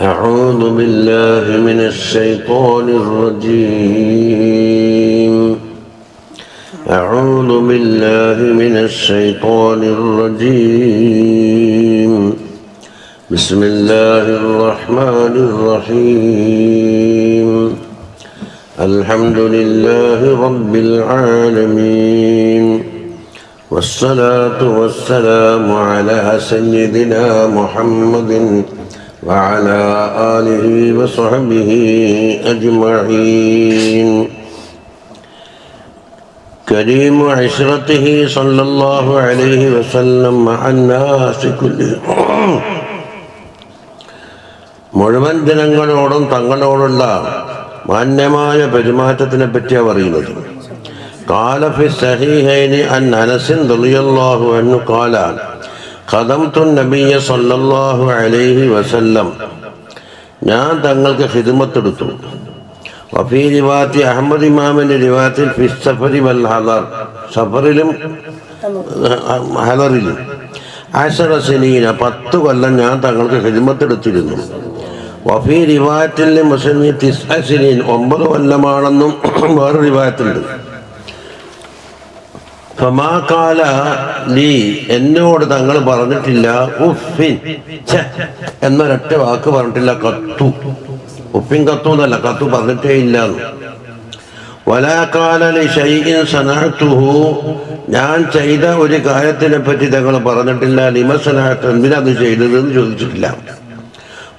أعوذ بالله من الشيطان الرجيم. أعوذ بالله من الشيطان الرجيم. بسم الله الرحمن الرحيم. الحمد لله رب العالمين، والصلاة والسلام على سيدنا محمد وعلى آله وصحبه أجمعين. كريم عشرته صلى الله عليه وسلم مع الناس كلهم. മുഴുവൻ ജനങ്ങളോടും തങ്ങളോടുള്ള മാന്യമായ പെരുമാറ്റത്തിനെ പറ്റിയാണ് പറയുന്നത്. قال في الصحيحين عن أنس رضي الله عنه قال خدمت النبي صلى الله عليه وسلم. ഞാൻ തങ്ങൾക്ക് ഖിദ്മത്തെടുത്തു. വഫീ റിവായത്തി അഹ്മദ് ഇമാമിന്റെ റിവായത്തിൽ ഫി സഫരി വൽ ഹദർ, സഫറിലും ഹദറിലും 10 സിനീന 10 കൊല്ലം ഞാൻ തങ്ങൾക്ക് ഖിദ്മത്തെടുത്തിരുന്നു. വഫീ റിവായത്തിൽ മുസ്ലിം 9 സിനീൻ 9 കൊല്ലമാണെന്നും വേറെ റിവായത്തുണ്ട്. ഫമാകാല ലീ, എന്നോട് തങ്ങൾ പറഞ്ഞിട്ടില്ല ഉഫിൻ എന്നൊരൊറ്റ വാക്ക് പറഞ്ഞിട്ടില്ല. കത്തു, ഉഫിൻ കത്തു എന്നല്ല, കത്തു പറഞ്ഞിട്ടേ ഇല്ല. വലാകാല ലി ശൈഇൻ സനഅതുഹു, ഞാൻ ചെയ്ത ഒരു കാര്യത്തിനെ പറ്റി തങ്ങൾ പറഞ്ഞിട്ടില്ല. ലിമ സനഅതു, എന്തിനത് ചെയ്തതെന്ന് ചോദിച്ചിട്ടില്ല.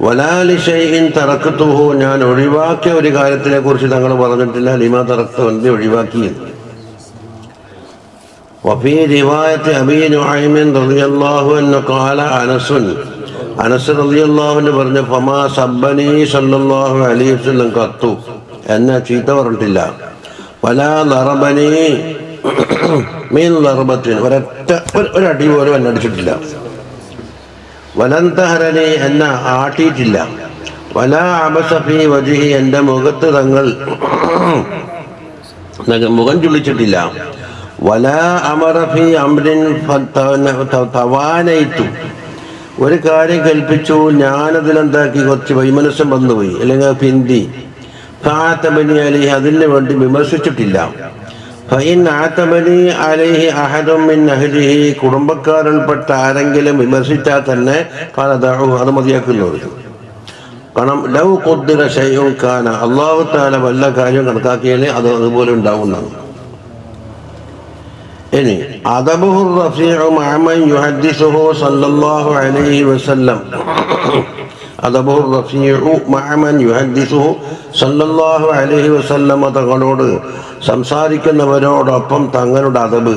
വലാ ലി ശൈഇൻ തറക്തുഹു, ഞാൻ ഒഴിവാക്കിയ ഒരു കാര്യത്തിനെ കുറിച്ച് തങ്ങൾ പറഞ്ഞിട്ടില്ല. ലിമ തറക്തു, എന്ത് ഒഴിവാക്കിയത്. وفي رواية أبي نعيم رضي الله عنه قال أنس رضي الله عنه പറഞ്ഞു فما سبني صلى الله عليه وسلم قط, എന്നെ ചീത്ത പറഞ്ഞിട്ടില്ല. ولا ضربني من ضربة, ഒരടി പോലും എന്നെ അടിച്ചിട്ടില്ല. ولن تهرني, എന്നെ ആട്ടിയിട്ടില്ല. ولا عبس في وجهي, എൻ്റെ മുഖത്ത് തങ്ങൾ മുഖം ചുളിച്ചിട്ടില്ല. വലാ അമറ ഫീ അംരിൻ തവാനൈതു, ഒരു കാര്യം കൽപ്പിച്ചു ഞാനതിലെന്താക്കി കുറച്ച് വൈമനസ്യം വന്നുപോയി, അല്ലെങ്കിൽ പിന്തി. ഫഅതബനി അലൈഹി, അതിന് വേണ്ടി വിമർശിച്ചിട്ടില്ല. ഫഇൻ അതബനി അലൈഹി അഹദും മിൻ അഹ്ലിഹി, കുടുംബക്കാരിൽപ്പെട്ട ആരെങ്കിലും വിമർശിച്ചാൽ തന്നെ ഖലദഉ, അത് മതിയാക്കുന്നത്. കാരണം ലൗ ഖുദ്ദിറ ശൈഉൻ കാന, അല്ലാഹു തആല വല്ല കാര്യം കണക്കാക്കിയാൽ അത് അതുപോലെ ഉണ്ടാവുന്നതാണ്. ഇനി അദബുഹു റഫീഉ മഅ മൻ യുഹദ്ദിസുഹു സല്ലല്ലാഹു അലൈഹി വസല്ലം. അദബുഹു റഫീഉ മഅ മൻ യുഹദ്ദിസുഹു സല്ലല്ലാഹു അലൈഹി വസല്ലം, തങ്ങളോട് സംസാരിക്കുന്നവരോടൊപ്പം തങ്ങളുടെ അദബ്.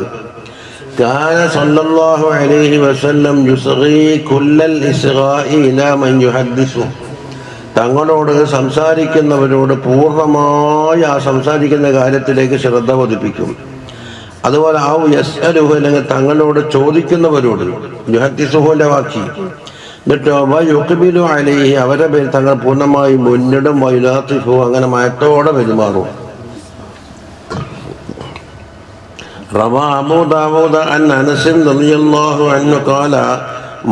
കാന സല്ലല്ലാഹു അലൈഹി വസല്ലം യുസ്ഗി കുല്ലൽ ഇസ്ഗാഇ ഇലാ മൻ യുഹദ്ദിസു, തങ്ങളോട് സംസാരിക്കുന്നവരോട് പൂർണ്ണമായി ആ സംസാരിക്കുന്ന കാര്യത്തിലേക്ക് ശ്രദ്ധ പതിപ്പിക്കും. അതുപോലെ ഔ യസ്അലുഹു, അല്ലെങ്കിൽ തങ്ങളോട് ചോദിക്കുന്നവരോട്, യുഹദ്ദിസുഹുവിന്റെ വാക്കി. എന്നിട്ടോ വയുഖ്ബിലു അലൈഹി, അവരെ പേര് തങ്ങൾ പൂർണ്ണമായി മുന്നിടും. വയുലാത്തിഫു, അങ്ങനെ മയത്തോടെ പെരുമാറും. റവാ അബൂ ദാവൂദ അൻ അനസ് റളിയല്ലാഹു അൻഹു ഖാല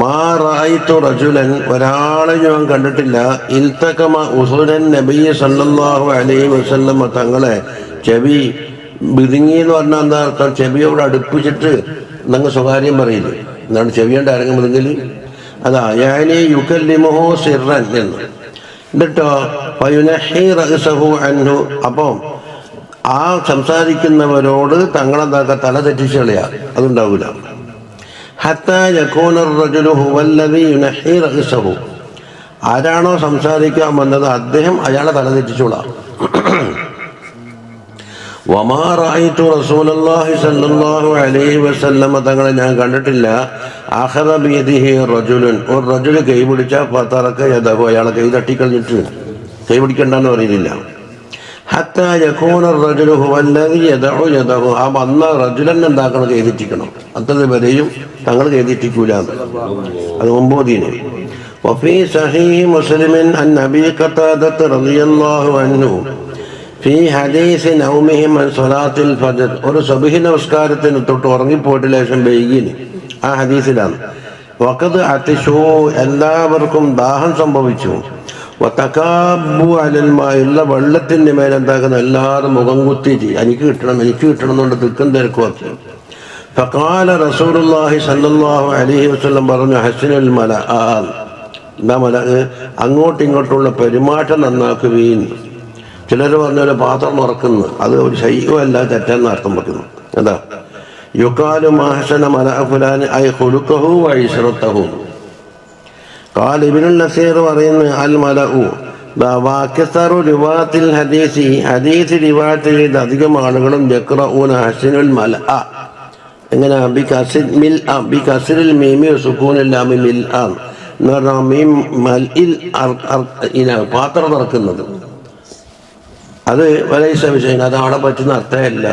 മാ റഅയ്തു റജുലൻ, ഒരാളെ ഞാൻ കണ്ടിട്ടില്ല, ഇൽതകമ ഉസുരൻ നബി സല്ലല്ലാഹു അലൈഹി വസല്ലം, തങ്ങളെ ചെവി ബിതുങ്ങി എന്ന് പറഞ്ഞാൽ എന്താ അർത്ഥം? ചെവിയോട് അടുപ്പിച്ചിട്ട് നിങ്ങൾ സ്വകാര്യം പറയില്ലേ, എന്താണ് ചെവിയോണ്ട് ആരെങ്കിലും അതാ ഞാനീ യുകല്ലിമുഹു സിർറൻ എന്ന്. എന്നിട്ടോ ഫയുനഹി റഅസഹു അൻഹു, അപ്പം ആ സംസാരിക്കുന്നവരോട് തങ്ങളെന്താക്കുക, തല തെറ്റിച്ച് കളയാ, അതുണ്ടാവില്ല. ഹത്താ യകൂന റജുലു ഹുവല്ലദീ യുനഹി റഅസഹു, ആരാണോ സംസാരിക്കാൻ വന്നത് അദ്ദേഹം അയാളെ തല തെറ്റിച്ചോളാം. വമാ റഅയ്തു റസൂലല്ലാഹി സ്വല്ലല്ലാഹു അലൈഹി വസല്ലമ, തങ്ങളെ ഞാൻ കണ്ടിട്ടില്ല, അഖദ ബിയദിഹി റജുലുൻ, ഒരു റജുല് കൈ പിടിച്ച ഫതറക യദഹു, അയാളെ കൈ തട്ടിക്കളഞ്ഞിട്ട് കൈ പിടിക്കണ്ടെന്ന് പറയുന്നില്ല. ഹത്താ യകൂന റജുലു ഹുവല്ലദീ യദഉ യദഹു, ആ വന്ന റജുലൻ എന്താക്കണം, കൈ തെറ്റിക്കണം. അത്ര വരെയും തങ്ങൾ കൈ തെറ്റിക്കൂല. അത് 9. വഫീ സഹീഹി മുസ്ലിമിൻ അൻ അബീ ഖതാദത റളിയല്ലാഹു അൻഹു ഫീ ഹദീസ് നൗമിഹിം അൻ സ്വലാത്തിൽ ഫജ്ർ, ഒരു സുബ്ഹി നമസ്കാരത്തിന് തൊട്ട് ഉറങ്ങിപ്പോയിട്ട് ലേശം വൈകിന്. ആ ഹദീസിലാണ് വഖദ് അതിശൂ എല്ലാവർക്കും ദാഹം സംഭവിച്ചു. വതകാബു അലൽ മാഇല്ല വെള്ളത്തിൻ്റെ മേലെ എന്താക്കുന്ന എല്ലാവരും മുഖം കുത്തി എനിക്ക് കിട്ടണം എന്നുകൊണ്ട് തിക്കും തിരക്കുമാക്കി. ഫഖാല റസൂലുള്ളാഹി സ്വല്ലല്ലാഹു അലൈഹി വസല്ലം പറഞ്ഞു ഹസ്നുൽ മലആ എന്താ അങ്ങോട്ടും ഇങ്ങോട്ടുള്ള പെരുമാറ്റം നന്നാക്കുവീൻ. ചിലർ പറഞ്ഞ പാത്രം മറക്കുന്നു, അത് ഒരു ശൈവമല്ല, തെറ്റെന്ന് അർത്ഥം വെക്കുന്നു. എന്താ യുക്കാലു മഹസന മലഅ ഫുലാൻ ഐ ഖുലുഖഹു വ ഇശ്റതഹു. ഖാല ഇബ്നുൽ നസീർ പറയുന്നു അൽ മലഉ വഅക്സറു റിവായത്തിൽ ഹദീസ് റിവായത്തിൽ അധികം ആളുകളും യഖറഊന ഹസ്നുൽ മലഅ എങ്ങനെ ബികസ്റിൽ മീമി സുകൂനിൽ ലാമി മിൽആ എന്ന് പറഞ്ഞാൽ മീം മൽഇൽ പാത്രം തുറക്കുന്നത് അത് വലൈസ വിഷയം, അത് അവിടെ പറ്റുന്ന അർത്ഥമല്ല.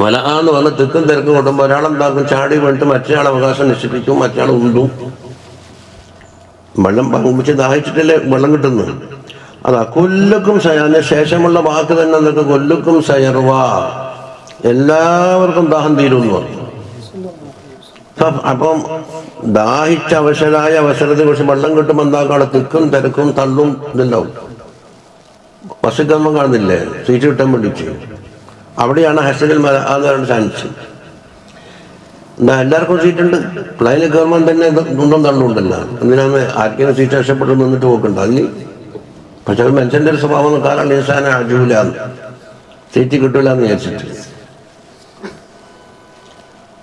വല എന്ന് പറഞ്ഞാൽ തിക്കും തിരക്കും കൊണ്ടുമ്പോൾ ഒരാളെന്താക്കും ചാടി വീണിട്ട് മറ്റേയാൾ അവകാശം നശിപ്പിക്കും, മറ്റേയാൾ ഉണ്ടും. വെള്ളം പങ്കുവെച്ച് ദാഹിച്ചിട്ടല്ലേ വെള്ളം കിട്ടുന്നത്. അതാ കൊല്ലുക്കും അതിന് ശേഷമുള്ള വാക്ക് തന്നെ എന്തൊക്കെ കൊല്ലുക്കും സയർവ എല്ലാവർക്കും ദാഹം തീരുമെന്ന് പറഞ്ഞു. അപ്പം ദാഹിച്ച അവസരായ അവസരത്തെ കുറിച്ച് വെള്ളം കിട്ടുമ്പോൾ എന്താക്കാണ് തിക്കും തിരക്കും തള്ളും ഇതുണ്ടാവും. ബസ്സൊക്കെ കാണുന്നില്ലേ സീറ്റ് കിട്ടാൻ വേണ്ടിയിട്ട്, അവിടെയാണ് ഹസ്നുൽ മലഅ അതാണ് ചാൻസ്. എന്താ എല്ലാവർക്കും സീറ്റുണ്ട്, പ്ലെയിനിൽ കയറുമ്പോൾ തന്നെ ഒന്നും തള്ളുണ്ടല്ലോ. എന്തിനാണ് ആർക്കെങ്കിലും സീറ്റ് രക്ഷപ്പെട്ട് നിന്നിട്ട് പോക്കുണ്ട് അതിന്. പക്ഷെ അത് മനുഷ്യൻ്റെ ഒരു സ്വഭാവം കാരണം ഇൻസാനെ അജൂലാന്ന് സീറ്റ് കിട്ടൂല എന്ന് വിചാരിച്ചിട്ട്.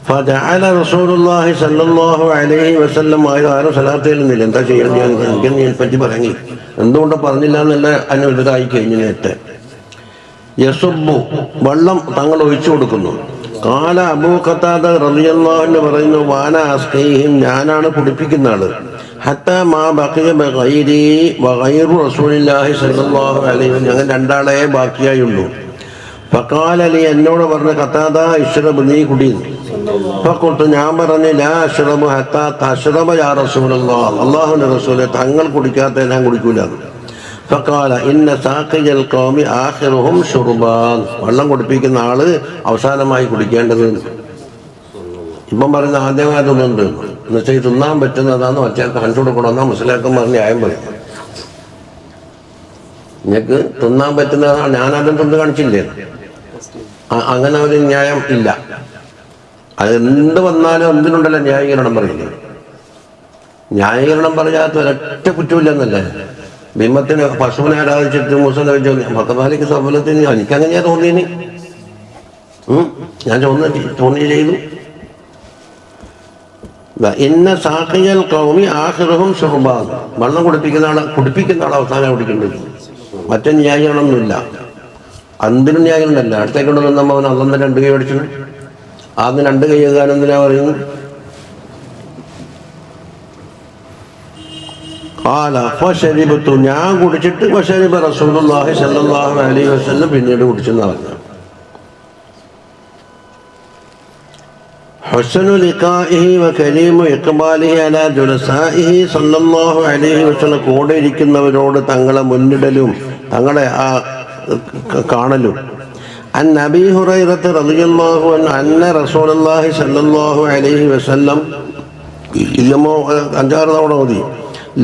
ഫജഅല റസൂലുള്ളാഹി സ്വല്ലല്ലാഹു അലൈഹി വസല്ലം ആരും സലാത്ത് ചെല്ലുന്നില്ല. എന്താ ചെയ്യണം, എനിക്കെന്നെ പറ്റി പറഞ്ഞി എന്തുകൊണ്ട് പറഞ്ഞില്ല എന്നല്ല അനുവദിതായി കഴിഞ്ഞു. നേരത്തെ യസുബ്ബു വെള്ളം തങ്ങൾ ഒഴിച്ചു കൊടുക്കുന്നു. ഖാല അബൂ ഖതാദ റളിയല്ലാഹു അൻഹു പറയുന്നു വാന അസ്ഖീഹിം ഞാനാണ് കുടിപ്പിക്കുന്ന ആള്. ഹത്താ മാ ബഖിയ ബഗൈരി വഗൈറു റസൂലില്ലാഹി സ്വല്ലല്ലാഹു അലൈഹി വസല്ലം ഞങ്ങൾ രണ്ടാളെ ബാക്കിയായുള്ളൂ. ഫഖാല ലി എന്നോട് പറഞ്ഞ ഖതാദ ഇശ്റബ് നീ കുടി. ഫഖുൽതു ഞാൻ പറഞ്ഞു ലാ അശ്റബു ഹത്താ തശ്റബ യാ റസൂലല്ലാഹ് അല്ലാഹുവിന്റെ റസൂലേ തങ്ങൾ കുടിക്കാത്ത ഞാൻ കുടിക്കൂല. ഫഖാല ഇന്ന സാഖിയൽ ഖൗമി ആഖിറുഹും ശുർബാൻ വെള്ളം കുടിപ്പിക്കുന്ന ആള് അവസാനമായി കുടിക്കേണ്ടത്. ഇപ്പം പറയുന്ന ആദ്യമായി തിന്നുന്നുണ്ട് എന്നുവെച്ചാൽ തിന്നാൻ പറ്റുന്നതാന്ന് ഒറ്റയാൾക്ക് കാണിച്ചു കൊടുക്കണമെന്നാ മുസ്ലിയാക്കം പറഞ്ഞ് ന്യായം പറയും. നിങ്ങൾക്ക് തിന്നാൻ പറ്റുന്നതാണ്, ഞാനതും തിന്ന് കാണിച്ചില്ലേ, അങ്ങനെ ഒരു ന്യായം ഇല്ല. അതെന്ത് വന്നാലും എന്തിനുണ്ടല്ലോ ന്യായീകരണം പറയുന്നത്. ന്യായീകരണം പറയാത്ത ഒരൊറ്റ കുറ്റമില്ലെന്നല്ലേ. ബിംബത്തിന് പശുവിനെ ആരാധിച്ചിട്ട് മുസ്ലിം ഭക്തമാലിക്ക് സഫലത്തിന് എനിക്കങ്ങനെയാ തോന്നിയന്, ഞാൻ തോന്നി ചെയ്തു. ഇന്ന സാഖിയൽ ഖൗമി ആഖിറുഹും ശുർബാൻ വെള്ളം കുടിപ്പിക്കുന്ന ആൾ അവസാനം കുടിക്കേണ്ടത്. മറ്റേ ന്യായീകരണമൊന്നുമില്ല, എന്തിനും ന്യായീകരണമല്ല. അടുത്തേക്ക് കൊണ്ട് നമ്മൾ അവൻ അന്ന് 2 കൈ അടിച്ചു, ആദ്യം 2 കൈ എഴുതാൻ എന്തിനാ പറയുന്നത്. ഞാൻ കുടിച്ചിട്ട് ഫശരിബ റസൂലുള്ളാഹി സ്വല്ലല്ലാഹു അലൈഹി വസല്ലം പിന്നീട് കുടിച്ചെന്ന് പറഞ്ഞു. ഹുസ്നു ലിഖാഇഹി വകരീമു ഇഖ്ബാലിഹി അലാ ജുലസാഇഹി സ്വല്ലല്ലാഹു അലൈഹി വസല്ലം കൂടെ ഇരിക്കുന്നവരോട് തങ്ങളെ മുന്നിടലും തങ്ങളെ കാണലും. അൻ അബീ ഹുറൈറത്ത് റളിയല്ലാഹു അൻഹു അന്ന റസൂലുള്ളാഹി സ്വല്ലല്ലാഹു അലൈഹി വസല്ലം 5-6 തവണ ഓതി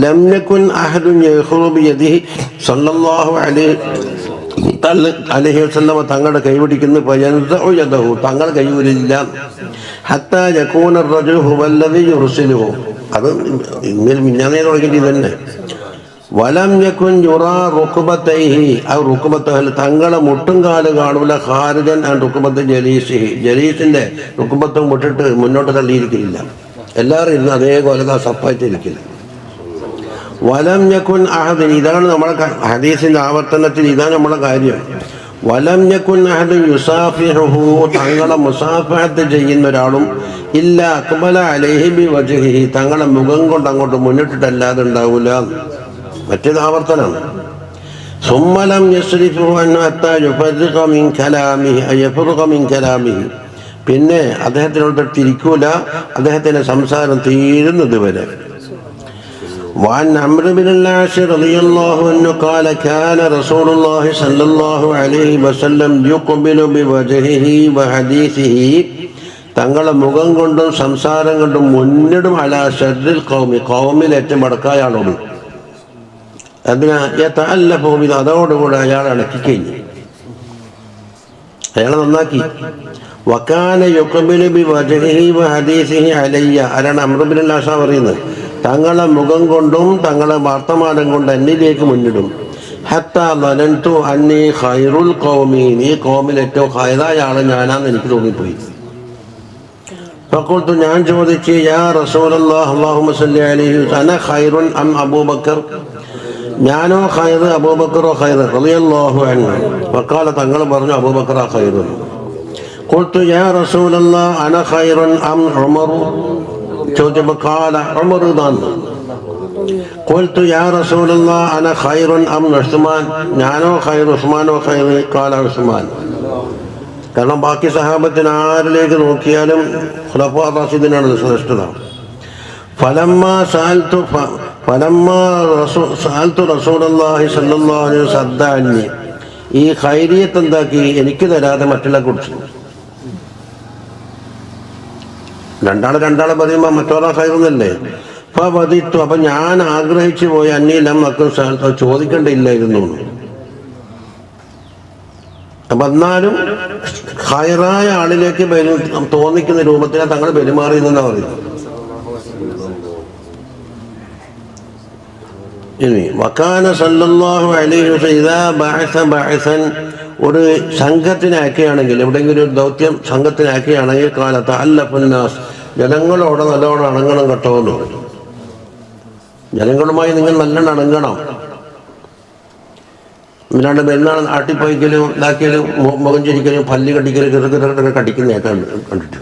ലം യകുൻ അഹദുൻ യഖുറു ബിയദിഹി സ്വല്ലല്ലാഹു അലൈഹി വസല്ലം തങ്ങളുടെ കൈപിടിക്കുന്നു ഫയൻസഉ യദഹു തങ്ങൾ കൈയൂരില്ല ഹത്താ യകൂന അർറജുലു ഹുവല്ലദി യുർസിലുഹു. അത് ഇന്നലെ മിഞ്ഞാന്നേ തുടങ്ങിയിട്ട് തന്നെ. വലം യകുൻ യുറാ റുക്ബതൈഹി ഔ റുക്ബതഹു തങ്ങളെ മുട്ടും കാല് കാണൂല ഖാരിജൻ അൻ റുക്ബത ജലീസിഹി ജലീസിന്റെ റുക്ബത്തും വിട്ടിട്ട് മുന്നോട്ട് തള്ളിയിരിക്കില്ല. എല്ലാവരും ഇരുന്ന് അതേപോലെ സപ്പായിട്ടിരിക്കില്ല. വലം യകുൻ അഹദൻ ഇതാണ് നമ്മുടെ ഹദീസിന്റെ ആവർത്തനത്തിൽ ഇതാണ് നമ്മുടെ കാര്യം. വലം യകുൻ അഹദൻ യുസാഫിഹുഹു തങ്ങളെ മുസാഫഹത്ത് ചെയ്യുന്ന ഒരാളും ഇല്ല അഖ്ബല അലൈഹി ബിവജ്ഹിഹി തങ്ങളെ മുഖം കൊണ്ട് അങ്ങോട്ട് മുന്നിട്ടിട്ടല്ലാതെ ഉണ്ടാവില്ല. മറ്റേത് ആവർത്തനമാണ്. സുമ്മലം യസ്രിഫുഹു അൻഹു ഹത്താ യുഫർഖ മിൻ കലാമിഹി പിന്നെ അദ്ദേഹത്തിനോട് തിരിക്കൂല, അദ്ദേഹത്തിന്റെ സംസാരം തീരുന്നത് വരെ. وعن عمرو بن العاص رضي الله عنه قال كان رسول الله صلى الله عليه وسلم يقبل بوجهه وحديثه തങ്ങളെ മുഖം കൊണ്ടും സംസാരം കൊണ്ടും മുന്നിടും അലാ ഷർറിൽ ഖൗമിൽ ഏറ്റവും മടക്കായ ആളോട്. അതിനാ ഭൂമി അതോടുകൂടെ അയാൾ ഇളക്കിക്കഴിഞ്ഞു, അയാളെ നന്നാക്കി. വക്കാന യുഖ്ബിലു ബിവജ്ഹിഹി വഹദീസിഹി അലയ്യ. ആരാണ്? അംർ ഇബ്നുൽ ആസ് പറയുന്നത്. തങ്ങളെ മുഖം കൊണ്ടും തങ്ങളെ വർത്തമാനം കൊണ്ട് എന്നിലേക്ക് മുന്നിടും. ഹത്താ ളനന്തു അന്നി ഖൈറുൽ ഖൗമീൻ. ഈ ഖൗമിൽ ഏറ്റവും ഖൈറായ ആള് ഞാനാന്ന് എനിക്ക് തോന്നിപ്പോയി. ഫഖുൽതു, ഞാൻ ചോദിച്ചു, യാ റസൂലല്ലാഹ് അല്ലാഹുമ്മ സല്ലി അലൈഹി അന ഖൈറുൻ അം അബൂബക്കർ, ഞാനോ ഖൈർ അബൂബക്കറോ ഖൈർ റളിയല്ലാഹു അൻഹു? വഖാല, തങ്ങൾ പറഞ്ഞു അബൂബക്കറ ഖൈറുൻ. ഖുൽതു യാ റസൂലല്ലാഹ് അന ഖൈറുൻ അം ഉമർ, ചോദിച്ചപ്പോൾ ഖാല ഉമർ താന്ന്. ഖുൽതു യാ റസൂലല്ലാഹ് അന ഖൈറുൻ അം ഉസ്മാൻ, ഞാനോ ഖൈർ ഉസ്മാനോ ഖൈർ? ഖാല ഉസ്മാൻ. കാരണം ബാക്കി സഹാബത്തിന് ആരിലേക്ക് നോക്കിയാലും ഖുലഫാ റാഷിദീനാണ് ശ്രേഷ്ഠത. ഫലമ്മാ സഅൽതു റസൂലല്ലാഹി സ്വല്ലല്ലാഹു അലൈഹി വസല്ലം ഈ ഖൈരിയത്ത് എന്താക്കി? എനിക്ക് തരാതെ മറ്റുള്ള കുറിച്ച്. രണ്ടാളെ പറയുമ്പോൾ മറ്റോളെ ഖൈറൊന്നല്ലേ? ഫവദിത്തു, അപ്പൊ ഞാൻ ആഗ്രഹിച്ചു പോയി അന്നീലം മക്കൾ ചോദിക്കേണ്ടിയില്ലായിരുന്നു. അപ്പൊ എന്നാലും ഖൈറായ ആളിലേക്ക് തോന്നിക്കുന്ന രൂപത്തിലാണ് തങ്ങൾ പെരുമാറിയെന്നാണ് പറയുന്നത്. ഇനി വകാന സല്ലല്ലാഹു അലൈഹി വസല്ലം ഇദാ ബഅസ ബഅസൻ, ഒരു സംഘത്തിനാക്കുകയാണെങ്കിൽ, എവിടെയെങ്കിലും ഒരു ദൗത്യം സംഘത്തിനാക്കുകയാണെങ്കിൽ കാലത്ത് അല്ലഫുന്നാസ്, ജനങ്ങളോട് നല്ലോണം അണങ്ങണം കേട്ടോ എന്ന് പറയും. ജനങ്ങളുമായി നിങ്ങൾ നല്ലോണം അണങ്ങണം. ഇല്ലാണ്ട് പെരുന്നാൾ ആട്ടിപ്പോയിക്കലും ഇതാക്കിയാലും മുഖം ചിരിക്കലും പല്ല് കടിക്കലും കിറക്കിറക്കിറ കടിക്കുന്നതൊക്കെ കണ്ടിട്ട്.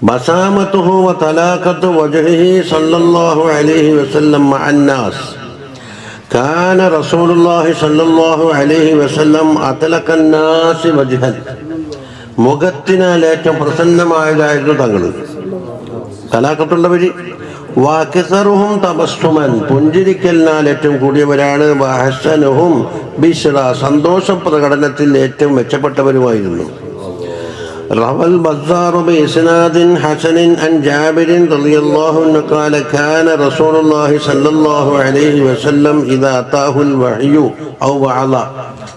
ബസാമത്തുഹു വ തലാഖത്തു വജ്ഹിഹി സല്ലല്ലാഹു അലൈഹി വസല്ലം മഅന്നാസ്. കാന റസൂലുള്ളാഹി സല്ലല്ലാഹു അലൈഹി വസല്ലം അത്ലഖന്നാസി വജ്ഹൻ, മുഖത്തിനാൽ ഏറ്റവും പ്രസന്നമായതായിരുന്നു തങ്ങൾ. തലാഖത്തുള്ളവര്. വഅക്സറുഹും തബസ്സുമൻ, പുഞ്ചിരിക്കലിനാൽ ഏറ്റവും കൂടിയവരാണ്. വഅഹ്സനുഹും ബിശ്റ, സന്തോഷ പ്രകടനത്തിൽ ഏറ്റവും മെച്ചപ്പെട്ടവരുമായിരുന്നു. റവൽ ബസ്സാർ ബിഇസ്നാദിൻ ഹസനിൻ അൻ ജാബിർ റളിയല്ലാഹു അൻഹു ഖാല കാന റസൂലുള്ളാഹി സ്വല്ലല്ലാഹു അലൈഹി വസല്ലം ഇദാ അതാഹുൽ വഹ്യു ഔ വഅള,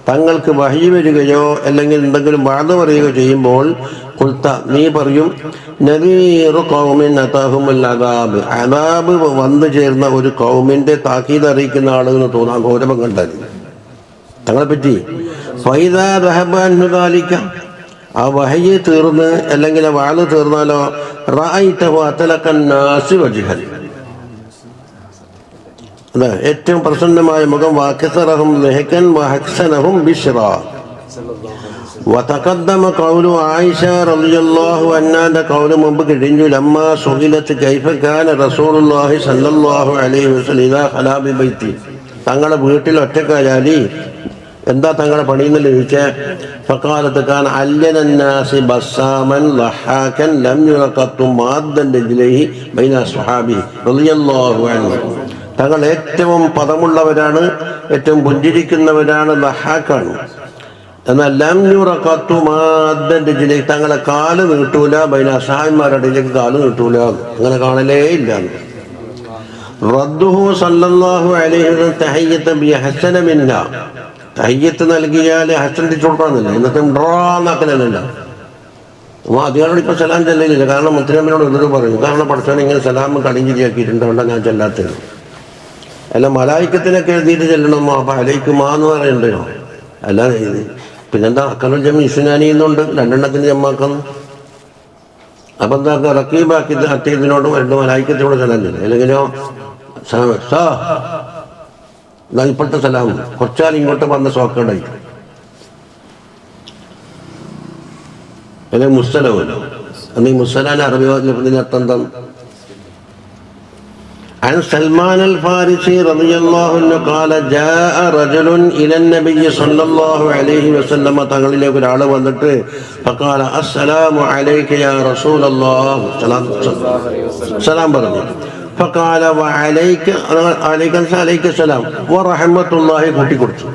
തങ്ങൾക്ക് വഹ്യ് വരികയോ അല്ലെങ്കിൽ എന്തെങ്കിലും വാദ പറയുകയോ ചെയ്യുമ്പോൾ ഖുൽത, നീ പറയും, നദീറു ഖൗമിൻ അതാഹുൽ അദാബ്, അദാബ് വന്നു ചേർന്ന ഒരു ഖൗമിന്റെ താക്കീത് അറിയിക്കുന്ന ആളുകൾ തോന്നാൻ ഗൗരവം കണ്ടാൽ തങ്ങളെ പറ്റി. ഫൈദാ ദഹബ അൻഹു ദാലിക, ആ വഹയ്യ് തീർന്ന് അല്ലെങ്കിൽ ആ വാള് തീർന്നാലോ റഅയ്തഹു അത്ലഖന്നാസി വജ്ഹൻ, അതെ ഏറ്റവും പ്രസന്നമായ മുഖം. വഅക്സറഹും ലഹകൻ വഅഹ്സനഹും ബിശ്റ. വതഖദ്ദമ ഖൗലു ആയിഷ റളിയല്ലാഹു അൻഹാന്റെ ഖൗല് മുമ്പ് കഴിഞ്ഞു. ലമ്മാ സുഇലത്ത് കൈഫ കാന റസൂലുള്ളാഹി സ്വല്ലല്ലാഹു അലൈഹി വസല്ലം ഇദാ ഖലാ ബി ബൈത്തി, തങ്ങളുടെ വീട്ടിൽ ഒറ്റക്കായാലി എന്താ തങ്ങളെ പണിയെന്നല്ലേ ചോദിച്ചേ? ഫഖാലത്ത് കാന അല്ലനന്നാസി ബസ്സാമൻ ലഹാക്കൻ ലം യുറഖത്തു മാദ്ദൻ രജ്ലൈഹി ബൈന അസ്ഹാബി റളിയല്ലാഹു അൻഹു. തങ്ങൾ ഏറ്റവും പദമുള്ളവരാണ്, ഏറ്റവും പുഞ്ചിരിക്കുന്നവരാണ്, ലഹാക്കാണ്. എന്നാൽ ലം യുറഖത്തു മാദ്ദൻ രജ്ലൈഹി, തങ്ങളെ കാല് നീട്ടൂല, ബൈന അസ്ഹാബിമാരുടെ ഇടയിലേക്ക് കാല് നീട്ടൂല, അങ്ങനെ കാണലേ ഇല്ല. റദ്ദുഹു സല്ലല്ലാഹു അലൈഹി വസല്ലം തഹയ്യത ബിഹസന മിന്നാ, തഹയ്യത്ത് നൽകിയാൽ ഹസൻ തിരിച്ചു കൊടുക്കണമെന്നില്ല, ഇന്നത്തെ ഡ്രാന്നാക്കലല്ല. അതിനോട് ഇപ്പം സലാം ചെല്ലലില്ല, കാരണം മുത്തനബിനോട് എതിർ പറയും. കാരണം പഠിച്ചാൽ ഇങ്ങനെ സലാം കടിഞ്ചിരിയാക്കിയിട്ടുണ്ട്, അതുകൊണ്ടാണ് ഞാൻ ചെല്ലാത്തത്. അല്ല മലായിക്കത്തിനൊക്കെ എഴുതിയിട്ട് ചെല്ലണം, അപ്പം അലൈക്കുമാന്ന് പറയണ്ടോ? അല്ല പിന്നെന്താ അക്കറുൽ ജമി ഇസ്നാനി എന്നുണ്ട്, രണ്ടെണ്ണത്തിന് ജമ്മാക്കുന്നു. അപ്പം എന്താ റക്കീബാക്കി അത്തീദിനോടും രണ്ട് മലായിക്കത്തിനോട് സലാം ചെല്ലും. അല്ലെങ്കിലോ ഇപ്പോഴത്തെ സലാം കുറച്ചാൽ ഇങ്ങോട്ട് വന്ന സോക്കണ്ടായി, അല്ലെങ്കിൽ മുസ്സലമല്ലോ. അന്ന് ഈ മുസ്സലാൻ അറബി അർത്ഥം എന്താ? عن سلمان الفارسي رضي الله عنه قال جاء رجل إلى النبي صلى الله عليه وسلم, തങ്ങളിലേക്ക് ഒരാൾ വന്നിട്ട് فقال السلام عليك يا رسول الله, സലാം പറഞ്ഞു. فقال وعليك عليك السلام ورحمة الله കൂട്ടി കൊടുത്തു.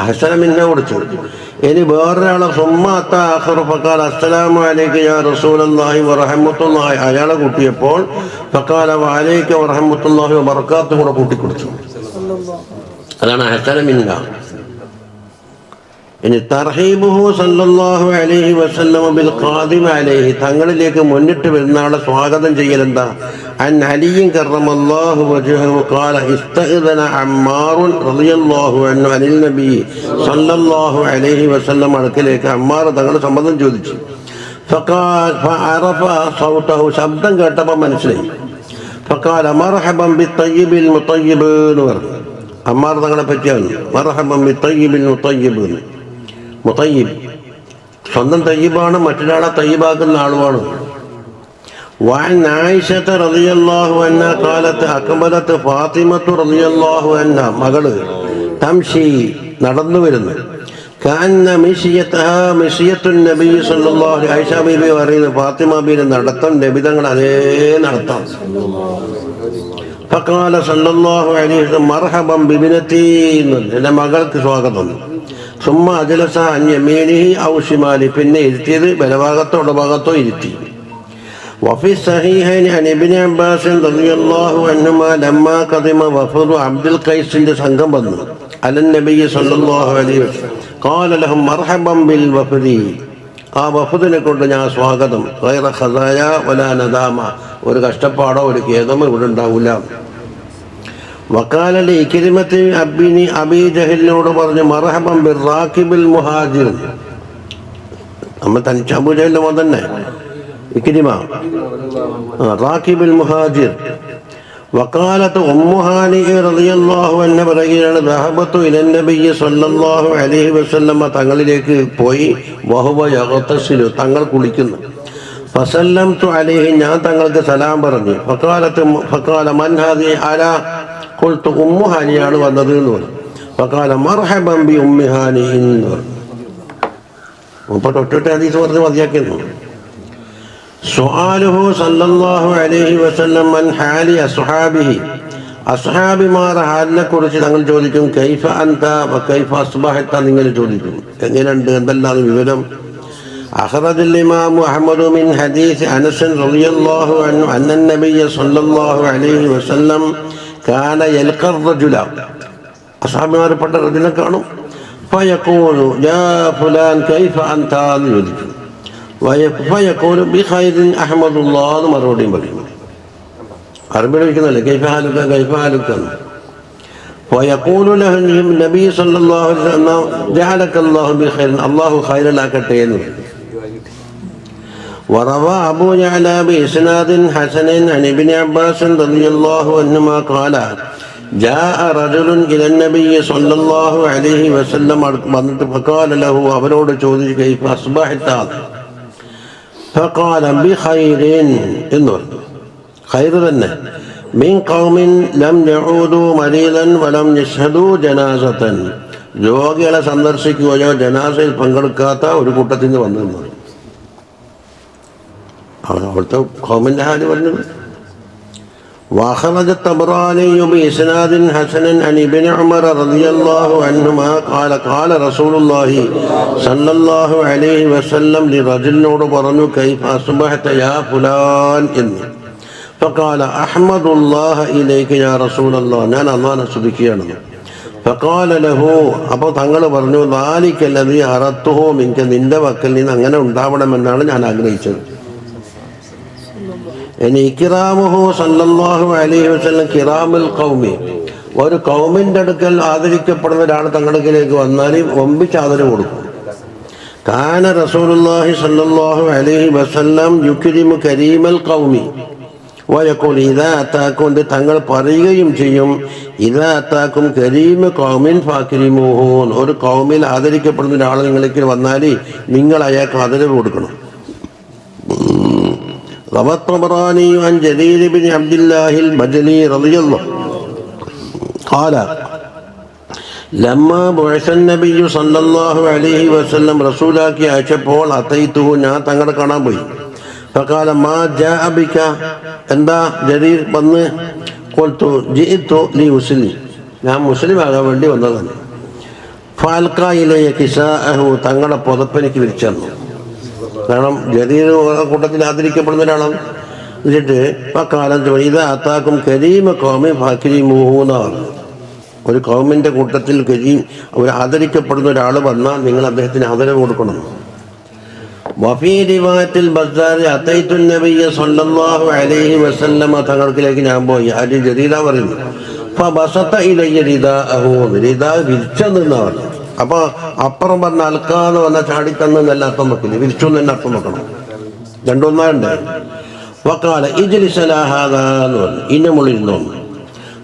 ഹസന മിന്ന കൊടുത്തു. ഇനി വേറൊരാളെ സുമ്മാത്ത ആഖിറു ഫഖാല അസ്സലാമു അലൈക യാ റസൂലല്ലാഹി വറഹ്മത്തുള്ളാഹി അയാളെ കൂട്ടിയപ്പോൾ ഫഖാല വഅലൈക വറഹ്മത്തുള്ളാഹി വബറകാതുഹു കൂടെ കൂട്ടിക്കൊടുത്തു. അതാണ് ഹസന മിന്ന. ഇനി തർഹീബുഹു സല്ലല്ലാഹു അലൈഹി വസല്ലം ബിൽ ഖാദിം അലൈഹി തങ്ങളിലേക്ക് മുന്നിട്ട് വരുന്ന ആളെ സ്വാഗതം ചെയ്യൽ എന്താ? അൻ അലിയ്യിൻ കറമല്ലാഹു വജ്ഹഹു ഖാല ഇസ്തഅദന അമ്മാറുൻ റളിയല്ലാഹു അൻഹു അനിൽ നബി സല്ലല്ലാഹു അലൈഹി വസല്ലം അടുക്കലേക്ക് അമ്മാർ തങ്ങൾ സമ്മതം ചോദിച്ചു. ഫഅറഫ സൗതഹു ശബ്ദം കേട്ടപ്പോൾ മനസ്സിലായി. ഫഖാല മർഹബൻ ബിത്തയ്യിബിൽ മുത്തയ്യിബ് എന്ന് പറഞ്ഞു. അമ്മാർ തങ്ങളെ പറ്റിയാണ് മർഹബൻ ബിത്തയ്യിബിൽ മുത്തയ്യിബ്. മുത്തയ്യിബ് സ്വന്തം തയ്യിബാണ്, മറ്റൊരാളെ തയ്യിബാക്കുന്ന ആളുമാണ്. വഅൻ ആയിഷത റളിയല്ലാഹു അൻഹ ഖാലത്ത് അക്ബലത്ത് ഫാത്തിമത്തു റളിയല്ലാഹു അൻഹ മകള് തംശി നടന്നു വരുന്നു. കഅന്ന മിശിയതഹാ മിശിയത്തുൻ നബി സല്ലല്ലാഹു അലൈഹി ആയിഷ ബീവി പറയുന്നു ഫാത്തിമ ബീവി നടത്തം നബി തങ്ങൾ അതേ നടത്താം. ഫഖാല സല്ലല്ലാഹു അലൈഹി വസല്ലം മർഹബൻ ബിബിനതി എൻ്റെ മകൾക്ക് സ്വാഗതം. സുമ്മ അജ്ലസ അൻ യമീനിഹി ഔ ശിമാലി പിന്നെ ഇരുത്തിയത് ബലഭാഗത്തോ ഇടഭാഗത്തോ ഇരുത്തി. വഫി സഹീഹൈൻ അൻ ഇബ്നു അബ്ബാസ് റളിയല്ലാഹു അൻഹുമാ ലമ്മാ ഖദിമ വഫദു അബ്ദുൽ ഖൈസിന്റെ സംഘം വന്നു അലൻ നബി സല്ലല്ലാഹു അലൈഹി വസല്ലം ഖാല ലഹും മർഹബൻ ബിൽ വഫദി ആ വഫദിനെ കൊണ്ട് ഞാൻ സ്വാഗതം. ഗൈറ ഖസായ വലാ നദാമ ഒരു കഷ്ടപ്പാടോ ഒരു ഖേദമോ ഇവിടെ ഉണ്ടാവില്ല. വക്കാലി ഇക്രിമത്തി അബിനി അബി ജഹലിനോട് പറഞ്ഞു മർഹബൻ ബിർ റാക്കിബിൽ മുഹാജിർ. നമ്മൾ തനിച്ച് അബൂ ജഹലിന്റെ മോൻ തന്നെ ഇക്രിമ റാക്കിബിൽ മുഹാജിർ. വക്കാലത്ത് ഉമ്മു ഹാനി റളിയല്ലാഹു അൻഹ പറയുകയാണ് ദഹബത്തു ഇലൻ നബി സല്ലല്ലാഹു അലൈഹി വസല്ലം തങ്ങളിലേക്ക് പോയി വഹുവ യഗ്തസിലു തങ്ങൾ കുളിക്കുന്നു. ഫസല്ലംതു അലൈഹി ഞാൻ തങ്ങൾക്ക് സലാം പറഞ്ഞു. ഫഖാല മൻ ഹാദി അലാ ഖുൽതു ഉമ്മു ഹാനിയാണ് വന്നത് എന്ന് പറഞ്ഞു. ഫഖാല മർഹബൻ ബി ഉമ്മി ഹാനി എന്ന് പറഞ്ഞു. അപ്പോൾ തൊട്ടിട്ട് ഹദീസ് പറഞ്ഞ് മതിയാക്കുന്നു. സുആലുഹു സല്ലല്ലാഹു അലൈഹി വസല്ലം മൻ ഹാലി അസ്ഹാബിഹി അസ്ഹാബിമാരുടെ ഹാലിനെ കുറിച്ച് തങ്ങൾ ചോദിക്കും. കൈഫ അൻത വകൈഫ അസ്ബഹത നിങ്ങൾ ചോദിക്കും എങ്ങനെയുണ്ട് എന്തെല്ലാം വിവരം. അഖ്റജൽ ഇമാം അഹ്മദ് മിൻ ഹദീസ് അനസ് റളിയല്ലാഹു അൻഹു അന്ന നബിയ സല്ലല്ലാഹു അലൈഹി വസല്ലം കാന യൽഖർ റജുല അസ്ഹാബിമാർപ്പെട്ട റജുലിനെ കാണും. ഫയഖൂലു യാ ഫുലാൻ കൈഫ അൻത എന്ന് ചോദിക്കും. ഫയഖൂലു ബിഖൈറിൻ അഹ്മദുല്ലാഹ് എന്ന് മറുപടിയും പറയും. അറബിയിൽ വിളിക്കുന്നല്ലേ കൈഫ ഹാലുക കൈഫ ഹാലുക. ഫയഖൂലു ലഹു നബി സല്ലല്ലാഹു അലൈഹി വസല്ലം ജഅലകല്ലാഹു ബിഖൈറിൻ അല്ലാഹു ഖൈറലാക്കട്ടെ എന്ന് പറയും. وروى أبو يعلى بإسناد حسن عن ابن عباس رضي الله عنهما قال جاء رجل إلى النبي صلى الله عليه وسلم فقال له അവരോട് ചോദിച്ചു كيف أصبحت فقال بخير എന്ന് പറഞ്ഞു. ഖൈർ തന്നെ. من قوم لم يعودوا مريضا ولم يشهدوا جنازة രോഗികളെ സന്ദർശിക്കുകയോ ജനാസയിൽ പങ്കെടുക്കാത്ത ഒരു കൂട്ടത്തിൽ നിന്ന് വന്നു. അവിടുത്തെ ഖൗമിൻ്റെ ഹാല് പറഞ്ഞത്. وأخرج الطبراني بإسناد حسن عن ابن عمر رضي الله عنهما قال قال رسول الله صلى الله عليه وسلم لرجل പറഞ്ഞു كيف أصبحت يا فلان എന്ന്. فقال أحمد الله إليك يا رسول الله ഞാൻ അല്ലാഹുവിനെ സ്തുതിക്കുകയാണ്. فقال له അപ്പോൾ തങ്ങൾ പറഞ്ഞു ذلك الذي أردته منك നിന്റെ വക്കൽ നിന്ന് അങ്ങനെ ഉണ്ടാവണമെന്നാണ് ഞാൻ ആഗ്രഹിച്ചത്. ഇനി ഇക്റാമുഹു സല്ലല്ലാഹു അലൈഹി വസല്ലം കിറാമുൽ ഖൗമി ഒരു കൗമിൻ്റെ അടുക്കൽ ആദരിക്കപ്പെടുന്ന ഒരാൾ തങ്ങളിലേക്ക് വന്നാൽ ഒമ്പിച്ച് ആദരവ് കൊടുക്കും. കാന റസൂലുള്ളാഹി സല്ലല്ലാഹു അലൈഹി വസല്ലം യുക്രിമു കരീമൽ ഖൗമി വയഖൂൽ ഇദാ അതാകും തങ്ങൾ പറയുകയും ചെയ്യും ഇദാ അതാകും കരീമ ഖൗമിൻ ഫാക്രിമുഹു ഒരു കൗമിൽ ആദരിക്കപ്പെടുന്ന ഒരാൾ നിങ്ങളിലേക്ക് വന്നാൽ നിങ്ങൾ അയാൾക്ക് ആദരവ് കൊടുക്കണം. روى الطبراني عن جرير بن عبد الله البجلي رضي الله قال لما بعث النبي صلى الله عليه وسلم റസൂലാക്കി അയച്ചപ്പോൾ അത്തൈതുഹു ഞാൻ തങ്ങളെ കാണാൻ പോയി. فقال ما جاء بك എന്താ ജരീർ വന്ന് قلت جئت لأسلم ഞാൻ മുസ്ലിം ആകാൻ വേണ്ടി വന്നതാണ്. ഫാൽക്കായിലെ കിസാഅഹു തങ്ങളുടെ പുതപ്പെനിക്ക് വിരിച്ചു തന്നു. കാരണം ജരീർ കൂട്ടത്തിൽ ആദരിക്കപ്പെടുന്ന ഒരാളാണ്. എന്നിട്ട് ആ കാലം ഇത് അത്താക്കും കരീമ കൗമി ഫാക്കിരിമൂന്നാണ്. ഒരു കൗമിൻ്റെ കൂട്ടത്തിൽ ഒരു ആദരിക്കപ്പെടുന്ന ഒരാൾ വന്നാൽ നിങ്ങൾ അദ്ദേഹത്തിന് ആദരവ് കൊടുക്കണം. വഫീ റിവായത്തിൽ ബസ്സാരി അത്തൈതു നബിയ്യ സ്വല്ലല്ലാഹു അലൈഹി വസല്ലമ തങ്ങൾക്കിലേക്ക് ഞാൻ പോയി. ആര്? ജരീദ പറയുന്നു. ഫബസത ഇലയ്യ റിദാഅഹു, റിദാ വിരിച്ചെന്നാണ്. അപ്പൊ അപ്പുറം പറഞ്ഞ അൽക്കാന്ന് പറഞ്ഞാൽ ചാടിത്തന്നെന്നല്ല അർത്ഥം വെക്കില്ല, വിരിച്ചു തന്നെ അർത്ഥം വെക്കണം. രണ്ടൊന്നാണ്ട്. വക്കാല ഇജ്ലിസ് അലാ ഹാദാ എന്ന് പറഞ്ഞു, ഇന്ന മുള്ളിരുന്നു.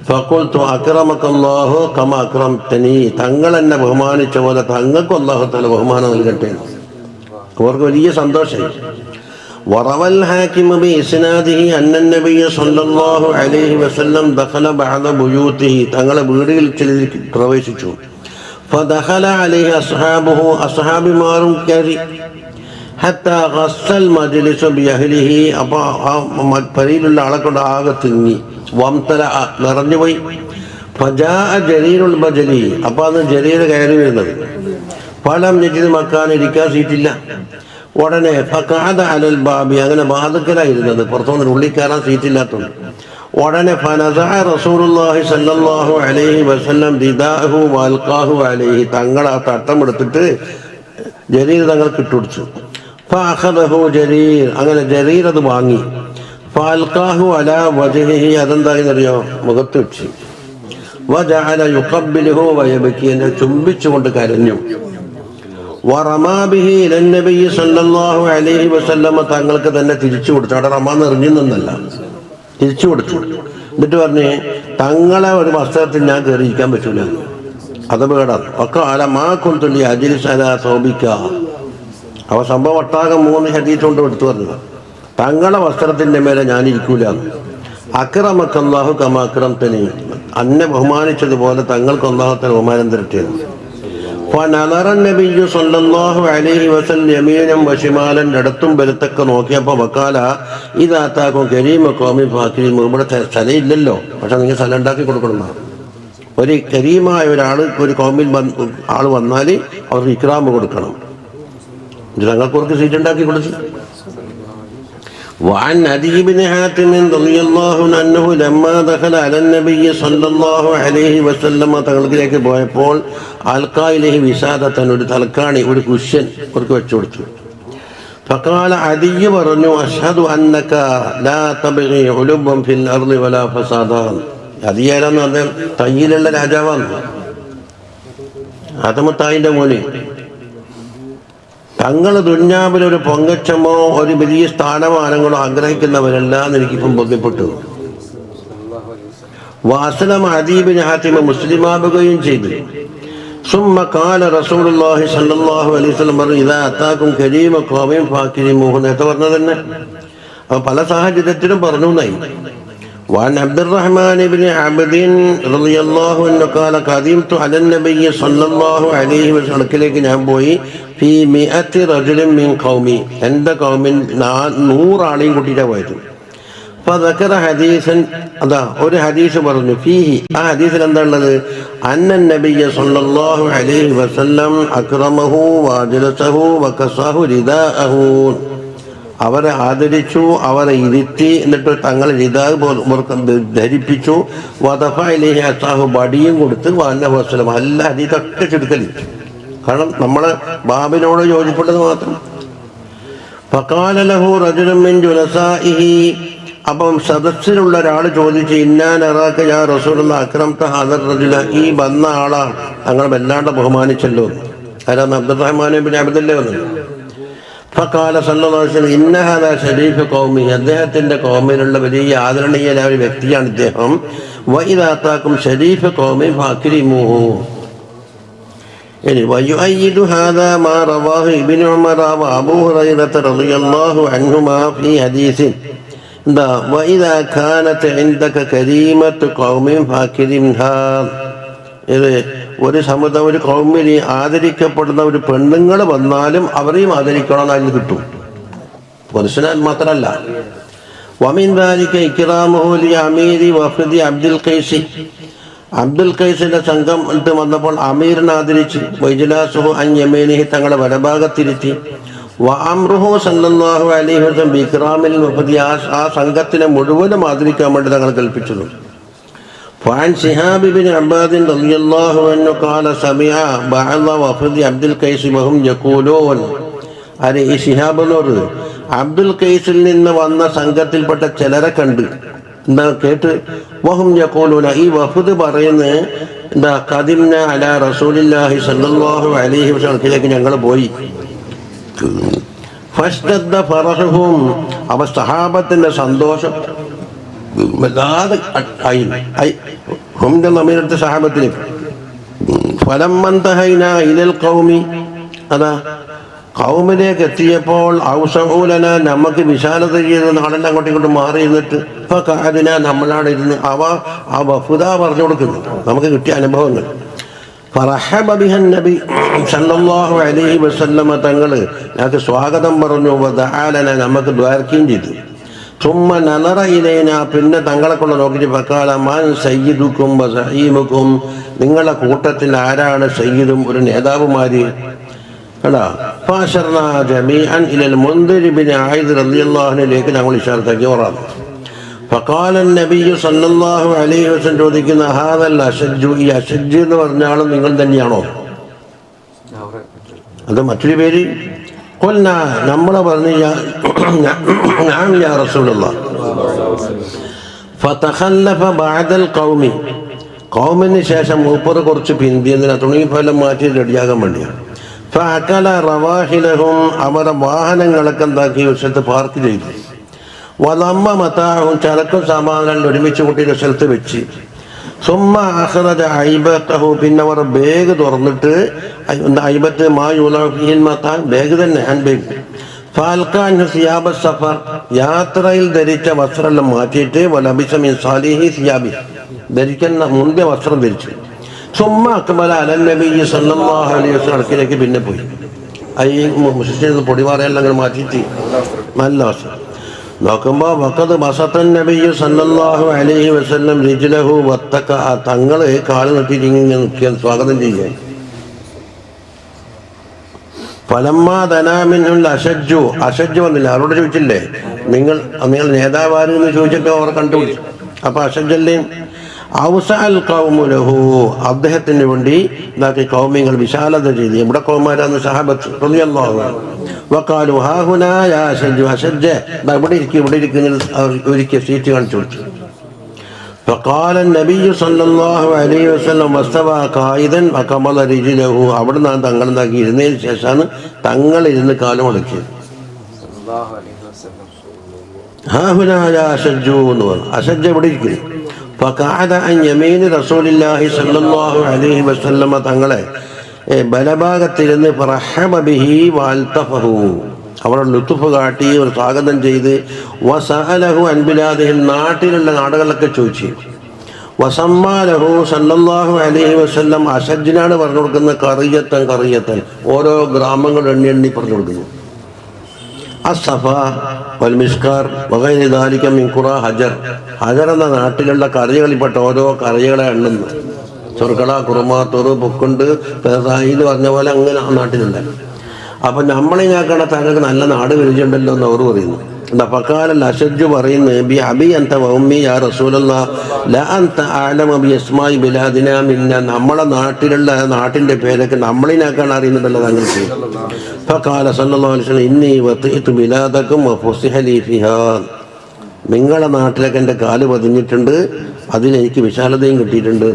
ഫഖുൽതു അക്രമക്കല്ലാഹു കമാ അക്രംതനി, തങ്ങൾ എന്നെ ബഹുമാനിച്ച പോലെ തങ്ങൾക്കും അല്ലാഹു തആല ബഹുമാനം നൽകട്ടെ. അവർക്ക് വലിയ സന്തോഷമായി. വറവൽ ഹാകിം ബിഇസ്നാദിഹി അന്ന നബിയ്യ സ്വല്ലല്ലാഹു അലൈഹി വസല്ലം ദഖല ബഅദ ബുയൂതിഹി, തങ്ങളെ വീടുകളിൽ ചിലർ പ്രവേശിച്ചു. ഫദഖല അലൈഹി അസ്ഹാബുഹു, അസ്ഹാബിമാരും കയറി. ഹത്താ ഗസ്സൽ മജ്ലിസു ബിഅഹ്ലിഹി, അപ്പോൾ ആ പരിയിലുള്ള ആളെ കൊണ്ട് ആകെ തിങ്ങി. വംതല, നിറഞ്ഞുപോയി. ഫജാഅ ജരീറുൽ ബജലി, അപ്പോൾ അന്ന് ജരീർ കയറി വരുന്നത്. ഫലം യജിദ് മക്കാൻ, ഇരിക്കാൻ സീറ്റില്ല. ഉടനെ ഫഖഅദ അലൽ ബാബി, അങ്ങനെ വാതിക്കലായിരുന്നത്, പുറത്തുനിന്ന് ഉള്ളിൽ കയറാൻ സീറ്റില്ലാത്തതുകൊണ്ട്. ഉടനെ ഫനസഅ റസൂലുള്ളാഹി സ്വല്ലല്ലാഹു അലൈഹി വസല്ലം റിദാഅഹു വൽഖാഹു അലൈഹി, തങ്ങൾ ആ തട്ടം എടുത്തിട്ട് ജരീർ തങ്ങൾക്ക് ഇട്ടുകൊടുത്തു. ഫഅഖദഹു ജരീർ, അങ്ങനെ ജരീർ അത് വാങ്ങി. ഫഅൽഖാഹു അലാ വജ്ഹിഹി, അതെന്താണെന്നറിയോ? മുഖത്ത് വെച്ച്. വജഅല യുഖബ്ബിലുഹു വയബ്കി, എന്നെ ചുംബിച്ചുകൊണ്ട് കരഞ്ഞു. വറമാ ബിഹി ഇലൻ നബിയ്യി സ്വല്ലല്ലാഹു അലൈഹി വസല്ലമ, തങ്ങൾക്ക് തന്നെ തിരിച്ചു കൊടുത്തു. അവിടെ റമാന്ന് എറിഞ്ഞു നിന്നല്ല, തിരിച്ചു കൊടുത്തു. എന്നിട്ട് പറഞ്ഞ് തങ്ങളെ ഒരു വസ്ത്രത്തിൽ ഞാൻ കയറിയിരിക്കാൻ പറ്റൂല, അത് പേടാ. ഒക്കെ അല മാ കുൽതുലി അജ്ലിസ് അലാ സൗബിക, അവ സംഭവം ഒട്ടാകെ 3 ഹദീസ് കൊണ്ട് എടുത്തു പറഞ്ഞത്. തങ്ങളെ വസ്ത്രത്തിൻ്റെ മേലെ ഞാനിരിക്കൂല. അക്രമക്കല്ലാഹു കമാ അക്രംതനി, അന്നെ ബഹുമാനിച്ചതുപോലെ തങ്ങൾക്ക് അല്ലാഹു ബഹുമാനം തരട്ടെ. ഫനളറ നബിയ്യു സ്വല്ലല്ലാഹു അലൈഹി വസല്ലം യമീനൻ വശിമാലൻ, ഇടത്തും വലത്തൊക്കെ നോക്കിയപ്പോൾ വക്കാല ഇദാ അതാകും കരീമ ഖൗമി ഫാക്കിരിമു, ഇവിടെ സ്ഥലമില്ലല്ലോ, പക്ഷെ നിങ്ങൾ സ്ഥലം ഉണ്ടാക്കി കൊടുക്കണം. ഒരു കരീമായ ഒരാൾ ഒരു കൗമിൽ ആൾ വന്നാൽ അവർക്ക് ഇക്റാം കൊടുക്കണം. തങ്ങൾക്ക് സീറ്റ് ഉണ്ടാക്കി കൊടുത്തു. وعن عدي بن حاتم رضي الله عنه أنه لما دخل على النبي صلى الله عليه وسلم തങ്ങൾക്കിലേക്ക് പോയപ്പോൾ അൽഖായിലേഹി വിസാദത്തൻ, ഒരു തലക്കാണി, ഒരു കുഷ്യൻ അവർക്ക് വെച്ചു കൊടുത്തു. فقال عدي പറഞ്ഞു അഷ്ഹദു അന്നക ലാ തബ്ഗി ഉലുബൻ ഫിൽ അർളി വലാ ഫസാദാൻ. അദിയാരെന്ന് പറഞ്ഞാൽ തയ്യിലുള്ള രാജാവാണ്, ആദമുത്തായിൻ്റെ മോന്. തങ്ങൾ ദുന്യാവിൽ ഒരു പൊങ്ങച്ചമോ ഒരു വലിയ സ്ഥാനമാനങ്ങളോ ആഗ്രഹിക്കുന്നവരല്ല എന്ന് എനിക്കിപ്പം ബോധ്യപ്പെട്ടു. വാസലം അദീ ബിൻ ഹാത്തിം മുസ്ലിമാവുകയും ചെയ്തു. സുമ്മ ഖാല റസൂലുള്ളാഹി സ്വല്ലല്ലാഹു അലൈഹി വസല്ലം ഇദാ അതാകും കരീമ ഖൗമിൻ ഫാക്കിരിമുഹു, നേരത്തെ പറഞ്ഞത് തന്നെ. അപ്പോൾ പല സാഹചര്യത്തിലും പറഞ്ഞു എന്നായി. وعن عبد الرحمن بن عبد رضي الله عنه قال قدمت على النبي صلى الله عليه وسلم, അടുക്കലേക്ക് ഞാൻ പോയി. في 100 رجل من قومي, എൻ്റെ കൗമിൽ 100 ആളെയും കൂട്ടിയിട്ടാണ് പോയത്. فذكر حديثا, അതാ ഒരു ഹദീസ് പറഞ്ഞു. ഫീഹി, ആ ഹദീസിൽ എന്താ ഉള്ളത്? അന്ന നബിയ്യ സ്വല്ലല്ലാഹു അലൈഹി വസല്ലം അക്രമഹു വഅജ്ലസഹു വകസഹു റിദാഅഹു, അവരെ ആദരിച്ചു, അവരെ ഇരുത്തി, എന്നിട്ട് തങ്ങൾ റിദാഹ് ധരിപ്പിച്ചു. വദഫഅലൈഹി അസാഹു, ബടിയും കൊടുത്ത്. വഅന്നഹു അല്ല, ഹദീസൊക്കെ ചുരുക്കലി, കാരണം നമ്മളെ ബാബിനോട് യോജിപ്പെട്ടത് മാത്രം. ഫഖാല ലഹു റജുലുൻ മിൻ ജുലസാഇഹി, അപ്പം സദസ്സിലുള്ള ഒരാൾ ചോദിച്ചു, ഇന്നാ നറാക യാ റസൂലല്ലാഹ് അക്രംത ഹാദർ റജുല, ഈ വന്ന ആളാ തങ്ങൾ വല്ലാണ്ട് ബഹുമാനിച്ചല്ലോ. ആരാണ്? അബ്ദുറഹ്മാൻ ഇബ്നു അബ്ദുല്ല വന്നു. ഫഖാല സല്ലല്ലാഹു അലൈഹി വസല്ലം ഇന്ന ഹാദാ ശരീഫു ഖൗമി, അദ്ദേഹത്തിൻ്റെ കൗമിലുള്ള വലിയ ആദരണീയനായ ഒരു വ്യക്തിയാണ് ഇദ്ദേഹം. വഇദാ അതാകും ശരീഫു ഖൗമി ഫാക്രിമുഹു. ഇനി വയുഅയ്യിദു ഹാദാ മാ റവാഹു ഇബ്നു ഉമർ വ അബൂ ഹുറൈറ റളിയല്ലാഹു അൻഹുമാ ഫീ ഹദീസിൻ, എന്താ വഇദാ കാനത് ഇൻദക കരീമത്തു ഖൗമിൻ ഫാക്രിംഹാ, ഇത് ഒരു സമുദായ ഒരു കൗമിൽ ആദരിക്കപ്പെടുന്ന ഒരു പെണ്ണുങ്ങൾ വന്നാലും അവരെയും ആദരിക്കണം, അതിന് കിട്ടും. പുരുഷനാൽ മാത്രമല്ല. വമിൻ ദാലിക ഇക്റാമുഹു ലി അമീരി വഫദി അബ്ദുൽ ഖൈസി, അബ്ദുൽ ഖൈസിന്റെ സംഘം വന്നപ്പോൾ അമീറിനെ ആദരിച്ച് വൈജലാസുഹു അൻ യമീനിഹി തങ്ങളെ വലഭാഗത്തിരുത്തി വഅംറുഹു സല്ലല്ലാഹു അലൈഹി വസല്ലം ബിക്റാമിൽ വഫദി ആ സംഘത്തിനെ മുഴുവനും ആദരിക്കാൻ വേണ്ടി തങ്ങൾ കൽപ്പിച്ചു. ഫഅൻ ശിഹാബ് ഇബ്നു അബ്ബാദ് റളിയല്ലാഹു അൻഹു ഖാല സമിഅ ബഅദ വഫദി അബ്ദുൽ ഖൈസ് വഹും യഖൂലൂൻ അരെ ഈ ശിഹാബിനോട് അബ്ദുൽ ഖൈസിൽ നിന്ന് വന്ന സംഘത്തിൽപ്പെട്ട ചിലരെ കണ്ട് എന്താ കേട്ട് വഹും യഖൂലൂന ഈ വഫദ് പറയുന്നത് എന്താ ഖദിംന അലാ റസൂലില്ലാഹി സ്വല്ലല്ലാഹു അലൈഹി വസല്ലം ഞങ്ങൾ പോയി. ഫസ്തദ്ദ ഫറഹും അവ സഹാബത്തിന്റെ സന്തോഷം വല്ലാതെ ഹുംന്റെ സഹാബത്തിലേക്ക് ഫലമ്മന്തഹൈന ഇലൽ ഖൗമി അതാ ഖൗമിലേക്ക് എത്തിയപ്പോൾ ഔസഊലന നമുക്ക് വിശാലത ചെയ്ത് നാടെല്ലാം അങ്ങോട്ടും ഇങ്ങോട്ടും മാറി ഇരുന്നിട്ട് ഇപ്പൊ കാതിന നമ്മളാണ് ഇരുന്ന് ആ വഫുദ പറഞ്ഞു കൊടുക്കുന്നു നമുക്ക് കിട്ടിയ അനുഭവങ്ങൾ. ഫറഹബ ബിഹൻ നബി സല്ലല്ലാഹു അലൈഹി വസല്ലമ തങ്ങൾ ഞങ്ങൾക്ക് സ്വാഗതം പറഞ്ഞു. വദഅലന നമുക്ക് ദ്വാരക്കുകയും ചെയ്തു. സുമ്മ നളറ ഇലൈന പിന്നെ തങ്ങളെ കൊണ്ട് നോക്കിയിട്ട് ഫഖാല മാൻ സയ്യിദുക്കും വസഈമുക്കും നിങ്ങളുടെ കൂട്ടത്തിൽ ആരാണ് സയ്യിദും ഒരു നേതാവുമാര് കണ്ടാ. ഫഅശർനാ ജമീഅൻ ഇലൽ മുൻദിർ ഇബ്നു ആയിദ് റളിയല്ലാഹു അൻഹുലേക്ക് ഞങ്ങൾ ഇശാറത്താക്കി ഓറാണ്. ഫഖാല നബിയ്യു സല്ലല്ലാഹു അലൈഹി വസല്ലം ചോദിക്കുന്ന ഹാദൽ അശജ്ജു ഈ അശജ്ജ് എന്ന് പറഞ്ഞ ആളും നിങ്ങൾ തന്നെയാണോ അത് മറ്റൊരു പേര്? ഖുൽനാ നമ്മളെ പറഞ്ഞു നഅം യാ റസൂലല്ലാഹ്. ഫതഖല്ലഫ ബഅദൽ ഖൗമി ഖൗമിന് ശേഷം മൂപ്പർ കുറച്ച് പിന്തിയതിനാ തുണിഫലം മാറ്റി റെഡിയാകാൻ വേണ്ടിയാണ്. ഫഅകല റവാഹിലഹും അവരുടെ വാഹനങ്ങളൊക്കെ എന്താക്കി സ്ഥലത്ത് പാർക്ക് ചെയ്തു. വലമ്മ മതാഹും ചരക്കും സാമാനുകൾ ഒരുമിച്ച് കൂട്ടിയ സ്ഥലത്ത് വെച്ച് സുമ്മ അഖ്റജ ഐബത്തഹു പിന്നെ അവർ ബാഗ് തുറന്നിട്ട് ഐബത്ത് മായുൽ മതാൻ ബാഗ് തന്നെ ഹാൻഡ് ബാഗ് ഫാൽഖാൻ സിയാബ സഫർ യാത്രയിൽ ധരിച്ച വസ്ത്രം മാറ്റിയിട്ട് വലബിസ മിൻ സാലിഹി സിയാബി ധരിക്കുന്ന മുൻപേ വസ്ത്രം ധരിച്ചു. സുമ്മ അക്ബല അലൻ നബി സല്ലല്ലാഹു അലൈഹി വസല്ലം അടുക്കിലേക്ക് പിന്നെ പോയി. മുസ്ലിം പൊടിമാറയെല്ലാം അങ്ങനെ മാറ്റിയിട്ട് നല്ല വസ്ത്രം നോക്കുമ്പോൾ വഖദ് ബസത്തൻ നബിയ്യു സല്ലല്ലാഹു അലൈഹി വസല്ലം റിജ്ലഹു വത്തക തങ്ങൾ കാല് നീട്ടിയിട്ട് ഇങ്ങനെ നിൽക്കാൻ സ്വാഗതം ചെയ്യാൻ. ഫലമ്മാ ദനാ മിൻഹുൽ അശജ്ജു അശജ്ജു വന്നില്ല. അവരോട് ചോദിച്ചില്ലേ നിങ്ങൾ നേതാവാര് എന്ന് ചോദിച്ചിട്ട് അവർ കണ്ടുപിടിച്ചു. അപ്പൊ അശജ്ജല്ലേ ഔസഅൽ ഖൗമു ലഹു അദ്ദേഹത്തിന് വേണ്ടി ഇതാക്കി കൗമികൾ വിശാലത ചെയ്തു. ഇവിടെ കൗമാരാന്ന് സഹാബത്ത് റളിയല്ലാഹു അൻഹു വഖാലു ഹാ ഹുനാ യാ അശജ്ജു അശജ്ജ ഇവിടെ ഇരിക്കുന്ന ഒരിക്കൽ സീറ്റ് കാണിച്ചു കൊടുത്തു. ഫഖാല നബിയ്യു സല്ലല്ലാഹു അലൈഹി വസല്ലം വസ്തവ ഖായിദൻ വഖമല റിജ്ലഹു അവിടെ നിന്നാണ് തങ്ങൾ എന്താക്കി ഇരുന്നതിന് ശേഷമാണ് തങ്ങൾ ഇരുന്ന് കാലം മുടക്കിയത്. ഹാ ഹുനാ യാ അശജ്ജു എന്ന് പറഞ്ഞു. അശജ്ജ ഇവിടെ ഇരിക്കുന്നു. ഫഖഅദ അൻ യമീനി റസൂലില്ലാഹി സ്വല്ലല്ലാഹു അലൈഹി വസല്ലമ തങ്ങളെ ബലഭാഗത്തിരുന്ന് ഫറഹബ ബിഹി വൽതഫഹു അവരുടെ ലുത്ഫ് കാട്ടി ഒരു സ്വാഗതം ചെയ്ത് വസഅലഹു അൻ ബിലാദിഹി നാട്ടിലുള്ള നാടുകളിലൊക്കെ ചോദിച്ചു. വസമ്മാലഹു സല്ലല്ലാഹു അലൈഹി വസല്ലം അശജ്ജിനാണ് പറഞ്ഞു കൊടുക്കുന്നത് കറിയത്തൻ ഓരോ ഗ്രാമങ്ങൾ എണ്ണി പറഞ്ഞു കൊടുക്കുന്നു. അസ്സഫ വൽ മിസ്കാർ വഗൈരി ദാലിക മിൻ ഖുറ ഹജർ എന്ന നാട്ടിലുള്ള കറികളിൽപ്പെട്ട ഓരോ കറികളെ എണ്ണുന്നു. ചെറുക്കട കുറുമാത്തൂർ പൊക്കുണ്ട് പേസായി എന്ന് പറഞ്ഞ പോലെ അങ്ങനെ ആ നാട്ടിലുണ്ട്. അപ്പൊ നമ്മളിങ്ങാക്കണ തങ്ങൾക്ക് നല്ല നാട് വിരിച്ചിട്ടുണ്ടല്ലോ എന്ന് അവർ പറയുന്നു. ഫഖാല അശജ്ജു പറയുന്നു ബി അബി അൻത വഉമ്മി യാ റസൂലല്ലാഹ് ലാ അൻത അഅലമു ബി അസ്മാഇ ബിലാദിനാ മിന്ന നമ്മളെ നാട്ടിലുള്ള നാട്ടിന്റെ പേരൊക്കെ നമ്മളിനാക്കാണ് അറിയുന്നുണ്ടല്ലോ തങ്ങൾക്ക്. ഫഖാല സല്ലല്ലാഹു അലൈഹി വസല്ലം ഇന്നി വതഇതു ബിലാദകും വഫുസിഹ ലി ഫിഹാ നിങ്ങളുടെ നാട്ടിലൊക്കെ എൻ്റെ കാല് പതിഞ്ഞിട്ടുണ്ട്, അതിലെനിക്ക് വിശാലതയും കിട്ടിയിട്ടുണ്ട്.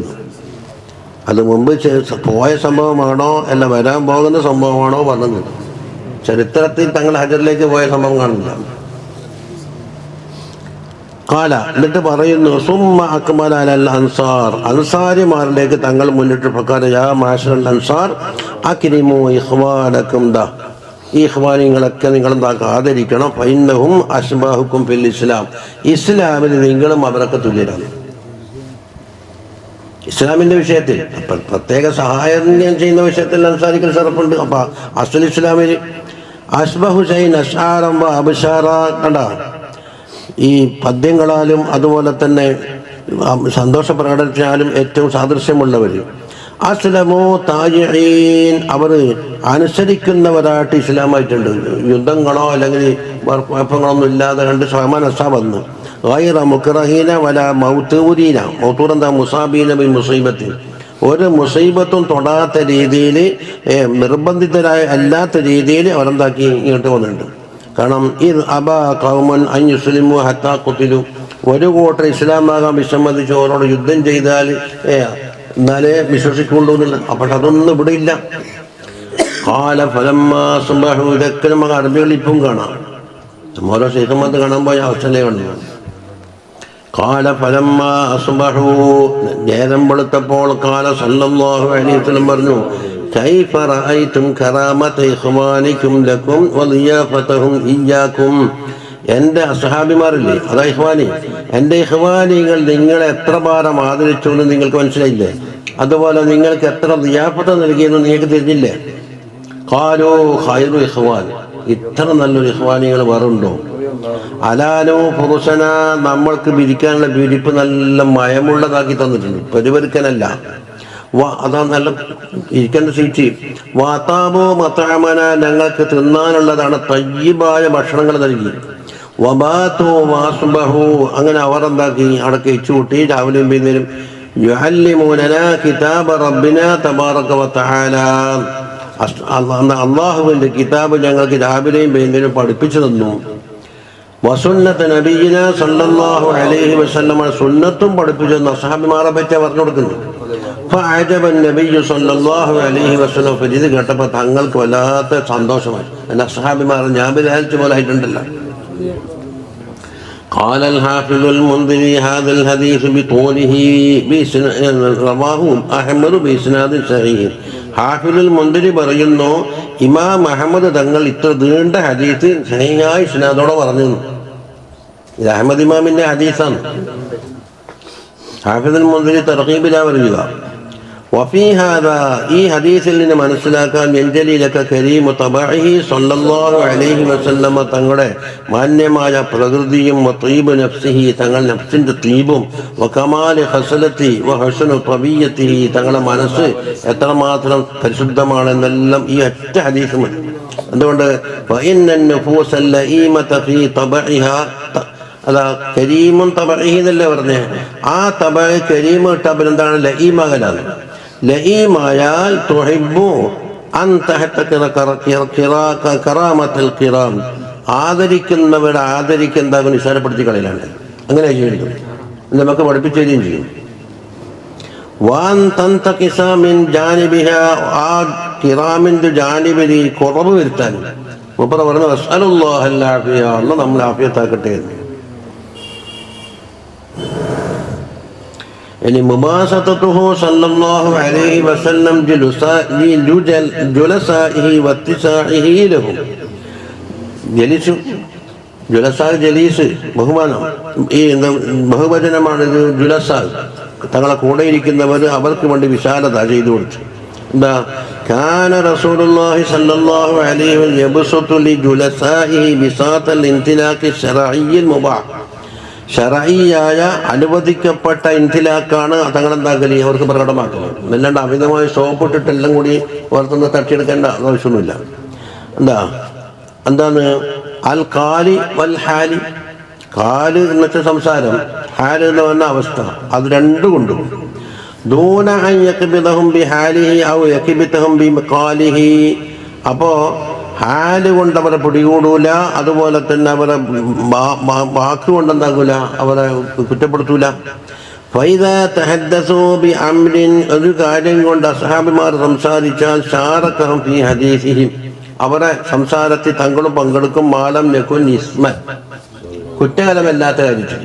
അത് മുമ്പ് പോയ സംഭവമാണോ അല്ല വരാൻ പോകുന്ന സംഭവമാണോ പറഞ്ഞത്? ചരിത്രത്തിൽ തങ്ങൾ ഹജറിലേക്ക് പോയ സംഭവം കാണില്ല. കാല എന്നിട്ട് പറയുന്നു സുമ്മ അക്മല അലൽ അൻസാർ അൻസാരിമാരിലേക്ക് തങ്ങൾ മുന്നിട്ട് ഫഖാല യാ മാശറൽ അൻസാർ അക്രിമു ഇഖ്വാനകും ദ ഈ ഇഖ്വാനിങ്ങളൊക്കെ നിങ്ങളെന്താക്കുക ആദരിക്കണം. ഫഇന്നഹും അശ്ബാഹുക്കും ഫിൽ ഇസ്ലാം ഇസ്ലാമിൽ നിങ്ങളും അവരൊക്കെ തുല്യരാണ്. ഇസ്ലാമിൻ്റെ വിഷയത്തിൽ പ്രത്യേക സഹായം ചെയ്യുന്ന വിഷയത്തിൽ അൻസാരിക്കൽ ഷറഫുണ്ട്. അപ്പം അസ്ൽ ഇസ്ലാമിൽ അസ്ബഹു ഷൈൻ അഷാറം അബിഷാറ കണ്ട ഈ പദ്യങ്ങളാലും അതുപോലെ തന്നെ സന്തോഷം പ്രകടിപ്പിച്ചാലും ഏറ്റവും സാദൃശ്യമുള്ളവർ. അസ്ലമോ താജിഈൻ, അവർ അനുസരിക്കുന്നവരായിട്ട് ഇസ്ലാമായിട്ടുണ്ട്. യുദ്ധങ്ങളോ അല്ലെങ്കിൽ കുഴപ്പങ്ങളൊന്നും ഇല്ലാതെ കണ്ട് മനസ്സാ വന്ന്. ഗൈറ മുക്റഹീന വല മൗതൂരീന, മൗതൂറെന്താ മുസാബീന ബി മുസീബത്തിൻ, ഒരു മുസീബത്തും തൊടാത്ത രീതിയിൽ, നിർബന്ധിതരായ അല്ലാത്ത രീതിയിൽ അവരെന്താക്കി ഇങ്ങോട്ട് വന്നിട്ടുണ്ട്. കാരണം ഇത് അബാ ഖൗമുൻ അൻ യുസ്ലിമു ഹത്താ ഖുതിലു, ഒരു കൂട്ടർ ഇസ്ലാമാകാൻ വിസമ്മതിച്ച് അവരോട് യുദ്ധം ചെയ്താൽ എന്നാലേ വിശ്വസിക്കുള്ളൂ എന്നുള്ള. അപ്പോൾ അതൊന്നും ഇവിടെ ഇല്ല. കാല ഫലമ്മാ സുബ്ഹു, ഇതൊക്കെ നമുക്ക് അറബികളിൽ ഇപ്പം കാണാം. ഓരോ ശൈഖന്മാർക്ക് കാണാൻ പോയ അവസ്ഥയെ കാണുന്നു. കാല ഫലമ്മാ അസ്ബഹു, നേരം വെളുത്തപ്പോൾ കാല സല്ലല്ലാഹു അലൈഹി വസല്ലം പറഞ്ഞു, കൈഫ റഅയ്തും കറാമത ഇഖ്വാനികും ലക്കും വളിയാഫതഹും ഇയ്യാകും. എൻ്റെ അസ്ഹാബിമാരില്ലേ, അതാ ഇഖ്വാനി, എൻ്റെ ഇഖ്വാനികൾ നിങ്ങളെ എത്ര ഭാരം ആദരിച്ചു എന്ന് നിങ്ങൾക്ക് മനസ്സിലായില്ലേ? അതുപോലെ നിങ്ങൾക്ക് എത്ര ദിയാഫത്ത് നൽകിയെന്ന് നിങ്ങൾക്ക് തിരിഞ്ഞില്ലേ? ഖാലൂ ഖൈറു ഇഖ്വാൻ, ഇത്ര നല്ലൊരു ഇഖ്വാനികൾ വേറുണ്ടോ? അലാനോ പുരുഷന, നമ്മൾക്ക് വിരിക്കാനുള്ള വിരിപ്പ് നല്ല മയമുള്ളതാക്കി തന്നിട്ടുണ്ട്, പരിവരിക്കനല്ല. അതാ നല്ല ഇരിക്കേണ്ട സീറ്റ്. വാതാബോ മത്താമന, ഞങ്ങൾക്ക് തിന്നാനുള്ളതാണ് തയ്യിബായ ഭക്ഷണങ്ങൾ നൽകി. വബാത്തോ വാസുബഹു, അങ്ങനെ അവർ എന്താക്കി അവിടെ കഴിച്ചു കൂട്ടി. രാവിലെയും വൈകുന്നേരം യുഅല്ലിമൂനന കിതാബ റബ്ബിന തബാറക വതആല, അള്ളാഹുവിൻ്റെ കിതാബ് ഞങ്ങൾക്ക് രാവിലെയും വൈകുന്നേരം പഠിപ്പിച്ചു തന്നു. വസുന്നത്ത് നബിയിന സല്ലല്ലാഹു അലൈഹി വസല്ലം, സുന്നത്തും പഠിപ്പിച്ചു തന്നു. അസ്ഹാബിമാരെ പറ്റി പറഞ്ഞു കൊടുക്കുന്നു. ഫഅജബൻ നബിയ്യു സല്ലല്ലാഹു അലൈഹി വസല്ലം, ഇത് കേട്ടപ്പോൾ തങ്ങൾക്ക് വല്ലാത്ത സന്തോഷമായി. എൻ്റെ അസ്ഹാബിമാർ ഞാൻ വിചാരിച്ച പോലെ ആയിട്ടുണ്ടല്ലോ. قال الحافظ المنذري هذا الحديث بطوله رواه أحمد بإسناد صحيح. ഹാഫിദുൽ മുൻദിരി പറയുന്നു, ഇമാം അഹമ്മദ് തങ്ങൾ ഇത്ര നീണ്ട ഹദീസ് സഹീഹായ ഇസ്നാദോടെ പറഞ്ഞു. ഇത് അഹമ്മദ് ഇമാമിന്റെ ഹദീസാണ്. ഹാഫിദുൽ മുൻദിരി തർഗീബിലാ പറയുക. വഫീ ഹാദാ, ഈ ഹദീസിൽ നിന്ന് മനസ്സിലാക്കാൻ യൻജലിലക കരീമു തബഇഹി സല്ലല്ലാഹു അലൈഹി വസല്ലമ, തങ്ങളുടെ മാന്യമായ പ്രകൃതിയും വതീബ് നഫ്സിഹി, തങ്ങളുടെ നഫ്സിന്റെ തീബും, വകമാലി ഖസലത്തി വഹുസ്നു തബിയത്തിഹി, തങ്ങളുടെ മനസ്സ് എത്രമാത്രം പരിശുദ്ധമാണെന്നെല്ലാം ഈ ഒറ്റ ഹദീസ് മതി. അതുകൊണ്ട് ഫഇന്നൻ നുഫൂസൽ ലഈമത ഫീ തബഇഹാ, അതാ കരീമുൻ തബഇഹി എന്നല്ലേ പറഞ്ഞേ. ആ തബഅ കരീം ഇട്ടപ്പോൾ എന്താണ്? ലഈമകലാണ്. ലഈമായാൽ തുഹിബ്ബു അൻ തഹതഖിറ കറാമത്തുൽ കിറാം, ആദരിക്കുന്നവരെ ആദരിക്കുന്നതാകും നിസാരപ്പെടുത്തി കളയിലാണ്. അങ്ങനെ ചെയ്യുന്നത് നമുക്ക് പഠിപ്പിച്ചു തരികയും ചെയ്യും. വാൻ തന്തഖിസ മിൻ ജാനിബിഹാ, ആ കിറാമിൻ്റെ ജാനിബിൽ കുറവ് വരുത്താൻ മുപ്പറ പറഞ്ഞു, അസ്അലുല്ലാഹൽ ആഫിയ, അല്ലാഹു നമ്മളെ ആഫിയത്താക്കട്ടെ. ഇനി മുബാസതതുഹു സല്ലല്ലാഹു അലൈഹി വസല്ലം ജുലസാഇഹി വത്തിസാഇഹി ലഹു, ജലീസ് ജുലസാ, ജലീസ് ബഹുമാനം, ഈ ബഹുവചനമാണ് ഇത്. ജുലസാ തങ്ങളെ കൂടെ ഇരിക്കുന്നവർ, അവർക്ക് വേണ്ടി വിശാലത ചെയ്തു കൊടുത്തു. എന്താ? കാന റസൂലുള്ളാഹി സല്ലല്ലാഹു അലൈഹി വസല്ലം യബ്സുതു ലിജുലസാഇഹി ബിസാതൽ ഇന്തിലാഖി ശർഈൽ മുബാഹ്, ശർഈയായ അനുവദിക്കപ്പെട്ട ഇന്തിലാക്കാണ് തങ്ങളെന്താക്കല് അവർക്ക് പ്രകടമാക്കുന്നത്. അല്ലാണ്ട് അമിതമായി സോപ്പ് ഇട്ടിട്ട് എല്ലാം കൂടി പുറത്തുനിന്ന് തട്ടിയെടുക്കേണ്ട ആവശ്യമൊന്നുമില്ല. എന്താണ് അൽ കാലി വൽ ഹാലി, കാല് എന്ന് വെച്ച സംസാരം, ഹാല് എന്ന് പറഞ്ഞ അവസ്ഥ, അത് രണ്ടും കൊണ്ടും ദൂന അൻ യഖ്ബിദഹും ബിഹാലിഹി ഔ യഖ്ബിദഹും ബിഖാലിഹി. അപ്പോൾ ഹാല് കൊണ്ട് അവരെ പിടികൂടൂല, അതുപോലെ തന്നെ അവരെ വാക്ക് കൊണ്ടെന്താകൂല, അവരെ കുറ്റപ്പെടുത്തൂല. ഫൈദാ തഹദ്ദസൂ ബി അംരിൻ, ഒരു കാര്യം കൊണ്ട് അസ്ഹാബിമാർ സംസാരിച്ചാൽ ശാറകഹും ഫീ ഹദീസിഹിം, അവരെ സംസാരത്തിൽ തങ്ങളും പങ്കെടുക്കും. മാലം യകുൻ ഇസ്മൻ, കുറ്റകരമല്ലാത്ത കാര്യത്തിൽ.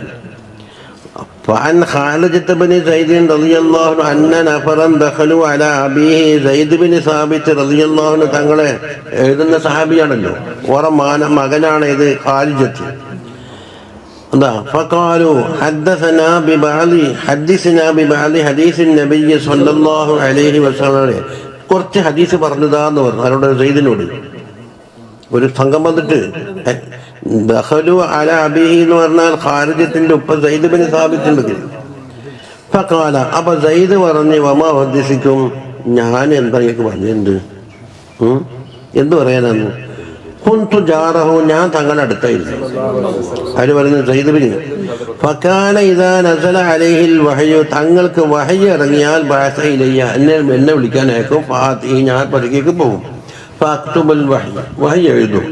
فعن خالد بن زيد رضي الله عنه أن نفرا دخلوا على أبيه زيد بن ثابت رضي الله عنه, തങ്ങളെ എഴുതുന്ന സഹാബിയാണല്ലോ, ഓരോ മകനാണ് ഇത് ഖാലിജത്ത്. എന്താ? فقالوا حدثنا ببعض حديث النبي صلى الله عليه وسلم, കുറച്ച് ഹദീസ് പറഞ്ഞതാന്ന് പറഞ്ഞു അവരോട്, സെയ്ദിനോട്. ഒരു സംഘം വന്നിട്ട് ദഖലു അല അബീഹി എന്ന് പറഞ്ഞാൽ ഖാരിജത്തിന്റെ ഉപ്പ സെയ്ദ് ബിൻ സാബിത്ത് ഉണ്ട്. ഫഖാല, അപ്പൊ സയ്യിദ് പറഞ്ഞു, വമാ ഉദ്ദേശിക്കും, ഞാൻ എന്താ പറഞ്ഞിട്ടുണ്ട്, എന്ത് പറയാനാന്ന്? കുന്തു ജാറഹു, ഞാൻ തങ്ങളുടെ അടുത്തായിരുന്നു. അവര് പറയുന്നത് സയ്യിദ് ബിൻ ഫകാന ഇദാ നസല അലൈഹിൽ വഹയു, തങ്ങൾക്ക് വഹയ് ഇറങ്ങിയാൽ ബഅസ ഇലയ്യ, എന്നെ വിളിക്കാൻ അയക്കും. ഫാത്തി, ഞാൻ പതുക്കേക്ക് പോകും. ഫഅക്തുബുൽ വഹയ് എഴുതും.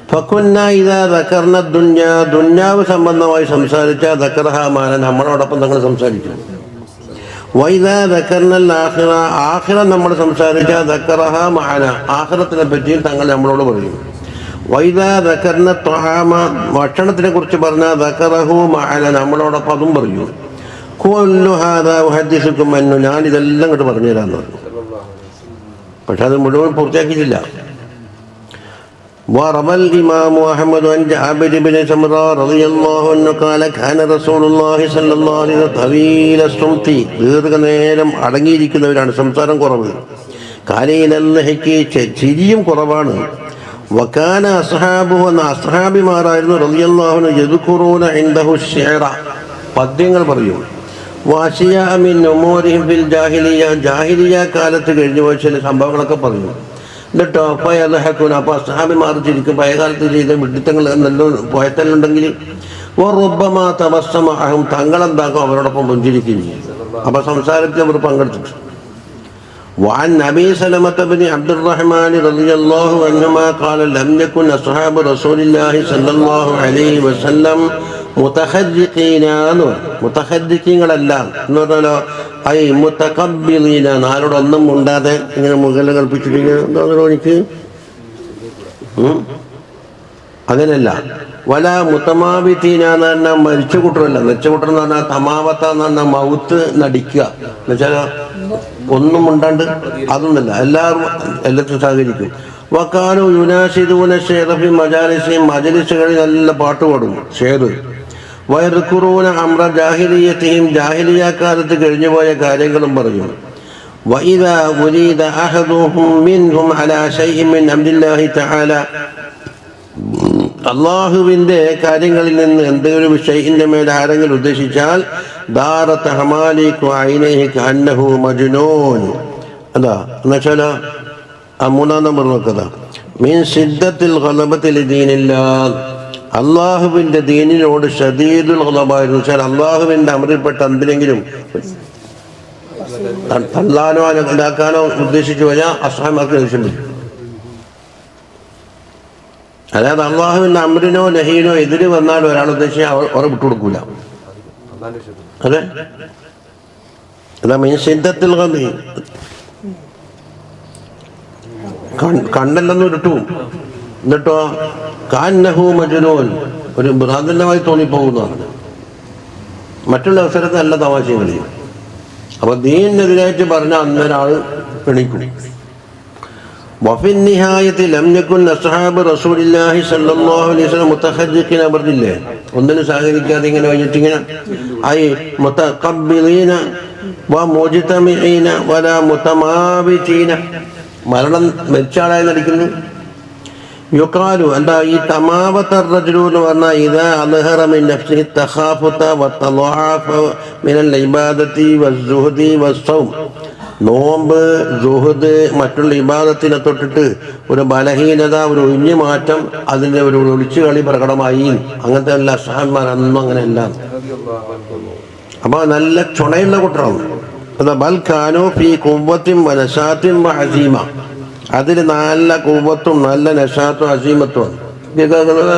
ഫകുന്ന ഇദാ ദകർന ദുനിയ, ദുനിയാവ് സംബന്ധമായി സംസാരിച്ചാൽ ദക്കറഹ മാന, നമ്മളോടൊപ്പം തങ്ങൾ സംസാരിക്കും. വൈദാ ദക്കർനൽ ആഖിറ, ആഖിറ നമ്മൾ സംസാരിച്ചാൽ ദക്കറഹ മാന, ആഖിറത്തിനെ പറ്റിയും തങ്ങൾ നമ്മളോട് പറയും. വൈദാ ദക്കർന ത്വഹാമ, ഭക്ഷണത്തിനെ കുറിച്ച് പറഞ്ഞാൽ ദക്കറഹു മാന, നമ്മളോടൊപ്പം അതും പറയും. കുല്ലു ഹാദാ ഉഹദ്ദിസുക്കും അന്നു, ഞാൻ ഇതെല്ലാം ഇങ്ങോട്ട് പറഞ്ഞു തരാമെന്ന് പറഞ്ഞു. പക്ഷെ അത് മുഴുവൻ പൂർത്തിയാക്കിയിട്ടില്ല. وروى الإمام أحمد عن جابر بن سمرة رضي الله عنه قال كان رسول الله صلى الله عليه وسلم طويل الصمت, ദീർഘനേരം അടങ്ങിയിരിക്കുന്നവരാണ്, സംസാരം കുറവ്. കാലയിലല്ലഹയ്ക്ക് ചിരിയും കുറവാണ്. വകാന അസ്ഹാബുഹു, എന്ന അസ്ഹാബിമാരായിരുന്നു റളിയല്ലാഹു അൻഹു യദ്കുറൂന ഇൻദഹു ശിഅറ, പദ്യങ്ങൾ പറയും. വഅശിയാ മിൻ ഉമൂരിഹിം ഫിൽ ജാഹിലിയ, ജാഹിലിയ കാലത്ത് കഴിഞ്ഞു പോയ ചില സംഭവങ്ങളൊക്കെ പറയും. എന്നിട്ടോ ഫയദ്ഹഖൂന, അപ്പോൾ അസ്ഹാബിമാർ ചിരിക്കും. പഴയകാലത്ത് ചെയ്ത വിഡിത്തങ്ങൾ നല്ല പോയത്തല്ലുണ്ടെങ്കിൽ വറുബ്ബമാ തബസ്സമ അഹും, തങ്ങളെന്താക്കും അവരോടൊപ്പം പുഞ്ചിരിക്കുകയും ചെയ്യും. അപ്പോൾ സംസാരത്തിൽ അവർ പങ്കെടുത്തിട്ട്. وعن أبي سلمة بن عبد الرحمن رضي الله عنهما قال لم يكن أصحاب رسول الله صلى الله عليه وسلم മുതഹദ്ദിഖീന, മുതഹദ്ദിഖീങ്ങളെല്ലാം എന്ന് പറഞ്ഞാലോ ഐ മുതഖബ്ബിലീന, നാലോടൊന്നും ഉണ്ടാതെ ഇങ്ങനെ മുകളിൽ കൽപ്പിച്ചിട്ടിങ്ങനെ എന്താണോ എനിക്ക് അങ്ങനെയല്ല. വല മുത്തമാബിത്തീന എന്ന് പറഞ്ഞാൽ മരിച്ച കൂട്ടറല്ല, മെച്ച കൂട്ടർ എന്ന് പറഞ്ഞാൽ തമാവത്ത എന്ന് പറഞ്ഞാൽ മൗത്ത് നടിക്കുക എന്നുവെച്ചാൽ ഒന്നും ഉണ്ടാണ്ട്, അതൊന്നുമല്ല, എല്ലാവരും എല്ലാത്തിനും സഹകരിക്കും. വക്കാനു യുനാശിദൂന ഷേഖഫി മജാലിസിയും, മജലിസുകളിൽ നല്ല പാട്ട് പാടും ഷേഖ്. വയർക്കുറൂന അമ്ര ജാഹിലിയത്തിയും, ജാഹിലിയ കാലത്ത് കഴിഞ്ഞുപോയ കാര്യങ്ങളും പറയും. വഇദാ ഉരീദ അഹദുഹും മിൻഹും അലാ ശൈഇൻ മിൻ അംരില്ലാഹി തആല, അള്ളാഹുവിൻ്റെ കാര്യങ്ങളിൽ നിന്ന് എന്തെങ്കിലും വിഷയിൻ്റെ മേൽ ആരെങ്കിലും ഉദ്ദേശിച്ചാൽ ദാറത്ത് ഹമാലിക്കു ഐനൈഹി കഅന്നഹു മജ്നൂൻ, അതാ എന്നുവെച്ചാൽ ആ മൂന്നാം നമ്പർ നോക്കത, മീൻ സിദ്ദത്തിൽ ഖലബത്തി ലിദീനില്ലാഹ്, അള്ളാഹുവിൻ്റെ ദീനിനോട് ഷദീദുൽ ഖലബായിരുന്നു. വെച്ചാൽ അള്ളാഹുവിൻ്റെ അമറിൽപ്പെട്ട എന്തിനെങ്കിലും തള്ളാനോ ഉണ്ടാക്കാനോ ഉദ്ദേശിച്ചു പോയാൽ അസ്ഹാബിമാർക്ക് ദേഷ്യം വരും. അതായത് അള്ളാഹുവിൻ്റെ അമറിനോ നഹീനോ എതിര് വന്നാൽ ഒരാൾ ഉദ്ദേശിച്ചാൽ അവരെ വിട്ടുകൊടുക്കൂല. അതെ, അതാ മീൻ സിദ്ദത്തിൽ കണ്ണെല്ലെന്ന് ഉരുട്ടു. എന്നിട്ടോ കാന്നഹു മജ്നൂൻ, ഒരു ഭ്രാന്തമായി തോന്നിപ്പോകുന്നതാണ്. മറ്റുള്ള അവസരത്തിൽ നല്ല തമാശയും കളിയും. അപ്പൊ ദീനിനെതിരായിട്ട് പറഞ്ഞാൽ അന്നൊരാൾ എണീക്കും. വഫിൻ നിഹായത്തിൽ ലം യകുൻ അസ്ഹാബ് റസൂലില്ലാഹി സ്വല്ലല്ലാഹു അലൈഹി വസല്ലം മുതഹദ്ദിഖീന, പറഞ്ഞില്ലേ ഒന്നിനും സഹകരിക്കാതെ ഇങ്ങനെ കഴിഞ്ഞിട്ടിങ്ങനെ ഐ മുതഖബ്ബിലീന വ മുജ്തമിഈന വലാ മുതമാബിതീന, മരണം മരിച്ച ആളായി നടിക്കുന്നു. യുഖാലു, എന്താ ഈ തമാവത്ത റജുലു എന്ന് പറഞ്ഞാൽ ഇദാ അദ്ഹറ മിൻ നഫ്സിഹി തഖാഫുത വതളഅഫ മിനൽ ഇബാദത്തി വസ്സുഹദി വസ്സൗം, നോമ്പ് സുഹദ് മറ്റുള്ള ഇബാദത്തിനെ തൊട്ടിട്ട് ഒരു ബലഹീനത, ഒരു ഒഴിഞ്ഞു മാറ്റം, അതിൻ്റെ ഒരു ഒളിച്ചു കളി പ്രകടമായി. അങ്ങനത്തെ എല്ലാ അസ്ഹാബിമാർ അന്നും അങ്ങനെയല്ല. അപ്പോൾ നല്ല ചുണയുള്ള കൂട്ടരാണ്. ബൽ കാനൂ ഫീ ഖുവ്വത്തിൻ വനശാത്തിൻ വഅസീമ, അതിൽ നല്ല കുവ്വത്തും നല്ല നശാത്തും അസീമത്തും. ഇതൊന്നുമല്ല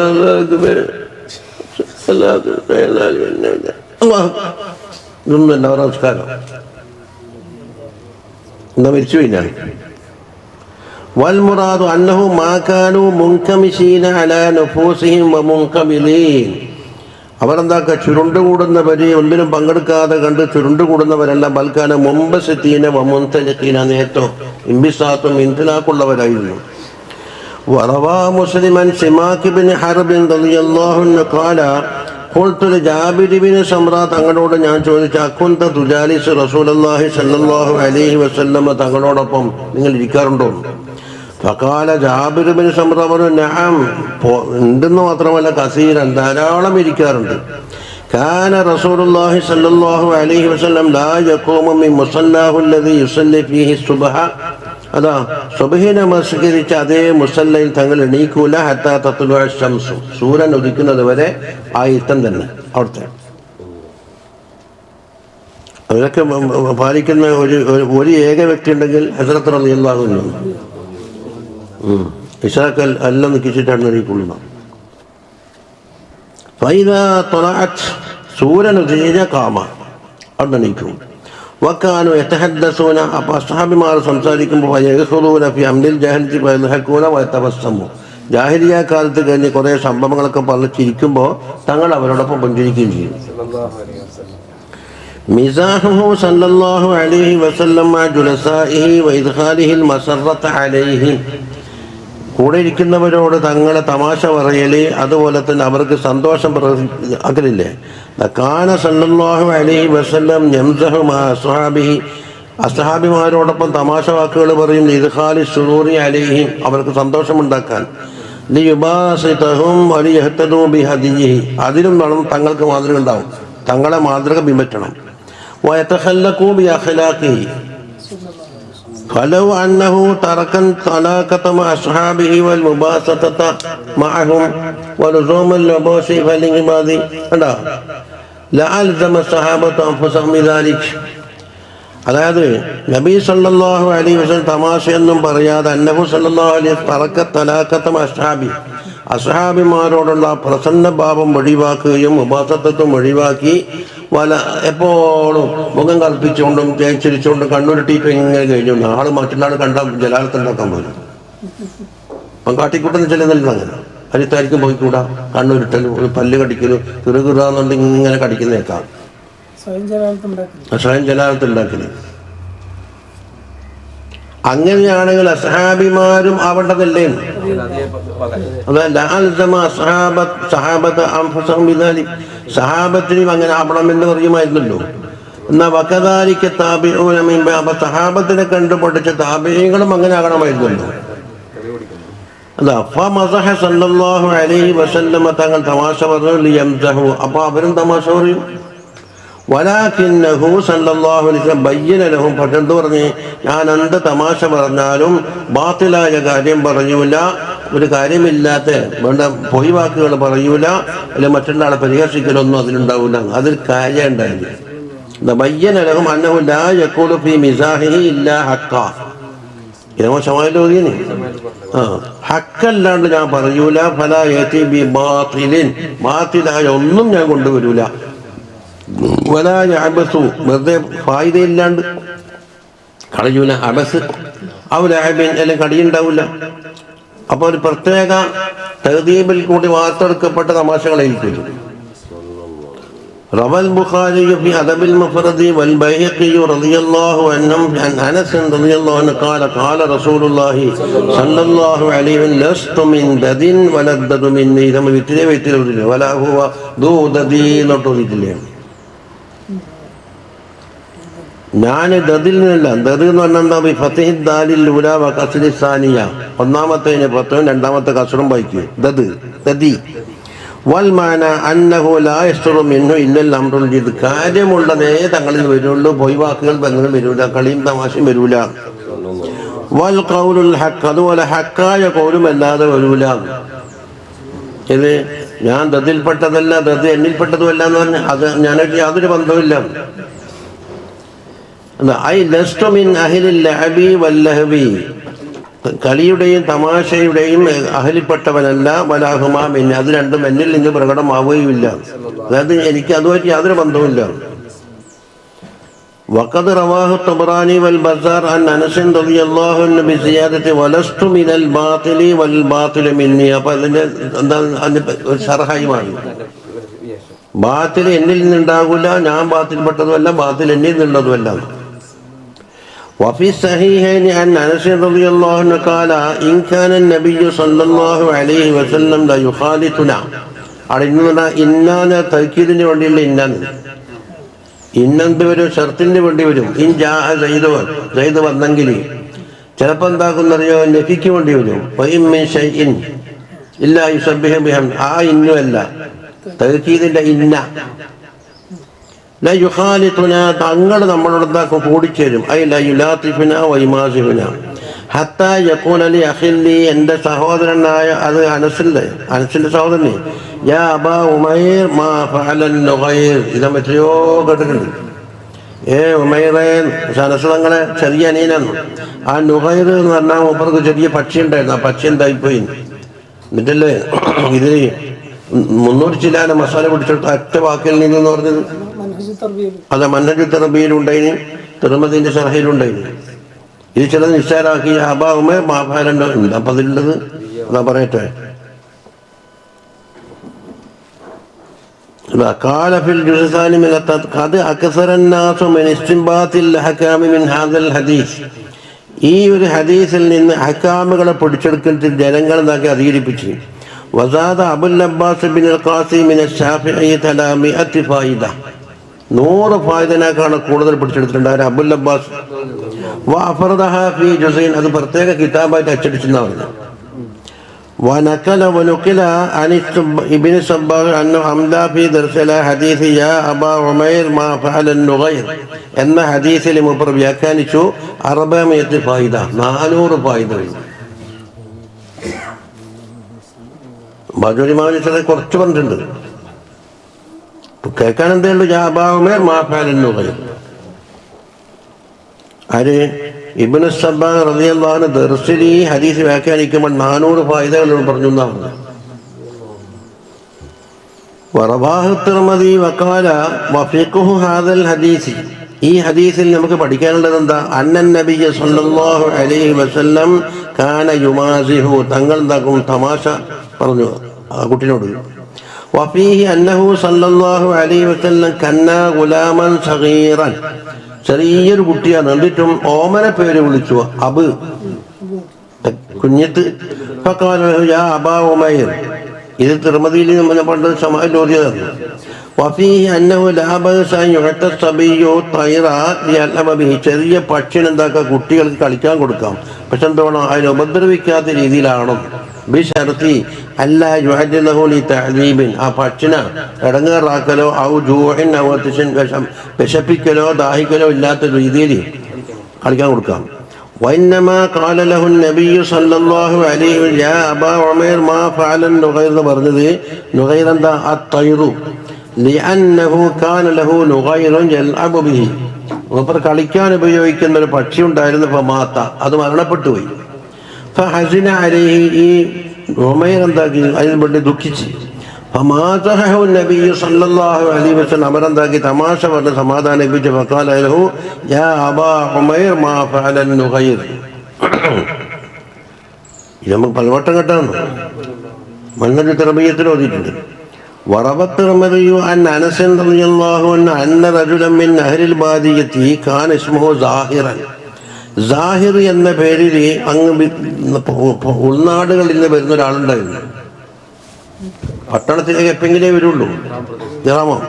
അവരുടെ നമസ്കാരം. എന്താ മരിച്ചു കഴിഞ്ഞാൽ വൽമുറാദു അന്നഹു മാ കാനൂ മുൻകമിശീന അലാ നുഫൂസിഹിം വമുൻകബിലീൻ, അവരെന്താക്കുക ചുരുണ്ടുകൂടുന്നവര്, ഒന്നിനും പങ്കെടുക്കാതെ കണ്ട് ചുരുണ്ടുകൂടുന്നവരല്ല. ബൽക്കാന മുമ്പസീന വമുൻതലിഖീന, നേരത്തോ ഇംബിസാത്തും ഇന്തിലാക്കുള്ളവരായിരുന്നു. വറവാ മുസ്ലിമൻ സിമാക് ബിൻ ഹർബിൻ റളിയല്ലാഹു അൻഹു ഖാല ഖുൽതു ലിജാബിർ ബിൻ സമ്ര, തങ്ങളോട് ഞാൻ ചോദിച്ചു, അകുന്ത തുജാലിസു റസൂലുള്ളാഹി സ്വല്ലല്ലാഹു അലൈഹി വസല്ലം, തങ്ങളോടൊപ്പം നിങ്ങൾ ഇരിക്കാറുണ്ടോ? ഫഖാല ജാബിർ ബിൻ സമ്ര പറഞ്ഞു, നഅം, ഉണ്ടെന്ന് മാത്രമല്ല കസീരൻ, ധാരാളം ഇരിക്കാറുണ്ട്. كان رسول الله صلى الله عليه وسلم لا يقوم من مصلاه الذي يصلي فيه الصبح അതാ സുബ്ഹിനെ നമസ്കരിച്ച അതേ മുസല്ലയിൽ തങ്ങൾ എണീക്കൂല ഹത്താ തത്ലുഅ ശംസു, സൂര്യൻ ഉദിക്കുന്നത് വരെ ആ ഇരുത്തം തന്നെ അവിടുത്തെ. അതൊക്കെ പാലിക്കുന്ന ഒരു ഏക വ്യക്തി ഉണ്ടെങ്കിൽ ഹസ്രത്ത് റളിയല്ലാഹു അൻഹു. ഇശാക്ക് എല്ലാം നിൽക്കിച്ചിട്ടാണ് എണീക്കുള്ളത്. ഫൈദാ ത്വലഅത്, സൂര്യൻ ഉദിച്ച കാമ, അവിടെ എണീക്കും. വക്കാനു യതഹദ്ദസൂന, അപ്പോൾ അസ്ഹാബിമാർ സംസാരിക്കുമ്പോൾ യഖ്ഖുദൂന ഫി അംരിൽ ജാഹിലിയ്യത്തി വയദ്ഹഖൂന വയതബസ്സമു, ജാഹിലിയ്യ കാലത്ത് കഴിഞ്ഞ് കുറേ സംഭവങ്ങളൊക്കെ പറഞ്ഞ് ചിരിക്കുമ്പോൾ തങ്ങൾ അവരോടൊപ്പം പുഞ്ചിരിക്കുകയും ചെയ്യും. മിസാഹുഹു സല്ലല്ലാഹു അലൈഹി വസല്ലം മഅ ജുലസാഇഹി വഇദ്ഖാലിഹിൽ മസറത അലൈഹി, കൂടെ ഇരിക്കുന്നവരോട് തങ്ങളെ തമാശ പറയല്, അതുപോലെ തന്നെ അവർക്ക് സന്തോഷം അതിലില്ലേ. കാന സല്ലല്ലാഹു അലൈഹി വസല്ലം യംസഹു മഅ അസ്ഹാബിഹി, അസ്ഹാബിമാരോടൊപ്പം തമാശ വാക്കുകൾ പറയും. ഇദ്ഖാലി സുറൂരി അലൈഹിം, അവർക്ക് സന്തോഷമുണ്ടാക്കാൻ. ലിയുബാസിതഹും വലിയഹ്തദൂ ബിഹദിയിഹി, അതിലും വേണം തങ്ങൾക്ക് മാതൃക ഉണ്ടാവും, തങ്ങളെ മാതൃക പിൻപറ്റണം. വയതഖല്ലഖൂ ബിഅഖ്ലാഖിഹി ഫലൗ അന്നഹു തറക്കൻ തലാഖത മഅ അസ്ഹാബിഹി വൽ മുബാസതത മഅഹും വലുസൂമൽ ലബൂസി ഫലിഇബാദി കണ്ടോ ലഅൽസമ സഹാബത്തു അൻഫുസഹും ബിദാലിക്. അതായത് നബി സല്ലല്ലാഹു അലൈഹി വസല്ലം തമാശയൊന്നും പറയാതെ അന്നഹു സല്ലല്ലാഹു അലൈഹി വസല്ലം തറക്ക തലാഖത മഅ അസ്ഹാബി, അസ്ഹാബിമാരോടുള്ള പ്രസന്ന ഭാവം ഒഴിവാക്കുകയും മുബാസത്തത്വം ഒഴിവാക്കി എപ്പോഴും മുഖം കൽപ്പിച്ചുകൊണ്ടും ചിരിച്ചുകൊണ്ടും കണ്ണുരുട്ടിയിട്ട് ഇങ്ങനെ കഴിഞ്ഞു. ആള് മറ്റുള്ള കണ്ട ജലാലത്തുണ്ടാക്കാൻ പോലും അപ്പം കാട്ടിക്കൂട്ടുന്ന ചിലതല്ല അങ്ങനെ. അരിത്തായിരിക്കും പോയിക്കൂടാ, കണ്ണുരുട്ടലും പല്ല് കടിക്കലും കിറുകിറാന്നുണ്ട് ഇങ്ങനെ കടിക്കുന്നേക്കാം, സ്വയം ജലാലത്തുണ്ടാക്കല്. അങ്ങനെയാണെങ്കിൽ അസ്ഹാബിമാരും ആവേണ്ടതല്ലേ? സഹാബത്തിനും അങ്ങനെ ആവണമെന്ന് പറയുമായിരുന്നല്ലോ. എന്നാ വകദാലിക താബിഊന മിൻ ബഅദ, സഹാബത്തിനെ കണ്ടു പഠിച്ച താബിഈങ്ങളും അങ്ങനെ ആകണമായിരുന്നല്ലോ. അതാ ഫമസഹ സല്ലല്ലാഹു അലൈഹി വസല്ലം, തങ്ങൾ തമാശ പറഞ്ഞു. ലിയംസഹു, അപ്പോൾ അവരും തമാശ പറയും. വലാകിന്നഹു സല്ലല്ലാഹു അലൈഹി വസല്ലം ബയ്യന ലഹും, പക്ഷെ എന്ത് പറഞ്ഞ്, ഞാൻ എന്ത് തമാശ പറഞ്ഞാലും ബാത്തിലായ കാര്യം പറയൂല, ഒരു കാര്യമില്ലാത്ത വേണ്ട പൊയ് വാക്കുകൾ പറയൂല, അല്ലെ മറ്റുള്ള ആളെ പരിഹസിക്കലൊന്നും അതിലുണ്ടാവില്ല. അതിൽ കാര്യം ഉണ്ടായില്ല. ബയ്യന ലഹും അന്നഹു ലാ യഖൂലു ഫീ മിസാഹിഹി ഇല്ലാ ഹഖ്ക, ഇത് മോശമായല്ലോ. ഹക്കല്ലാണ്ട് ഞാൻ പറയൂല. ഫലാ യതി ബി ബാത്തിലിൻ, ബാത്തിലായ ഒന്നും ഞാൻ കൊണ്ടുവരൂല. വലാ യഅബസു, വെറുതെ ഫായിദയില്ലാണ്ട് കളയൂല. അബസ് ഔ ലഅബിൻ, അല്ലെങ്കിൽ കടിയുണ്ടാവില്ല. അപ്പോൾ ഒരു പ്രത്യേക തഹദീബിൽ കൂടി വാർത്തെടുക്കപ്പെട്ട തമാശകളായിരിക്കും. റവൽ ബുഖാരി ഫി അദബിൽ മുഫ്രദി വൽ ബൈഹഖി റളിയല്ലാഹു അൻഹു അൻ അനസ് റളിയല്ലാഹു അൻഹു ഖാല ഖാല റസൂലുള്ളാഹി സല്ലല്ലാഹു അലൈഹി വസല്ലം ലസ്തു മിൻ ദദിൻ വലദ്ദു മിന്നി, നമ്മൾ വിറ്റിലെ വലാ ഹുവ ദൂ ദദീ എന്നോട്ടില്ലേ. ഞാൻ ദദിൽ നിന്നല്ല. ദദ് എന്ന് പറഞ്ഞാൽ എന്താ? ഫതഹി ദാലിൽ ഉല വ കസ്രി സാനിയ, ഒന്നാമത്തേന് ഫതഹും രണ്ടാമത്തെ കസ്റും വായിക്കും. ദദ് ദദി. വൽ മാന അന്നഹു ലാ യസ്റു മിൻഹു ഇല്ലൽ അംറുൽ ജിദ്, കാര്യമുള്ളതേ തങ്ങളിൽ വരുള്ളൂ, പൊയ് വാക്കുകൾ ബന്ധങ്ങൾ വരൂല, കളിയും തമാശയും വരൂല. വൽ ഖൗലുൽ ഹഖ്, അതുപോലെ ഹക്കായ കൗലും അല്ലാതെ വരൂല. ഇത് ഞാൻ ദദിൽപ്പെട്ടതല്ല, ദദ് എന്നിൽപ്പെട്ടതുമല്ല എന്ന് പറഞ്ഞാൽ അത് ഞാനായിട്ട് യാതൊരു ബന്ധവുമില്ല. കളിയുടെയും തമാശയുടെയും അഹലിപ്പെട്ടവനല്ല. വലാഹുമാ മിന്നി, അത് രണ്ടും എന്നിൽ നിന്ന് പ്രകടമാവുകയുമില്ല. അതായത് എനിക്ക് അതുമായിട്ട് യാതൊരു ബന്ധവുമില്ല. വഖദ് റവാഹു തബറാനി വൽ ബസാർ അൻ അനസ് റളിയല്ലാഹു അൻഹു ബിസിയാദത്തി വലസ്തു മിനൽ ബാതിലി വൽ ബാതിലു മിന്നി. അപ്പോൾ അതിന്റെ എന്താ ശർഹായി മാറി. ബാത്തിൽ എന്നിൽ നിന്നുണ്ടാകില്ല, ഞാൻ ബാത്തിൽപ്പെട്ടതുമല്ല, ബാത്തിൽ എന്നിൽ നിന്നുള്ളതുമല്ല. وفي الصحيحين عن أنس رضي الله عنه قال إن كان النبي صلى الله عليه وسلم لا يخالطنا. അവിടെ ഇന്നാന്ന് തൗക്കീദിന് വേണ്ടിയുള്ള ഇന്നാന്ന്. ഇന്നെന്ത് വരും? ഷർത്തിന് വേണ്ടി വരും. ഇൻ ജാ സൈദ് വന്നെങ്കിൽ ചിലപ്പോൾ എന്താക്കുന്നറിയോ? നഫിക്ക് വേണ്ടി വരും. വഇൻ മിൻ ഷൈഇൻ ഇല്ലാ യുസബ്ബിഹു ബിഹംദി, ആ ഇന്നുമല്ല തഹ്കീദിന്റെ ഇന്ന ല യുഖാലിതുന തങ്ങൾ നമ്മളോട് എന്താക്കും കൂടിച്ചേരും ഐ ല യുലാത്തിഫുന വൈമാസിഫുന ഹത്താ യഖൂല ലി അഖില്ലി എൻ്റെ സഹോദരനായ അത് അനസിന്റെ സഹോദരനെ യാ അബാ ഉമൈർ മാ ഫഅലൻ നുഗൈർ ഇതാ എത്രയോ കേട്ടിട്ടുണ്ട്. ഉമൈറേ അനസ് തങ്ങളെ ചെറിയ അനിയനാണ്. ആ നുഗൈർ എന്ന് പറഞ്ഞാൽ മൂപ്പർക്ക് ചെറിയ പക്ഷി ഉണ്ടായിരുന്നു. ആ പക്ഷി എന്തായിപ്പോയി. എന്നിട്ടല്ലേ ഇതിന് 300 ചില്ലാന മസാല പിടിച്ചെടുത്ത ഒറ്റ വാക്കിൽ നിന്നെന്ന് പറഞ്ഞത്. അതെ, മൻഹജു തർബീലുണ്ടായിന്, തിർമിദിന്റെ ശർഹിലുണ്ടായിന്. ഇത് ചിലത് നിസ്സാരാക്കി അബാ ഉമൈർ മാ ഫഅലൻ നുഗൈർ. അപ്പം അതിലുള്ളത് അതാ പറയട്ടെ. قال في الجزء الثاني من قد أكثر الناس من استنباط الأحكام من هذا الحديث. ഈ ഒരു ഹദീസിൽ നിന്ന് അഹ്കാമുകളെ പിടിച്ചെടുക്കൽ ജനങ്ങൾ എന്താക്കി അധികരിപ്പിച്ചു. വസാദ അബുൽ അബ്ബാസ് ബിൻ ഖാസിം മിൻ അശ്ശാഫിഈ 300 ഫായിദ. 100 ഫായിദനേക്കാണ് കൂടുതൽ പിടിച്ചെടുത്തിട്ടുണ്ട് അബുൽ അബ്ബാസ്. വഅഫറദഹ ഫീ ജുസൈൻ, അത് പ്രത്യേക കിതാബായിട്ട് അച്ചടിച്ചെന്നാണ് പറഞ്ഞത്. ونقل عن ابن الصباغ أنه أمضى في درس حديث يا أبا عمير ما فعل النغير എന്ന ഹദീസിൽ മൂപ്പർ വ്യാഖ്യാനിച്ചു 400 ഫായിദ, 400 ഫായിദ. ബാജുരിമാവിനെ കുറച്ച് പറഞ്ഞിട്ടുണ്ട്. കേൾക്കാൻ എന്തേ ഉള്ളൂ. യാ അബാ ഉമൈർ മാ ഫഅലൻ നുഗൈർ. ആര്? ഇബ്നു സബ്ബാഗ് റളിയല്ലാഹു അൻഹു ദർസിൽ ഈ ഹദീസ് വ്യാഖ്യാനിക്കുമ്പോൾ 400 ഫായിദകൾ പറഞ്ഞു എന്നാണ്. വറവാഹു തിർമിദി വഖാല വഫിഖ്ഹു ഹാദൽ ഹദീസ്. ഈ ഹദീസിൽ നമുക്ക് പഠിക്കാനുള്ളത് എന്താ? അന്നൻ നബിയ്യ സല്ലല്ലാഹു അലൈഹി വസല്ലം കാന യുമാസിഹു, തങ്ങൾ എന്താക്കും തമാശ പറഞ്ഞു ആ കുട്ടിനോട്. വഫീഹി അന്നഹു സല്ലല്ലാഹു അലൈഹി വസല്ലം കന്നാ ഗുലാമൻ സഗീറൻ, ചെറിയൊരു കുട്ടിയാണ്. എന്നിട്ടും ഓമന പേര് വിളിച്ചു അബ്, കുഞ്ഞത്ത്. യാ അബാ ഉമൈർ. ഇത് തിർമിദിയിൽ നമ്മൾ പണ്ട് സമാലോചിച്ചതാണ്. വഫീഹി അന്നഹു ലാ ബഅസ അൻ യുഅത സബിയ്യു തൈറ ലിയൽഅബ ബിഹി, ചെറിയ പക്ഷിനെ എന്താക്കുക കുട്ടികൾക്ക് കളിക്കാൻ കൊടുക്കാം. പക്ഷെ എന്താണ് അതിനെ ഉപദ്രവിക്കാത്ത രീതിയിലാണോ. ബിശർത്തി അല്ലാ യുഅദ്ദിലഹു ലിതഅദീബിൻ, ആ പക്ഷിനെ ഇടങ്ങേറാക്കലോ ഔ ജൂഇൻ ഔ അതിശൻ, വിശപ്പിക്കലോ ദാഹിക്കലോ ഇല്ലാത്ത രീതിയിൽ കളിക്കാൻ കൊടുക്കാം. വഇന്നമാ ഖാല ലഹു നബിയ്യു സല്ലല്ലാഹു അലൈഹി വസല്ലം യാ അബാ ഉമൈർ മാ ഫഅലൻ നുഗൈർ എന്ന് പറഞ്ഞത്. നുഗൈർ എന്താ? അത്തൈറു, ലിഅന്നഹു കാന ലഹു നുഗൈറുൻ യൽഅബു ബിഹി, മൂപ്പർ കളിക്കാൻ ഉപയോഗിക്കുന്ന ഒരു പക്ഷി ഉണ്ടായിരുന്നു. ഫമാത, അത് മരണപ്പെട്ടു പോയി. ഫഹസിന അലൈഹി, ഈ ഉമൈർ എന്താക്കി അതിന് വേണ്ടി ദുഃഖിച്ച്. ഫമാതഹു നബിയ്യു സല്ലല്ലാഹു അലൈഹി വസല്ലം, അവരെന്താക്കി തമാശ പറഞ്ഞ് സമാധാനിപ്പിച്ച്. ഫഖാല ലഹു യാ അബാ ഉമൈർ മാ ഫഅലൻ നുഗൈർ. ഇത് നമുക്ക് പലവട്ടം കേട്ടാണ്. മന്നജു തർബിയത്തിൽ ഓതിയിട്ടുണ്ട്. വറവത്ത് തിർമിദിയു അൻ അനസ് റളിയല്ലാഹു അൻഹു അന്ന റജുലൻ മിൻ അഹ്ലിൽ ബാദിയത്തി കാന ഇസ്മുഹു സാഹിറൻ. സാഹിർ എന്ന പേരിൽ അങ്ങ് ഉൾനാടുകളിൽ നിന്ന് വരുന്ന ഒരാളുണ്ടായിരുന്നു. പട്ടണത്തിലേക്ക് എപ്പെങ്കിലേ വരുള്ളൂ, ഗ്രാമം.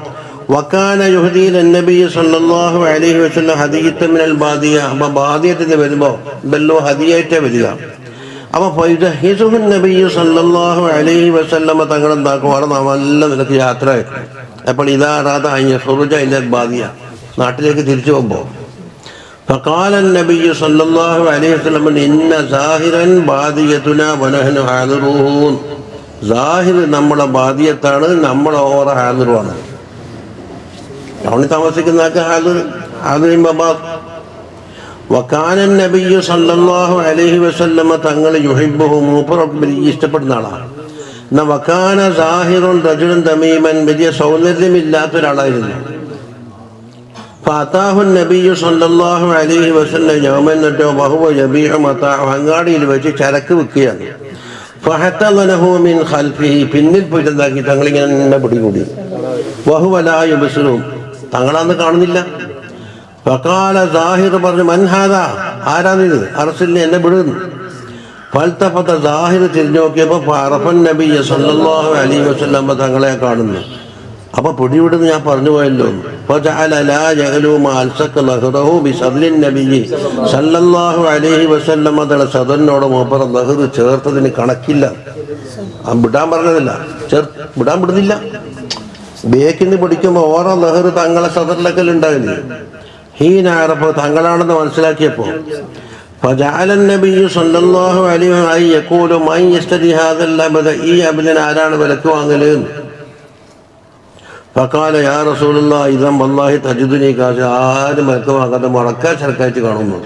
വക്കാന യുഹ്ദീൽ നബി സല്ലല്ലാഹു അലൈഹി വസല്ലം ഹദിയത മിനൽ ബാദിയ, അപ്പോൾ ബാദിയത്തിൽ നിന്ന് വരുമ്പോൾ ബല്ലോ ഹദിയായിട്ടേ വരിക. അപ്പോൾ ഫൈദഹിസുഹു നബി സല്ലല്ലാഹു അലൈഹി വസല്ലം തങ്ങളെന്താക്കും അവിടെ നല്ല നിലക്ക് യാത്ര ആയിരുന്നു. അപ്പോൾ ഇതാ റാദ ഖുറുജ ഇലൽ ബാദിയ, നാട്ടിലേക്ക് തിരിച്ചു പോകുമ്പോൾ فقال النبي صلى الله عليه وسلم إن ظاهرا ബാദിയതുനാ വനഹ്നു ഹാദിറൂൻ. സാഹിർ നമ്മുടെ ബാദിയത്താണ്, നമ്മുടെ ഓറ ഹാദിറുമാണ്. ടൗണിൽ താമസിക്കുന്ന ആൾക്ക് ഹാദിറിൻ ബബാദ്. വകാന നബിയ്യ സല്ലല്ലാഹു അലൈഹി വസല്ലം തങ്ങൾ യുഹിബ്ബുഹു, മൂപ്പർക്ക് ഇഷ്ടപ്പെടുന്ന ആളാണ്. എന്നാൽ വകാന സാഹിറുൻ റജുലൻ തമീമൻ, വലിയ സൗന്ദര്യമില്ലാത്ത ഒരാളായിരുന്നു. ഫഅതാഹു നബിയ്യു സല്ലല്ലാഹു അലൈഹി വസല്ലം യൗമൻ വഹുവ യബീഉ മതാഅഹു, അങ്ങാടിയിൽ വെച്ച് ചരക്ക് വിൽക്കുകയാണ്. ഫഹതലഹു മിൻ ഖൽഫിഹി, പിന്നിൽ പോയിട്ട് എന്താക്കി തങ്ങളിങ്ങനെ പിടികൂടി. വഹുവ ലാ യുബ്സിറു, തങ്ങളാന്ന് കാണുന്നില്ല. ഫഖാല, സാഹിർ പറഞ്ഞു, മൻ ഹാദാ, ആരാണിത്? അർസിൽനി, എന്നെ വിടുന്നു. ഫൽതഫത, സാഹിർ തിരിഞ്ഞു നോക്കിയപ്പോൾ ഫഅറഫൻ നബിയ്യ സല്ലല്ലാഹു അലൈഹി വസല്ലം തങ്ങളെ കാണുന്നു. അപ്പോൾ പിടിവിടുന്ന് ഞാൻ പറഞ്ഞു പോയല്ലോ. ഫജഅല ലാ യഗ്ലു മാ അൽസഖ ലഹ്റഹു ബിസദ്ലിൻ നബിയ്യി സല്ലല്ലാഹു അലൈഹി വസല്ലം തങ്ങളുടെ സദറിനോട് മൂപ്പർ ലഹ്റ് ചേർത്തതിന് കണക്കില്ല. വിടാൻ പറഞ്ഞതല്ല, വിടാൻ വിടുന്നില്ല. ബേക്കിന്ന് പിടിക്കുമ്പോൾ ഓരോ ലഹറ് തങ്ങളെ സദറിലൊക്കെ ഉണ്ടാവില്ലേ. ഹീനാറപ്പോൾ തങ്ങളാണെന്ന് മനസ്സിലാക്കിയപ്പോൾ فجعل النبي صلى الله عليه وسلم يقول من يشتري هذا الأبد ഈ അബിദിന് ആരാണ് വിലക്ക് വാങ്ങല്? فقال يا رسول الله إذا والله تجدني കാശ് ആരും വിലക്ക് വാങ്ങാതെ മുടക്കാൻ ചെറുക്കായിട്ട് കാണുന്നു.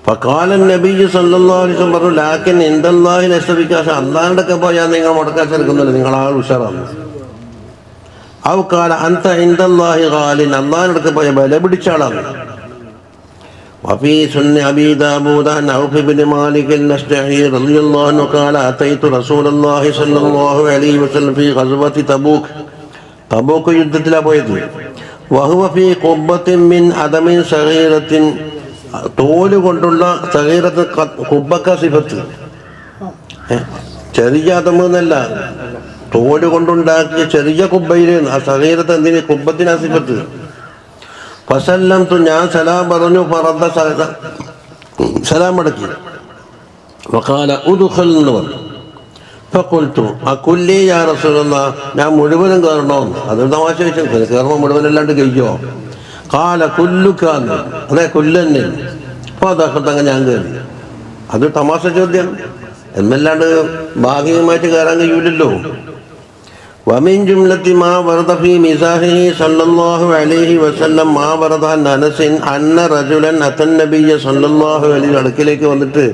فقال النبي صلى الله عليه وسلم പറഞ്ഞു ലാക്കിൻ عند الله يشتري കാശ് അള്ളാഹിന്റെ പോയാൽ നിങ്ങൾ മുടക്കാൻ ചെറുക്കുന്നില്ല, നിങ്ങൾ ആൾ ഉഷാറാണ്. ഔ ഖാല അൻത عند الله غالٍ അള്ളാഹിന്റെ പോയ വില പിടിച്ച ആളാണ്. وفي سنن أبي داود عن عوف بن مالك الأشجعي رضي الله عنه قال أتيت رسول الله صلى الله عليه وسلم في غزوة تبوك تبوك യുദ്ധത്തിലാ പോയത്. وهو في قبة من عدم صغيرة തോല് കൊണ്ടുള്ള സഗീറത്ത് കുബ്ബക്ക സിഫത്ത്, ചെറിയ അതമെന്നല്ല, തോല് കൊണ്ടുണ്ടാക്കിയ ചെറിയ കുബ്ബയില് ആ സഗീറത്ത് എന്തിന് കുബ്ബത്തിന് സിഫത്ത്. ഫസല്ലംതു ഞാൻ സലാം പറഞ്ഞു, ഫറദ്ദ സലാം മടക്കി. വഖാല ഉദ്ഖുൽ എന്ന് പറഞ്ഞു. ഫഖുൽതു അകുല്ലി യാ റസൂലല്ലാഹ് ഞാൻ മുഴുവനും കയറണോ? അതൊരു തമാശ വെച്ചു, കയറുമ്പോൾ മുഴുവനല്ലാണ്ട് കഴിയോ? ഖാല കുല്ലുക്കാന്ന് അതെ കുല്ലന്നെ. അപ്പോൾ അതൊക്കെ ഞാൻ കയറി. അത് തമാശ ചോദ്യം എന്നല്ലാണ്ട് ഭാഗികമായിട്ട് കയറാൻ കഴിയൂലല്ലോ. ومن جملة ما ورد في مزاحه صلى الله عليه وسلم ما ورد عن أنس أن رجلا أتى النبي صلى الله عليه وسلم അടുക്കലേക്ക് വന്നിട്ട്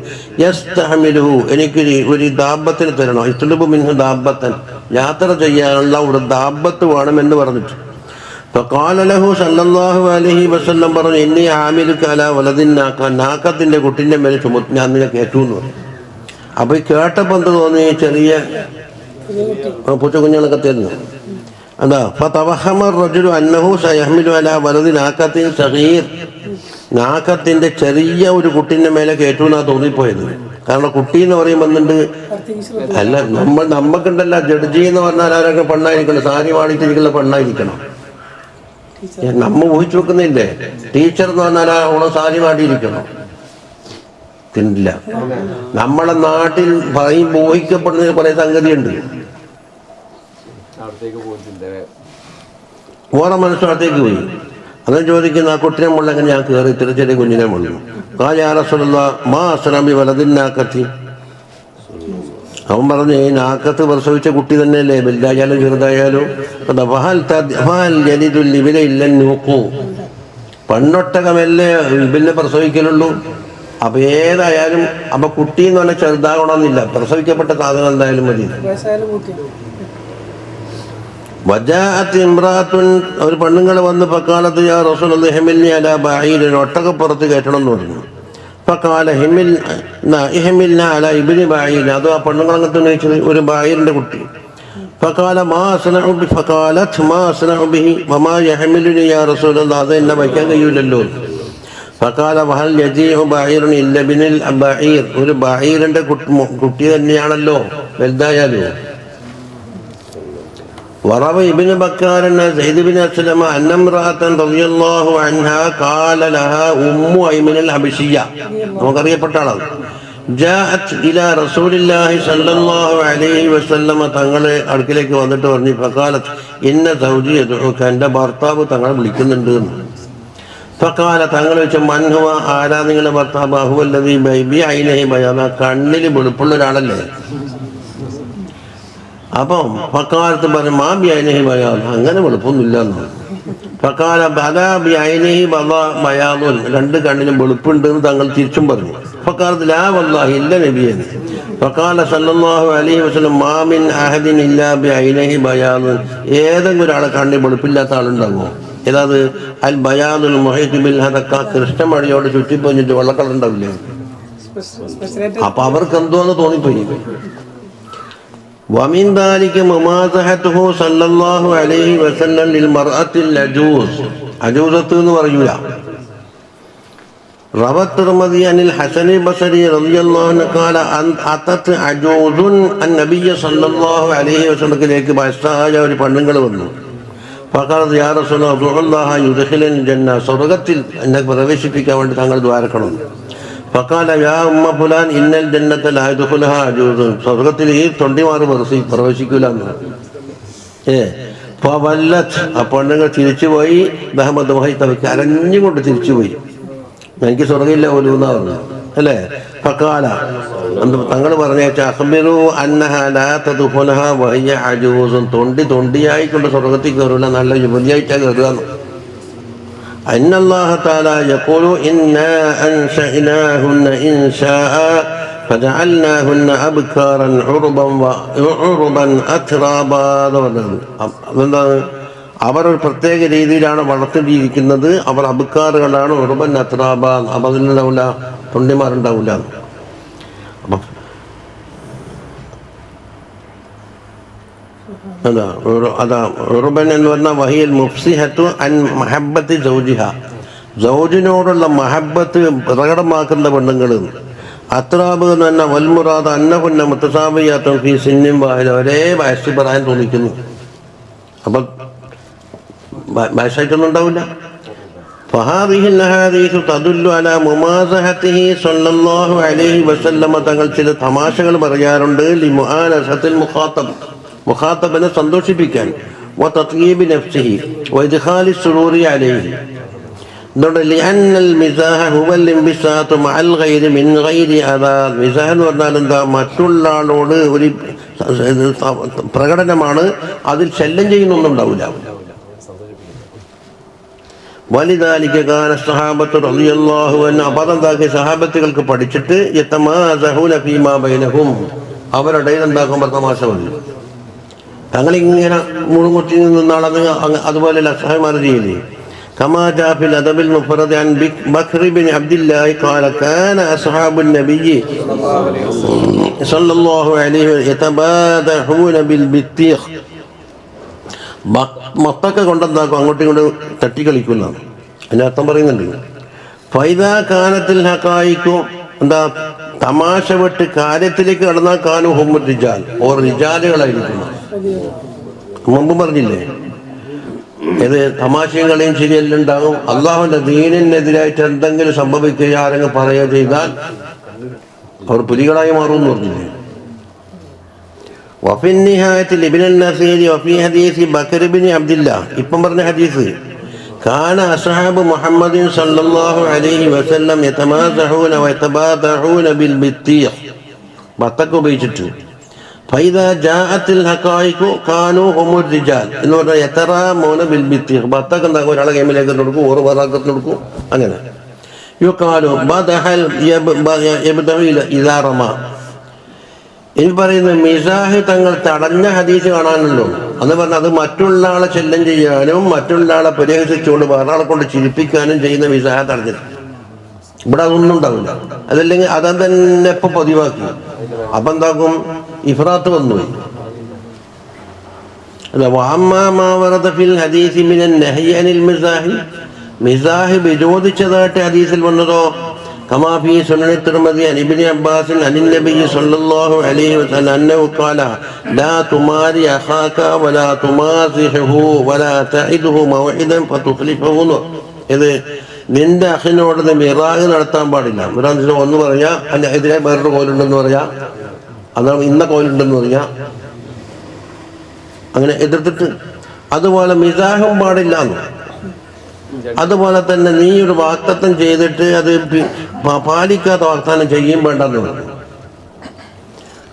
യസ്തഹ്മിലുഹു എനിക്ക് ഒരു ദാബത്തിന് തരണോ, ഇസ്തുലബു മിൻഹു ദാബത്തൻ യാത്ര ചെയ്യാനുള്ള ഒരു ദാബത്ത് വേണമെന്ന് പറഞ്ഞിട്ട്. فقال له صلى الله عليه وسلم പറഞ്ഞു ഇന്നി ആമിലുക അലാ വലദിൻ നാക നാക്കത്തിന്റെ കുട്ടിന്റെ മേലെ ഞാൻ നിന്നെ കയറ്റു എന്ന് പറഞ്ഞു. അപ്പൊ ഈ കേട്ടപ്പോൾ എന്ത് തോന്നി? ചെറിയ പൂച്ചക്കുഞ്ഞുങ്ങളൊക്കെ തരുന്നു. അതാ ഫതവഹമ റജുലു അന്നഹു സയഹ്മിലു അലാ വലദി നാക്കത്തിൻ സഗീർ നാക്കത്തിന്റെ ചെറിയ ഒരു കുട്ടീൻ്റെ മേലെ കയറ്റു എന്നാ തോന്നിപ്പോയത്. കാരണം കുട്ടി എന്ന് പറയുമ്പോൾ എന്തുണ്ട്, അല്ല നമ്മക്കുണ്ടല്ല ജഡ്ജി എന്ന് പറഞ്ഞാൽ ആരൊക്കെ പെണ്ണായിരിക്കണം, സാരി വാടിച്ചിരിക്കുന്ന പെണ്ണായിരിക്കണം. നമ്മ ഊഹിച്ചു വെക്കുന്നില്ലേ? ടീച്ചർ എന്ന് പറഞ്ഞാൽ അവളെ സാരി വാടിയിരിക്കണം. തിന്നില്ല. നമ്മളെ നാട്ടിൽ ഊഹിക്കപ്പെടുന്ന പല സംഗതിയുണ്ട്. ഓരോ മനുഷ്യത്തേക്ക് പോയി അന്ന് ചോദിക്കുന്ന ആ കുട്ടിനെ മുള്ള എങ്ങനെ ഞാൻ കയറി ഇത്ര ചെറിയ കുഞ്ഞിനെ മുള്ളു. മാ അസ്ലാമി വലതിന്നാക്കത്തി അവൻ പറഞ്ഞു ഈ നാക്കത്ത് പ്രസവിച്ച കുട്ടി തന്നെയല്ലേ, വലുതായാലും ചെറുതായാലും. നോക്കൂ പെണ്ണൊട്ടകമല്ലേ ഇബിനെ പ്രസവിക്കലുള്ളൂ. അപ്പൊ ഏതായാലും അപ്പൊ കുട്ടി എന്ന് പറഞ്ഞാൽ ചെറുതാകണമെന്നില്ല, പ്രസവിക്കപ്പെട്ട സാധനം എന്തായാലും മതി. വജാഅത്ത് ഇംറാത്തുൻ ഒരു പെണ്ണുങ്ങൾ വന്ന് ഫഖാലത്ത് യാ റസൂലല്ലാഹി ഹിമിൽനി അലാ ബഈരിൻ ഒട്ടകപ്പുറത്ത് കയറ്റണം എന്ന് പറഞ്ഞു. ഫഖാല ഇഹ്മിൽനാ അലാ ഇബ്നി ബഈർ അത് ആ പെണ്ണുങ്ങളങ്ങനത്തെ ചോദിച്ചത് ഒരു ബഈറിന്റെ കുട്ടി. ഫഖാല മാ അസ്നഉ ബി ഫഖാലത് മാ അസ്നഉ ബിഹി വമാ യഹ്മിലുനി യാ റസൂലല്ലാഹ് അത് എന്നെ വയ്ക്കാൻ കഴിയൂലല്ലോ. ഫഖാല വഹൽ യജീഉ ബഈറുൻ ഇല്ല ബിനിൽ ബഈർ ഒരു ബഈറിന്റെ കുട്ടി തന്നെയാണല്ലോ വലുതായാലും. وروى ابن بكار أن زيد بن أسلم أن امرأة رضي الله عنها قال لها أم أيمن الحبشية നമുക്കറിയപ്പെട്ടാളാണ് جاءت إلى رسول الله صلى الله عليه وسلم തങ്ങളെ അടുക്കിലേക്ക് വന്നിട്ട് പറഞ്ഞു فقالت إن زوجي يدعوك എൻ്റെ ഭർത്താവ് തങ്ങളെ വിളിക്കുന്നുണ്ട്. فقال തങ്ങൾ ചോദിച്ചു മൻ ഹുവ ആരാ നിങ്ങളുടെ ഭർത്താവ്? ഹുവ അല്ലദീ ബിഐനഹി ബയാദ കണ്ണിൽ വെളുപ്പുള്ള ഒരാളല്ലേ. അപ്പം ഫക്കാലത്ത് പറഞ്ഞു മാ ബിഐനഹി ബയാദ് അങ്ങനെ വെളുപ്പൊന്നുമില്ല എന്ന്. ഫക്കാല ബദാ ബിഐനഹി ബയാദുൻ രണ്ട് കണ്ണിലും വെളുപ്പുണ്ട് എന്ന് തങ്ങൾ തിരിച്ചും പറഞ്ഞു. ഫക്കാലത്ത് ലാ വല്ലാഹി ഇല്ല നബിയെ. ഫക്കാല സല്ലല്ലാഹു അലൈഹി വസല്ലം മാ മിൻ അഹദിൻ ഇല്ലാ ബിഐനഹി ബയാദുൻ ഏതെങ്കിലും ഒരാളെ കണ്ണിൽ വെളുപ്പില്ലാത്ത ആളുണ്ടാകുമോ? ഏതാത് അൽ ബയാദുൽ മുഹീത് ബിൽ ഹദക്ക കൃഷ്ണമണിയോട് ചുറ്റിപ്പൊഞ്ഞിട്ട് വെള്ളക്കളർ ഉണ്ടാവില്ലേ. അപ്പൊ അവർക്ക് എന്തോന്ന് തോന്നിപ്പോയി. ومن ذلك ممازحته صلى الله عليه وسلم للمرأة العجوز عجوزة എന്ന് പറയൂല. روى الترمذي عن الحسن البصري رضي الله عنه قال أتت عجوز النبي صلى الله عليه وسلم ലേക്ക് വയസ്സായ ഒരു പെണ്ണുങ്ങൾ വന്നു. فقالت يا رسول الله يدخلني الجنة സ്വർഗ്ഗത്തിൽ എന്നെ പ്രവേശിപ്പിക്കാൻ വേണ്ടി താങ്കൾ ദ്വാരക്കണം. ഫഖാല യാ ഉമ്മ ഫുലാൻ ഇന്നൽ ജന്നത ലാ യദ്ഖുലുഹാ അജൂസ് സ്വർഗ്ഗത്തിൽ ഈ തൊണ്ടിമാർ പ്രവേശിക്കൂല എന്ന്. ആ പെണ്ണുങ്ങൾ തിരിച്ചുപോയി. ദഹമദ് വഹൈതവയ്ക്ക് അരഞ്ഞുകൊണ്ട് തിരിച്ചുപോയി. എനിക്ക് സ്വർഗ്ഗമില്ല പോലും എന്നാ പറഞ്ഞു അല്ലേ. ഫഖാല തങ്ങൾ പറഞ്ഞേച്ച അഖ്ബിറു അന്നഹാ ലാ തദ്ഖുലഹാ വഹിയ അജൂസുൻ, തൊണ്ടിയായിക്കൊണ്ട് സ്വർഗ്ഗത്തിൽ കയറില്ല, നല്ല യുവതിയായിട്ടാണ് കയറുകയെന്ന്. അന്നല്ലാഹു തആല യഖൂലു ഇന്നാ അൻശഅനാഹുന്ന ഇൻശാഅ ഫജഅൽനാഹുന്ന അബ്കാറൻ ഉറുബൻ അത്റാബാ എന്ന് പറഞ്ഞത്. അതെന്താണ്? അവർ ഒരു പ്രത്യേക രീതിയിലാണ് വളർത്തിയിരിക്കുന്നത്. അവർ അബുക്കാറുകളാണ്, ഉറുബൻ അത്റാബ. അപ്പം അതിലുണ്ടാവില്ല, തൊണ്ടിമാരുണ്ടാവില്ല. അപ്പം അതാ ഉറുബൻ എന്ന് പറഞ്ഞാൽ വഹിയൽ മുഫ്സിഹത്തു അൻ മഹബ്ബത്തി സൗജിഹ, സൗജിനോടുള്ള മഹബ്ബത്ത് പ്രകടമാക്കുന്ന പെണ്ണുങ്ങൾ. അത്രാബ് എന്ന് പറഞ്ഞാൽ വൽമുറാദ് അന്നഹുന്ന മുത്തസാബിയാത്തും ഫീ സിന്നിൻ വാഹിദ, ഒരേ വയസ്സിൽ പറയാൻ തോന്നിക്കുന്നു. അപ്പം വയസ്സായിട്ടൊന്നും ഉണ്ടാവില്ല. തങ്ങൾ ചില തമാശകൾ പറയാറുണ്ട്. മുഖാത്തബിനെ സന്തോഷിപ്പിക്കാൻ, എന്ന് പറഞ്ഞാൽ എന്താ? മറ്റുള്ള ആളോട് ഒരു പ്രകടനമാണ്, അതിൽ ശല്യം ചെയ്യുന്നൊന്നും ഉണ്ടാവില്ല. വലിദാലിക കാന സഹാബത്തു റളിയല്ലാഹു അൻഹു, അപദന്താക്കി സഹാബത്തുകൾക്ക് പഠിച്ചിട്ട് യതമാസഹൂന ഫീമാ ബൈനഹും, അവരുടെ എന്താക്കും തമാശ മതി. തങ്ങളിങ്ങനെ മുഴുമുറ്റി നിന്നാളത് അതുപോലെ സഹാബിമാർ ചെയ്യില്ലേ. കമാ ജാഅ ഫിൽ അദബിൽ മുഫറദ് അൻ ബക്ർ ഇബ്നു അബ്ദില്ലാഹി ഖാല കാന അസ്ഹാബുൻ നബിയ്യി സല്ലല്ലാഹു അലൈഹി വസല്ലം യതബാദഹൂന ബിൽ ബിത്തീഖ്, മൊത്തൊക്കെ കൊണ്ടെന്താക്കും അങ്ങോട്ടും ഇങ്ങോട്ടും തട്ടിക്കളിക്കുന്നതാണ്. അതിൻ്റെ അർത്ഥം പറയുന്നുണ്ട്. ഫൈദാ കാനത്തിൽ ഹക്കായിക്കും, എന്താ? തമാശ വിട്ട് കാര്യത്തിലേക്ക് കടന്നാൽ കാനു ഹും റിജാൽ, ഓർ റിജാലുകളായിരിക്കുന്നു. മുമ്പ് പറഞ്ഞില്ലേ, ഇത് തമാശയും കളിയും ശരിയെല്ലാം ഉണ്ടാകും. അള്ളാഹുവിന്റെ ദീനിനെതിരായിട്ട് എന്തെങ്കിലും സംഭവിക്കുക, ആരെങ്കിലും പറയുക ചെയ്താൽ അവർ പുലികളായി മാറുമെന്ന് പറഞ്ഞില്ലേ. വഫി നിഹായത്തിൽ ഇബ്നുൽ നസീർ വഫി ഹദീസ് ബക്കർ ഇബ്നു അബ്ദില്ലാഹ്, ഇപ്പം പറഞ്ഞ ഹദീസ്, കാന അസ്ഹാബു മുഹമ്മദിൻ സല്ലല്ലാഹു അലൈഹി വസല്ലം യതമാസഹൂന വയതബാദഹൂന ബിൽ ബിത്തീഖ്, ബത്തക്ക ഉപയോഗിച്ചിട്ട്. ഫൈദാ ജാഅത്തിൽ ഹഖായിഖു കാനൂ ഹുമുർ റിജാൽ എന്ന് പറഞ്ഞാൽ യതറാമൂന ബിൽ ബിത്തീഖ്, ബത്തക്ക എന്താക്കും? ഒരാളെ ഗെയിമിലേക്ക് കൊടുക്കും, ഓറ് വേറാക്കത്തിന് കൊടുക്കും. അങ്ങനെ യുഖാലു ബദഹൽ യബ്ദഇല ഇദാ റമാ. ഇനി പറയുന്നത് മിസാഹ് തങ്ങൾ തടഞ്ഞ ഹദീസ് കാണാനല്ലോ എന്ന് പറഞ്ഞാൽ അത് മറ്റുള്ള ആളെ ശല്യം ചെയ്യാനും മറ്റുള്ള ആളെ പരിഹസിച്ചുകൊണ്ട് വേറൊരാളെ കൊണ്ട് ചിരിപ്പിക്കാനും ചെയ്യുന്ന മിസാഹ തടഞ്ഞത്. ഇവിടെ അതൊന്നും ഉണ്ടാവില്ല. അതല്ലെങ്കിൽ അതാ തന്നെ ഇപ്പൊ പതിവാക്കി. അപ്പൊ എന്താക്കും? ഇഫ്രാത്ത് വന്നുപോയി. മിസാഹ് വിരോധിച്ചതായിട്ട് ഹദീസിൽ വന്നതോ كما في سنن الترمذي عن ابن عباس عن النبي صلى الله عليه وسلم أنه قال لا تماري أخاك ولا تمازحه ولا تعده موعدا فتخلفه. ഇത് നിന്റെ അഖിനോട് മിറാഹ് നടത്താൻ പാടില്ല. മിറാഹ് ഒന്ന് പറയാ, അതിന്റെ എതിരെ വേറൊരു കോലുണ്ടെന്ന് പറയാ, അതാണ് ഇന്ന കോലുണ്ടെന്ന് പറയാ, അങ്ങനെ എതിർത്തിട്ട്. അതുപോലെ മിസാഹും പാടില്ല. അതുപോലെ തന്നെ നീ ഒരു വാഗ്ദത്തം ചെയ്തിട്ട് അത് പാലിക്കാത്ത വാഗ്ദാനം ചെയ്യും വേണ്ടെന്ന് പറഞ്ഞു.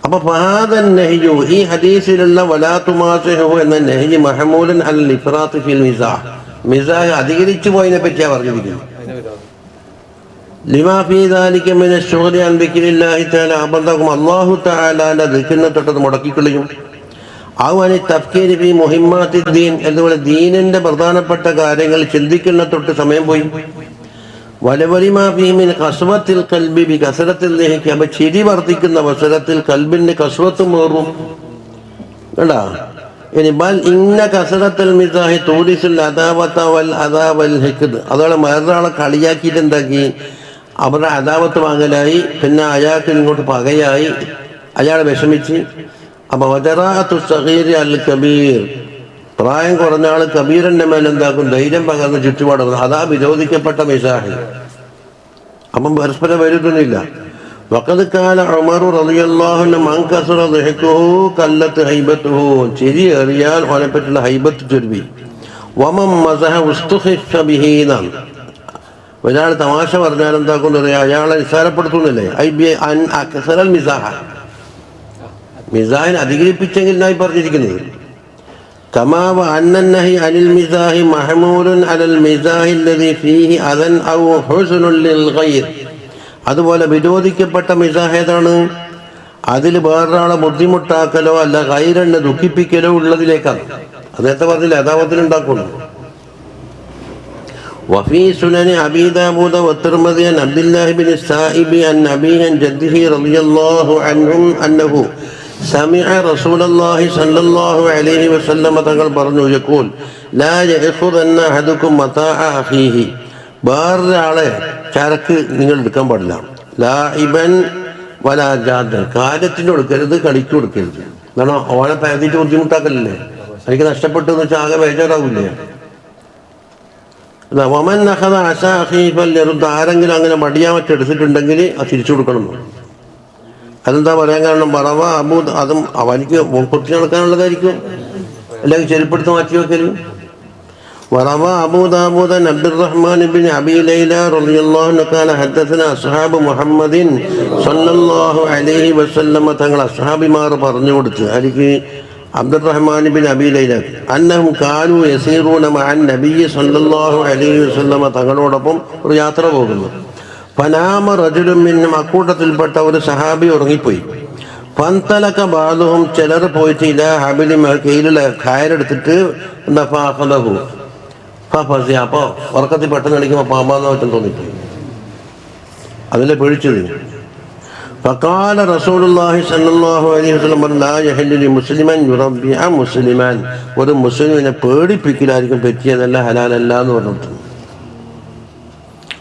അപ്പൊ ഫഹാദൻ നഹ്യു, ഈ ഹദീസിലുള്ള വലാ തുമാസിഹു എന്ന നഹ്യ് മഹ്മൂലൻ അലൽ ഇഫ്റാത്ത് ഫിൽ മിസാഹ്, മിസാഹ് അധികരിച്ചു പോയതിനെ പറ്റിയാണ് പറഞ്ഞിരിക്കുന്നത്. ലിമാ ഫീ ദാലിക മിന ശുഗ്ലി അൻ ദിക്രില്ലാഹി തആല, അബദകും അല്ലാഹു തആലാന്റെ ദിക്റിനെ തൊട്ടത് മുടക്കിക്കളയും. അവന് തഫ്കീർ ഫീ മുഹിമ്മാത്തി ദീൻ, അതുപോലെ ദീനിന്റെ പ്രധാനപ്പെട്ട കാര്യങ്ങൾ ചിന്തിക്കുന്ന തൊട്ട് സമയം പോയി. വലവലിമാ ഫീ മിൻ ഖസ്വത്തിൽ ഖൽബി ബി കസറത്തിൽ ലഹി, അപ്പൊ ചിരി വർദ്ധിക്കുന്ന അവസരത്തിൽ കൽബിന്റെ കസ്വത്തും ഏറും. കേട്ടാ ഇനി ബൽ ഇന്ന കസറത്തുൽ മിസാഹി തൂരിസുൽ അദാവത വൽ അദാവൽ ഹിഖ്ദ്, അതോടെ വേറൊരാളെ കളിയാക്കിയിട്ട് എന്താക്കി? അവരുടെ അദാവത്ത് വാങ്ങലായി, പിന്നെ അയാൾക്ക് ഇങ്ങോട്ട് പകയായി, അയാളെ വിഷമിച്ച്. അപ്പൊ വജറാഅത്തു സഗീർ അൽ കബീർ, പ്രായം കുറഞ്ഞ ആള് കബീറിന്റെ മേലെന്താക്കും? ധൈര്യം പകർന്ന് ചുറ്റുപാടുന്നത്. അതാ വിരോധിക്കപ്പെട്ട മിസാഹ്. അപ്പം പരസ്പരം വരുന്നില്ല. വഖദ് കാല ഉമർ റളിയല്ലാഹു അൻഹു മൻ കസറ ദഹ്കുഹു കല്ലത്ത് ഹൈബത്തുഹു, ചിരി എറിയാൽ അവനെ പറ്റിയുള്ള ഹൈബത്ത് ചുരുങ്ങി. വമൻ മസഹ ഉസ്തുഖിഫ ബിഹി, ഒരാൾ തമാശ പറഞ്ഞാൽ എന്താക്കുന്നു പറയാ, അയാളെ നിസ്സാരപ്പെടുത്തുന്നില്ലേ. ഐ ബി അൻ അക്സറൽ മിസാഹ, മിസാഹിനെ അധികരിപ്പിച്ചെങ്കിൽ എന്നായി പറഞ്ഞിരിക്കുന്നത്. കമാ വ അന്നൻ നഹി അനിൽ മിസാഹി മഹ്മൂലുൻ അലൽ മിസാഹി അല്ലദി ഫീഹി അദൻ ഔ ഹുസ്നുൻ ലിൽ ഗൈർ. അതുപോലെ വിരോധിക്കപ്പെട്ട മിസാഹ് ഏതാണ്? അതിൽ വേറൊരാളെ ബുദ്ധിമുട്ടാക്കലോ അല്ല ഗൈറിനെ ദുഃഖിപ്പിക്കലോ ഉള്ളതിലേക്കാണ്. അദ്ദേഹത്തെ പറഞ്ഞില്ല യഥാർത്ഥത്തിലുണ്ടാക്കുന്നു. وفي سنن أبي داود والترمذي عن عبد الله بن السائب عن أبيه عن جده رضي الله عنهم أنه سمع رسول الله صلى الله عليه وسلم തങ്ങൾ പറഞ്ഞു يقول لا يأخذن أحدكم متاع أخيه, വേറൊരാളെ ചരക്ക് നിങ്ങൾ എടുക്കാൻ പാടില്ല. ലാഇബൻ വലാ ജാദൻ, കാര്യത്തിന് കൊടുക്കരുത്, കളിക്ക് കൊടുക്കരുത്. കാരണം ഓനെ പരത്തിയിട്ട് ബുദ്ധിമുട്ടാക്കലല്ലേ, എനിക്ക് നഷ്ടപ്പെട്ടു എന്ന് വെച്ചാൽ ആകെ ബേജാറാവില്ലേ. വമൻ അഖദ അസാ അഖീഹി ഫൽയറുദ്, ആരെങ്കിലും അങ്ങനെ മടിയാൻ എടുത്തിട്ടുണ്ടെങ്കിൽ അത് തിരിച്ചു കൊടുക്കണം. അതെന്താ പറയാൻ കാരണം? പറവ അബൂ, അതും അവനിക്ക് കുത്തി നടക്കാനുള്ളതായിരിക്കും, അല്ലെങ്കിൽ ചെരുപ്പെടുത്ത് മാറ്റി വെക്കലും. وروى أبو داود عن عبد الرحمن بن أبي ليلى رضي الله عنه قال حدثنا أصحاب محمد صلى الله عليه وسلم, തങ്ങൾ അസ്ഹാബിമാർ പറഞ്ഞു കൊടുത്തു എനിക്ക് അബ്ദുറഹ്മാൻ ബിൻ അബി ലൈല അന്നഹും കാനൂ യസീറൂന മഅൻ നബിയ്യി സല്ലല്ലാഹു അലൈഹി വസല്ലം, തങ്ങളോടൊപ്പം ഒരു യാത്ര പോകുന്നു. ഫനാമ റജുലുൻ മിൻഹും, അക്കൂട്ടത്തിൽപ്പെട്ട ഒരു സഹാബി ഉറങ്ങിപ്പോയി. ഫന്തലക ബഅദുഹും, ചിലർ പോയിട്ട് ഇലാ ഹബിലി, കയ്യിലുള്ള കയറെടുത്തിട്ട് എന്താ ഫഅഖദഹു ഫഫസിയ, അപ്പോൾ ഉറക്കത്തിൽ പെട്ടെന്ന് കളിക്കുമ്പോൾ പാമ്പാന്ന് വെച്ചാൽ തോന്നിപ്പോയി, അതിലെ പേടിച്ചത്. ഫഖാല റസൂലുള്ളാഹി സ്വല്ലല്ലാഹു അലൈഹി വസല്ലം ലാ യഹില്ലു ലിമുസ്ലിമൻ യുറബ്ബിഅ മുസ്ലിമൻ, ഒരു മുസ്ലിമിനെ പേടിപ്പിക്കലായിരിക്കും പറ്റിയതല്ല, ഹലാലല്ല എന്ന് പറഞ്ഞിട്ട്.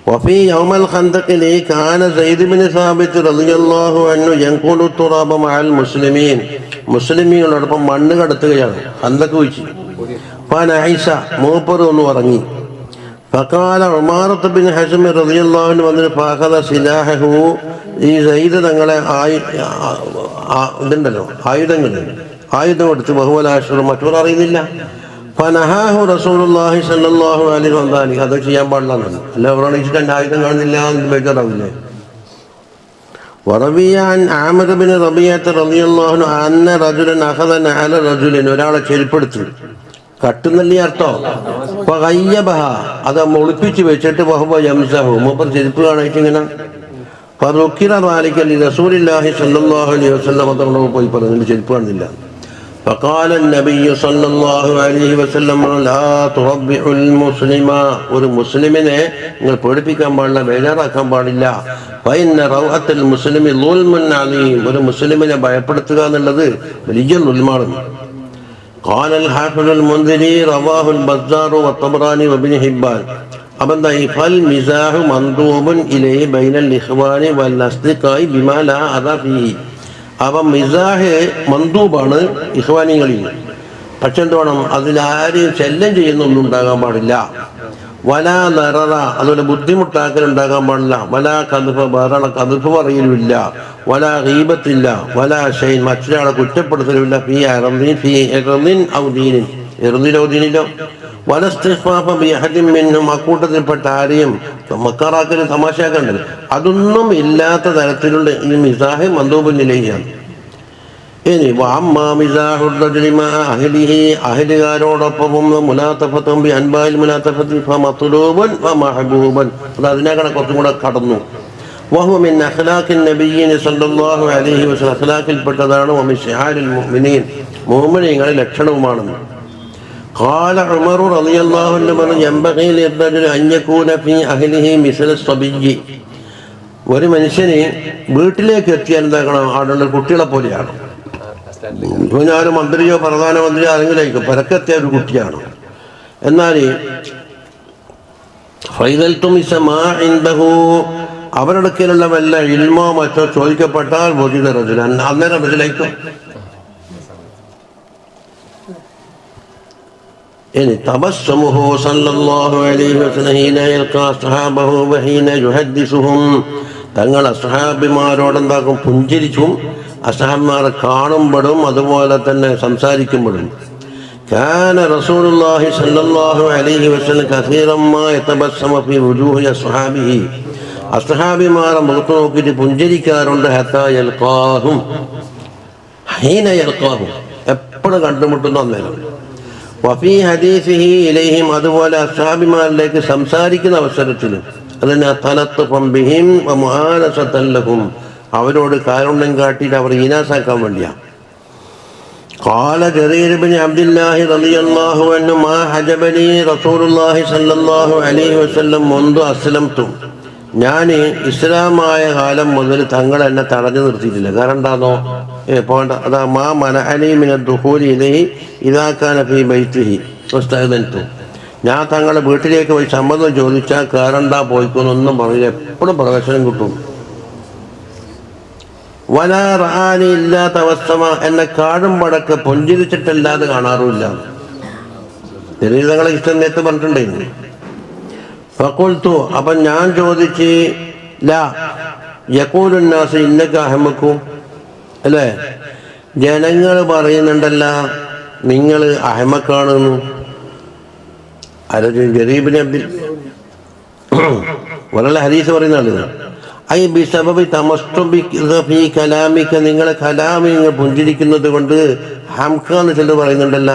വഫീ യൗമൽ ഖന്ദഖിൽ കാന സയ്യിദ് ബിൻ സാബിത്ത് റളിയല്ലാഹു അൻഹു യൻഖുലു തുറാബ മഅൽ മുസ്ലിമീൻ, മുസ്ലിമീങ്ങളോടൊപ്പം മണ്ണ് കടത്തുകയാണ്, ഖന്ദഖ് വെച്ച്. ഫനഇസ, മൂപ്പർ ഒന്ന് ഉറങ്ങി. ഫഖാല ഉമാറത്ത് ബിൻ ഹസ്മ റളിയല്ലാഹു അൻഹു വന്നിട്ട് ഫഅഖദ സിലാഹഹു, ഈ സയ്യിദ് തങ്ങളെ ഇതുണ്ടല്ലോ ആയുധം എടുത്ത്, ബഹുവലാശ്വർ മറ്റൊരു അറിയുന്നില്ല. ഫനഹാഹു റസൂലുള്ളാഹി സ്വല്ലല്ലാഹു അലൈഹി വസല്ലം, അത് ചെയ്യാൻ പാടില്ലെന്നാണ്. അല്ല അവരാണ് എൻ്റെ ആയുധം കാണുന്നില്ല എന്ന് ബേജാറാവില്ലേ. വറവിയ അൻ ആമിർ ബിൻ റബീഅത്ത് റളിയല്ലാഹു അൻഹു അന്ന റജുലൻ അഖദ നഅല റജുലിൻ, ഒരാളെ ചെരുപ്പെടുത്തു, കട്ടുന്നല്ലേ അർത്ഥം. ഫഗയ്യബഹ, അത് ഒളിപ്പിച്ച് വെച്ചിട്ട് വഹുവ യംസഹു, മൂപ്പർ ചെരുപ്പ് കാണായിട്ട് ഇങ്ങനെ. ഫറുക്കിറ ദാലിക ലിറസൂലില്ലാഹി സ്വല്ലല്ലാഹു അലൈഹി വസല്ലം, തങ്ങളോട് പോയി പറഞ്ഞു ചെരുപ്പ് കാണുന്നില്ല. فقال النبي صلى الله عليه وسلم لا تربئوا المسلم, ഒരു മുസ്ലിമിനെ നിങ്ങൾ പേടിപ്പിക്കാൻ പാടില്ല, ബേജാറാക്കാൻ പാടില്ല. فإن روعة المسلم ظلم عظيم, ഒരു മുസ്ലിമിനെ ഭയപ്പെടുത്തുക എന്നുള്ളത് വലിയ ദുൽമാണ്. قال الحافظ المنذري رواه البزار والطبراني وابن حبان. അപ്പം فالمزاح مندوب إليه بين الإخوان والأصدقاء بما لا أذى فيه. അപ്പം മിസാഹ് മന്ദൂബാണ് ഇഖ്വാനികളിൽ, പക്ഷെ എന്ത് വേണം, അതിലാരും ശല്യം ചെയ്യുന്നൊന്നും ഉണ്ടാകാൻ പാടില്ല. വലാ ദററ, അതുപോലെ ബുദ്ധിമുട്ടാക്കലുണ്ടാകാൻ പാടില്ല. വലാ കദ്ഫ്, വേറെ കദ്ഫ് പറയലുമില്ല. വലാ ഗീബത്തില്ല. വലാ ഷൈൻ, മറ്റൊരാളെ കുറ്റപ്പെടുത്തലുമില്ല. ഫീ ഇർദിൻ, ഫീ ഇർദിൻ ഔ ദീനിൻ, ഇർദിലോ ദീനിലോ. വലസ്തിഖ്ഫാഫ ബിഅഹദിൻ മിൻഹും, അക്കൂട്ടത്തിൽപ്പെട്ട ആരെയും മക്കാറാക്കലും തമാശയാക്കണ്ടത്, അതൊന്നും ഇല്ലാത്ത തരത്തിലുള്ള ഈ മിസാഹ് മന്ദൂബുൻ ഇലൈഹിയാണ്. ഇനി വഅമ്മാ മിസാഹു റജുലി മഅ അഹ്ലിഹി, അഹ്ലുകാരോടൊപ്പം മുലാതഫത്തും ബി അൻബാൽ മുലാതഫത്തി ഫമത്ലൂബുൻ വമഹബൂബുൻ, അത് അതിനേക്കാൾ കുറച്ചും കൂടെ കടന്നു. വഹുവ മിൻ അഖ്ലാഖിൻ നബിയ്യിൻ സല്ലല്ലാഹു അലൈഹി വസല്ലം, അഖ്ലാഖിൽപ്പെട്ടതാണ്. വമിൻ ശിആരിൽ മുഅ്മിനീൻ, മുഅ്മിനീങ്ങളുടെ ലക്ഷണവുമാണെന്ന്. قال عمر رضي الله عنه ينبغي للرجل أن يكون في أهله مثل الصبي, ഒരു മനുഷ്യന് വീട്ടിലേക്ക് എത്തിയാൽ എന്താക്കണം, അവിടെ കുട്ടികളെ പോലെയാണ്. ഞാൻ മന്ത്രിയോ പ്രധാനമന്ത്രിയോ ആരെങ്കിലും ആയിരിക്കും, പരക്കെത്തിയ ഒരു കുട്ടിയാണ്. എന്നാൽ അവരടുക്കലുള്ള വല്ല ഇൽമോ മറ്റോ ചോദിക്കപ്പെട്ടാൽ അന്നേരം മനസ്സിലാക്കും. يعني تبسمه صلى الله عليه وسلم حين يلقى أصحابه وحين يحدثهم, തങ്ങൾ അസ്ഹാബിമാരോടെന്താക്കും പുഞ്ചിരിച്ചും അസ്ഹാബിമാരെ കാണുമ്പോഴും അതുപോലെ തന്നെ സംസാരിക്കുമ്പോഴും. കാന റസൂലുള്ളാഹി സ്വല്ലല്ലാഹു അലൈഹി വസല്ലം കസീറൻ മാ യതബസ്സമ ഫീ വുജൂഹി അസ്ഹാബിഹി, അസ്ഹാബിമാരെ മുഖത്ത് നോക്കിയിട്ട് പുഞ്ചിരിക്കാറുണ്ട്. ഹത്താ യൽഖാഹും, ഹീന യൽഖാഹും, എപ്പോഴും കണ്ടുമുട്ടുന്ന അന്നേരം. വഫീ ഹദീസിഹി ഇലൈഹിം, അതുപോലെ അസ്ഹാബിമാരിലേക്ക് സംസാരിക്കുന്ന അവസരത്തിലും അതിന് തലത്തുഫൻ ബിഹിം വമുആനസതൻ ലഹും, അവരോട് കാരുണ്യം കാട്ടിയിട്ട് അവർ ഈനാസാക്കാൻ വേണ്ടിയാണ്. ഖാല ജരീർ ഇബ്നു അബ്ദില്ലാഹി റളിയല്ലാഹു അൻഹു മാ ഹജബനി റസൂലുള്ളാഹി സ്വല്ലല്ലാഹു അലൈഹി വസല്ലം മുൻദു അസ്ലംതു, ഞാൻ ഇസ്ലാമായ കാലം മുതൽ തങ്ങൾ എന്നെ തടഞ്ഞു നിർത്തിയിട്ടില്ല. കാരണം എന്താണോ പോകേണ്ട, അതാ മാ മനഅനി മിന ദുഖൂലി ഇലൈഹി ഇദാ കാന ഫീ ബൈതിഹി വസ്തഅദൻതു, ഞാൻ തങ്ങളുടെ വീട്ടിലേക്ക് പോയി സമ്മതം ചോദിച്ചാൽ കാരണ്ടാ പോയിക്കൊന്നൊന്നും പറയില്ല, എപ്പോഴും പ്രവേശനം കിട്ടും. വലാ റആനി ഇല്ലാ തവസ്സമ, എന്നെ കാണുമ്പോഴൊക്കെ പുഞ്ചിരിച്ചിട്ടല്ലാതെ കാണാറുമില്ല. തങ്ങളെ ഇഷ്ടം നേരത്തെ പറഞ്ഞിട്ടുണ്ടായിരുന്നു. ഫഖുൽതു, അപ്പം ഞാൻ ചോദിച്ച്, ലാ യഖൂലുന്നാസ് ഇന്നക അഹ്മക്കും, അല്ലേ, ജനങ്ങൾ പറയുന്നുണ്ടല്ല നിങ്ങൾ അഹ്മക്കാണെന്ന്. ജരീബിന് അബ്ദുൽ വളരെ ഹദീസ് പറയുന്ന ആളുകൾ. ഐ ബിസബബി തമസ്തുബി കലാമിക്ക, നിങ്ങളെ കലാമി നിങ്ങൾ പുഞ്ചിരിക്കുന്നത് കൊണ്ട് ഹംക എന്ന് ചിലർ പറയുന്നുണ്ടല്ല.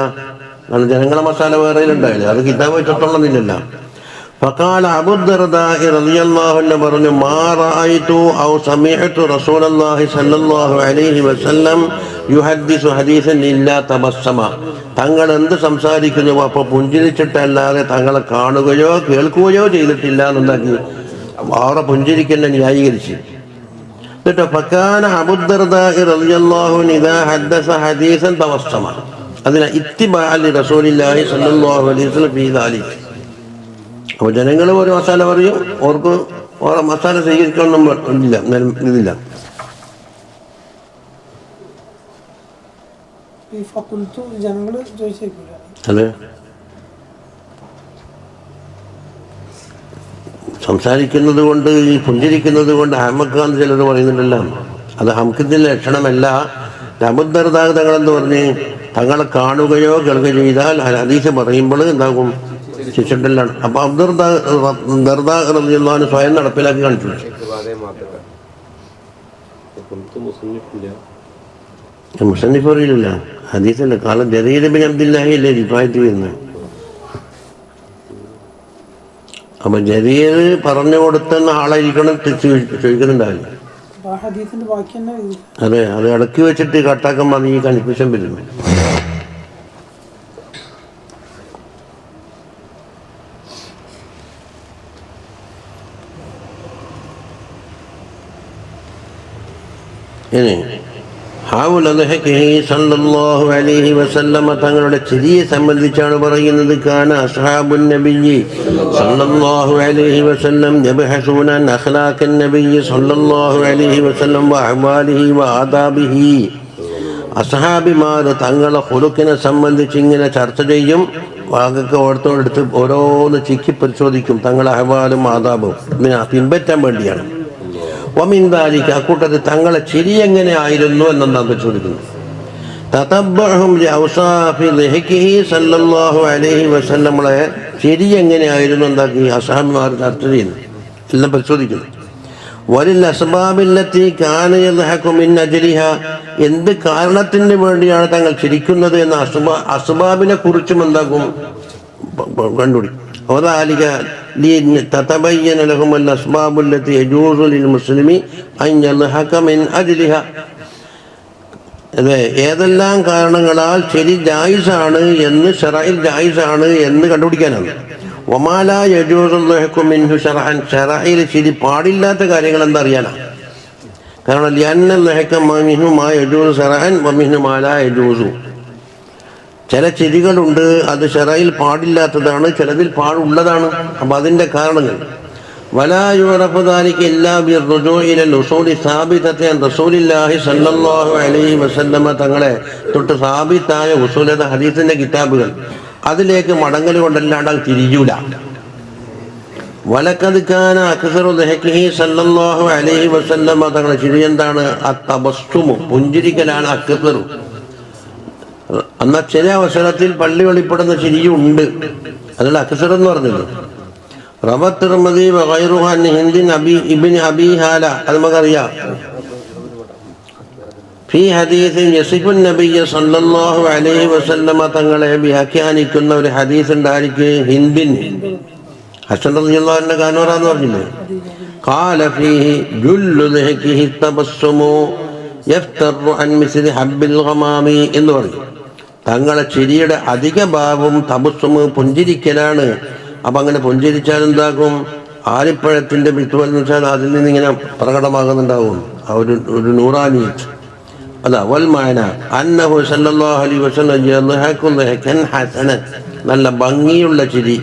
കാരണം ജനങ്ങളെ മസാല വേറെയിലുണ്ടായില്ല, അത് കിതാബ് വെച്ചിട്ടുള്ളതില്ലല്ല. ഫഖാല അബൂ ദർദാഇ റളിയല്ലാഹു അൻഹു പറഞ്ഞു, മാ റഅയ്തു ഔ സമീഅതു റസൂലല്ലാഹി സ്വല്ലല്ലാഹു അലൈഹി വസല്ലം യുഹദ്ദിസു ഹദീസൻ ഇല്ലാ തബസ്സമ, തങ്ങൾ എന്ത് സംസാരിക്കുന്നു അപ്പോൾ പുഞ്ചിരിച്ചിട്ടല്ലാതെ തങ്ങളെ കാണുകയോ കേൾക്കുകയോ ചെയ്തിട്ടില്ല എന്നുണ്ടാക്കി അവരെ പുഞ്ചിരിക്കന്നെ ന്യായീകരിച്ച്. എന്നിട്ട് ഫകാന അബൂ ദർദാഇ റളിയല്ലാഹു അൻഹു ഇദാ ഹദ്ദസ ഹദീസൻ തബസ്സമ, അതിന ഇത്തിബാഅ റസൂലില്ലാഹി സ്വല്ലല്ലാഹു അലൈഹി വസല്ലം ഫീ ദാലിക. അപ്പോൾ ജനങ്ങൾ ഒരു മസാല പറയും, അവർക്ക് ഓരോ മസാല സ്വീകരിക്കണമെന്നും ഇല്ല, ഇതില്ല. അതെ, സംസാരിക്കുന്നത് കൊണ്ട് ഈ പുഞ്ചിരിക്കുന്നത് കൊണ്ട് ഹമക്കാന്ന് ചിലർ പറയുന്നുണ്ടല്ലോ, അത് ഹംക്കിന്റെ ലക്ഷണമല്ല. അബൂ ദർദാ തങ്ങളെന്ന് പറഞ്ഞ് തങ്ങളെ കാണുകയോ കേൾക്കുകയോ ചെയ്താൽ ഹദീസ് പറയുമ്പോൾ എന്താകും, ശിക്ഷണ്ടല്ലാണ്. അപ്പൊ അബ്ദുർ ദർദാ റളിയല്ലാഹു അൻഹു സ്വയം നടപ്പിലാക്കി കാണിച്ചു. മുസന്നിഫ് അറിയില്ല, ഹദീസല്ല, കാലം ജരീർ ഇബ്നു അബ്ദില്ലാഹി അല്ലേ റിവായത്ത് ചെയ്യുന്നത്. അപ്പൊ ജരീർ പറഞ്ഞു കൊടുത്തുന്ന ആളായിരിക്കണം ചോദിക്കുന്നുണ്ടാവില്ല. അതെ, അത് ഇടക്കി വെച്ചിട്ട് കട്ടാക്കുമ്പോൾ ഈ കൺഫ്യൂഷൻ വരും. ഇനി സല്ലല്ലാഹു അലൈഹി വസല്ലമ തങ്ങളുടെ ചിരിയെ സംബന്ധിച്ചാണ് പറയുന്നത്. കാന അസ്ഹാബുൻ നബിയ്യി സല്ലല്ലാഹു അലൈഹി വസല്ലം യബ്ഹസൂന അൻ അഖ്ലാഖൻ നബിയ്യി സല്ലല്ലാഹു അലൈഹി വസല്ലം വ അഹ്വാലിഹി വ ആദാബിഹി, അസ്ഹാബിമാർ തങ്ങളെ ഖുലുഖിനെ സംബന്ധിച്ച് ഇങ്ങനെ ചർച്ച ചെയ്യും. വാക്കൊക്കെ ഓരോരുത്തരെടുത്ത് ഓരോന്ന് ചിക്കി പരിശോധിക്കും, തങ്ങളെ അഹ്വാലും ആദാബും ഇതിനെ പിൻപറ്റാൻ വേണ്ടിയാണ്. വമിൻദാലിക്ക്, അക്കൂട്ടത്തിൽ തങ്ങളെ ചിരി എങ്ങനെ ആയിരുന്നു എന്നാണ് പരിശോധിക്കുന്നത്. തതബ്ബഉഹും ലിഔസാഫി ളിഹ്കിഹി സല്ലല്ലാഹു അലൈഹി വസല്ലമയുടെ ചിരി എങ്ങനെയായിരുന്നു എന്താക്കി അസ്ഹാബിമാർ ചർച്ച ചെയ്യുന്നു, എല്ലാം പരിശോധിക്കുന്നു. വലിൽ അസ്ബാബില്ലത്തി കാന യദ്ഹഖു മിൻ അജ്ലിഹ, എന്ത് കാരണത്തിന് വേണ്ടിയാണ് തങ്ങൾ ചിരിക്കുന്നത് എന്ന അസ്ബാബിനെ കുറിച്ചും എന്താക്കും കണ്ടുപിടിക്കും. وذلك لتتبين لهم الأسباب التي يجوز للمسلم أن يضحك من أجلها. അതെ, ഏതെല്ലാം കാരണങ്ങളാൽ ശരി ജായിസാണ് എന്ന് ശറഇൽ ജായിസാണ് എന്ന് കണ്ടുപിടിക്കാനാണ്. വമാല യജൂസു ളഹ്കു മിൻഹു ശറഅൻ, ശറഇൽ ശരി പാടില്ലാത്ത കാര്യങ്ങൾ എന്താ അറിയാനാണ്. കാരണം ലിഅന്ന ളഹ്ക മിൻഹു മാ യജൂസു ശറഅൻ വമിൻഹു മാ ലാ യജൂസു, ചില ചിരികളുണ്ട് അത് ശറയിൽ പാടില്ലാത്തതാണ്, ചിലതിൽ പാടുള്ളതാണ്. അപ്പം അതിൻ്റെ കാരണങ്ങൾ വലാ യുറഫു ദാലിക ഇല്ലാ ബിർറുജൂഇ ഇലൽ ഉസൂലി സാബിതത്തി അൻ റസൂലില്ലാഹി സ്വല്ലല്ലാഹു അലൈഹി വസല്ലമ തങ്ങളെ തൊട്ട് സാബിത്തായ ഉസൂലത ഹദീസിൻ്റെ കിതാബുകൾ, അതിലേക്ക് മടങ്ങൽ കൊണ്ടല്ലാണ്ട് അത് തിരിയൂല. വലഖദ് കാന അക്സറു ദഹ്കിഹി സല്ലല്ലാഹു അലൈഹി വസല്ലം തങ്ങളുടെ ചിരി എന്താണ്? അത്തബസ്സുമു, പുഞ്ചിരിക്കലാണ് അക്സറു. എന്നാൽ ചില അവസരത്തിൽ പള്ളി വെളിപ്പെടുന്ന ചിരിയും ഉണ്ട്. അതിൽ അക്സർ എന്ന് പറഞ്ഞത് റവ തിർമിദി വഗൈറുഹു അൻ ഹിന്ദ് ഇബ്നു അബീ ഹാല, അത് നമുക്കറിയാം. ഫീ ഹദീസിൻ യസിഫുൻ നബിയ്യ സല്ലല്ലാഹു അലൈഹി വസല്ലമ തങ്ങളെ വ്യാഖ്യാനിക്കുന്ന ഒരു ഹദീസ് ഉണ്ടായിരിക്കെ ഹിന്ദിൻ ഹസൻ റളിയല്ലാഹു അൻഹു കാനൂറാന്ന് പറഞ്ഞില്ലേ, ഖാല ഫീഹി ജുല്ലു ദഹ്കിഹി തബസ്സുമു യഫ്തറു അൻ മിസ്ലി ഹബ്ബിൽ ഗമാമി എന്ന് പറഞ്ഞു. തങ്ങളെ ചിരിയുടെ അധിക ഭാവം തബസ്സുമ്, പുഞ്ചിരിക്കലാണ്. അപ്പം അങ്ങനെ പുഞ്ചിരിച്ചാൽ എന്താക്കും? ആലിപ്പഴത്തിൻ്റെ വിത്തുവൽ എന്ന് വെച്ചാൽ അതിൽ നിന്ന് ഇങ്ങനെ പ്രകടമാകുന്നുണ്ടാവും ആ ഒരു നൂറാനിയത്ത്. അതാ വൽ മാന അന്നഹു സല്ലല്ലാഹു അലൈഹി വസല്ലം യദ്ഹകു ദഹ്കൻ ഹസനൻ, നല്ല ഭംഗിയുള്ള ചിരി.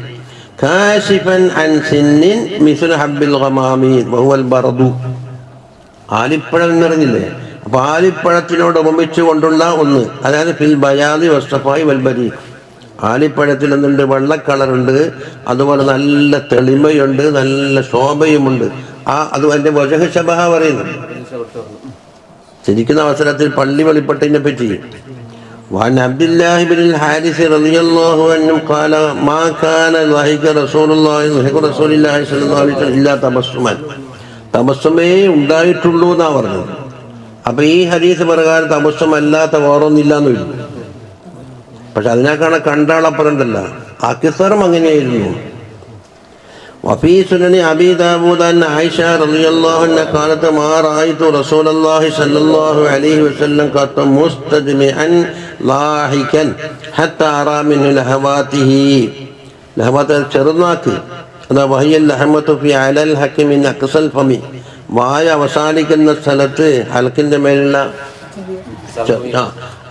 കാശിഫൻ അൻ സിന്നിൻ മിസ്ല ഹബ്ബിൽ ഗമാമി വഹുവൽ ബർദു, ആലിപ്പഴം എന്നറിഞ്ഞില്ലേ? അപ്പോൾ ആലിപ്പഴത്തിനോട് ഉപമിച്ചു കൊണ്ടുള്ള ഒന്ന്, അതായത് ഫിൽ ബയാദി വസ്സഫായി വൽബരി, ആലിപ്പഴത്തിൽ എന്തുണ്ട്? വെള്ളക്കളറുണ്ട്, അതുപോലെ നല്ല തെളിമയുണ്ട്, നല്ല ശോഭയുമുണ്ട്. അത് എൻ്റെ വജഹ് ശബഹ പറയുന്നു. ചിരിക്കുന്ന അവസരത്തിൽ പള്ളി വെളിപ്പെട്ടതിനെ പറ്റി وعن عبد الله بن الحارث رضي الله عنه قال ما كان ضحك رسول الله صلى الله عليه وسلم إلا تبسما, തബസ്സുമേ ഉണ്ടായിട്ടുള്ളൂ എന്നാ പറഞ്ഞത്. അപ്പൊ ഈ ഹദീസ് പ്രകാരം തബസ്സും അല്ലാത്ത വേറൊന്നില്ല എന്ന് വരും. പക്ഷെ അതിനേക്കാണ് കണ്ടാളപ്പുറണ്ടല്ല, അക്സറും അങ്ങനെയായിരുന്നു. وفي سنن أبي داود أن عائشة رضي الله عنها قالت ما رأيت رسول الله صلى الله عليه وسلم قط مستدمعا ضاحكا حتى أرى منه لهواته, ലഹവത്ത് ചെറുനാക്ക്, അതാ വഹിയ ലഹമത്തു ഫി അലൽ ഹക്കി മിൻ അക്സൽ ഫമി, വായ അവസാനിക്കുന്ന സ്ഥലത്ത് ഹൽക്കിന്റെ മേലുള്ള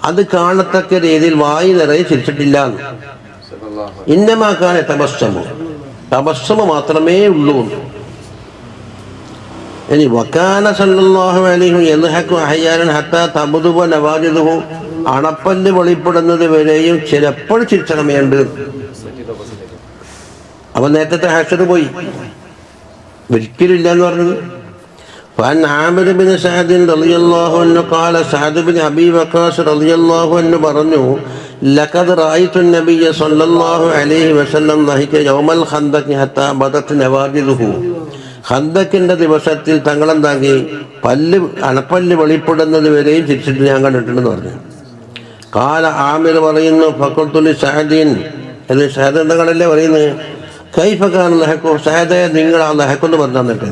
അത് കാണത്തക്ക രീതിയിൽ വായി നിറയെ ചിരിച്ചിട്ടില്ല. ഇന്നമാക്കാനെ തബസ്സമു, തബസ്സുമ മാത്രമേ ഉള്ളൂ. ഇനി വകാന സല്ലല്ലാഹു അലൈഹി യദ്ഹകു അഹ്യാനൻ ഹത്താ തബ്ദുബ നവാജിദുഹു, അണപ്പല്ല് വെളിപ്പെടുന്നത് വരെയും ചിലപ്പോൾ ചിരിച്ച സമയമുണ്ട്. അപ്പൊ നേരത്തെ ഹസർ പോയി, ഒരിക്കലും ഇല്ല എന്ന് പറഞ്ഞത്. فعن عامر بن سعد رضي الله عنه قال سعد بن أبي وقاص رضي الله عنه പറഞ്ഞു لقد رأيت النبي صلى الله عليه وسلم ضحك يوم الخندق حتى بدت نواجذه, ഖന്തക്കിന്റെ ദിവസത്തിൽ തങ്ങളെന്താക്കി അണപ്പല്ല് വെളിപ്പെടുന്നത് വരെയും ചിരിച്ചിട്ട് ഞാൻ കണ്ടിട്ടുണ്ടെന്ന് പറഞ്ഞു. കാല ആമിർ പറയുന്നു ഫഖുൽതു സഅദിൻ, ഇത് സഅദ് തങ്ങളല്ലേ പറയുന്നത്, കൈഫ കാന ലഹഖു, സഅദേ നിങ്ങൾ ആ ലഹഖെന്ന് പറഞ്ഞു തന്നിട്ട്.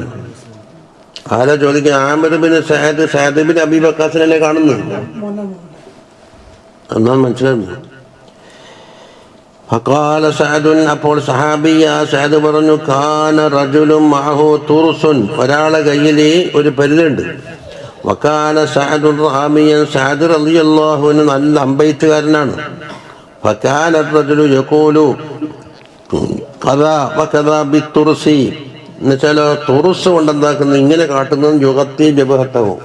ആരാ ചോദിക്കുക? Amir bin Saad, Saad bin Abi വഖാസിനെ കാണുന്നു എന്നാണ് മനസ്സിലായിരുന്നു. ഫഖാല സഅദുൻ, അപ്പോൾ സഹാബിയ സഅദ് പറഞ്ഞു കാന റജുലുൻ മഅഹു തുർസുൻ, ഒരാളെ കയ്യിൽ ഒരു പരുതുണ്ട്. വകാന സഅദുൻ റാമിയൻ, സഅദ് റളിയല്ലാഹു അൻഹു നല്ല അമ്പെയ്ത്തുകാരനാണ്. ഫകാന റജുലു യഖൂലു ഖദാ വഖദാ ബിത്തുർസി, എന്നുവെച്ചാൽ തുറുസ് കൊണ്ടെന്താക്കുന്നു, ഇങ്ങനെ കാട്ടുന്നതും യുഗത്തി ജബഹത്തവും,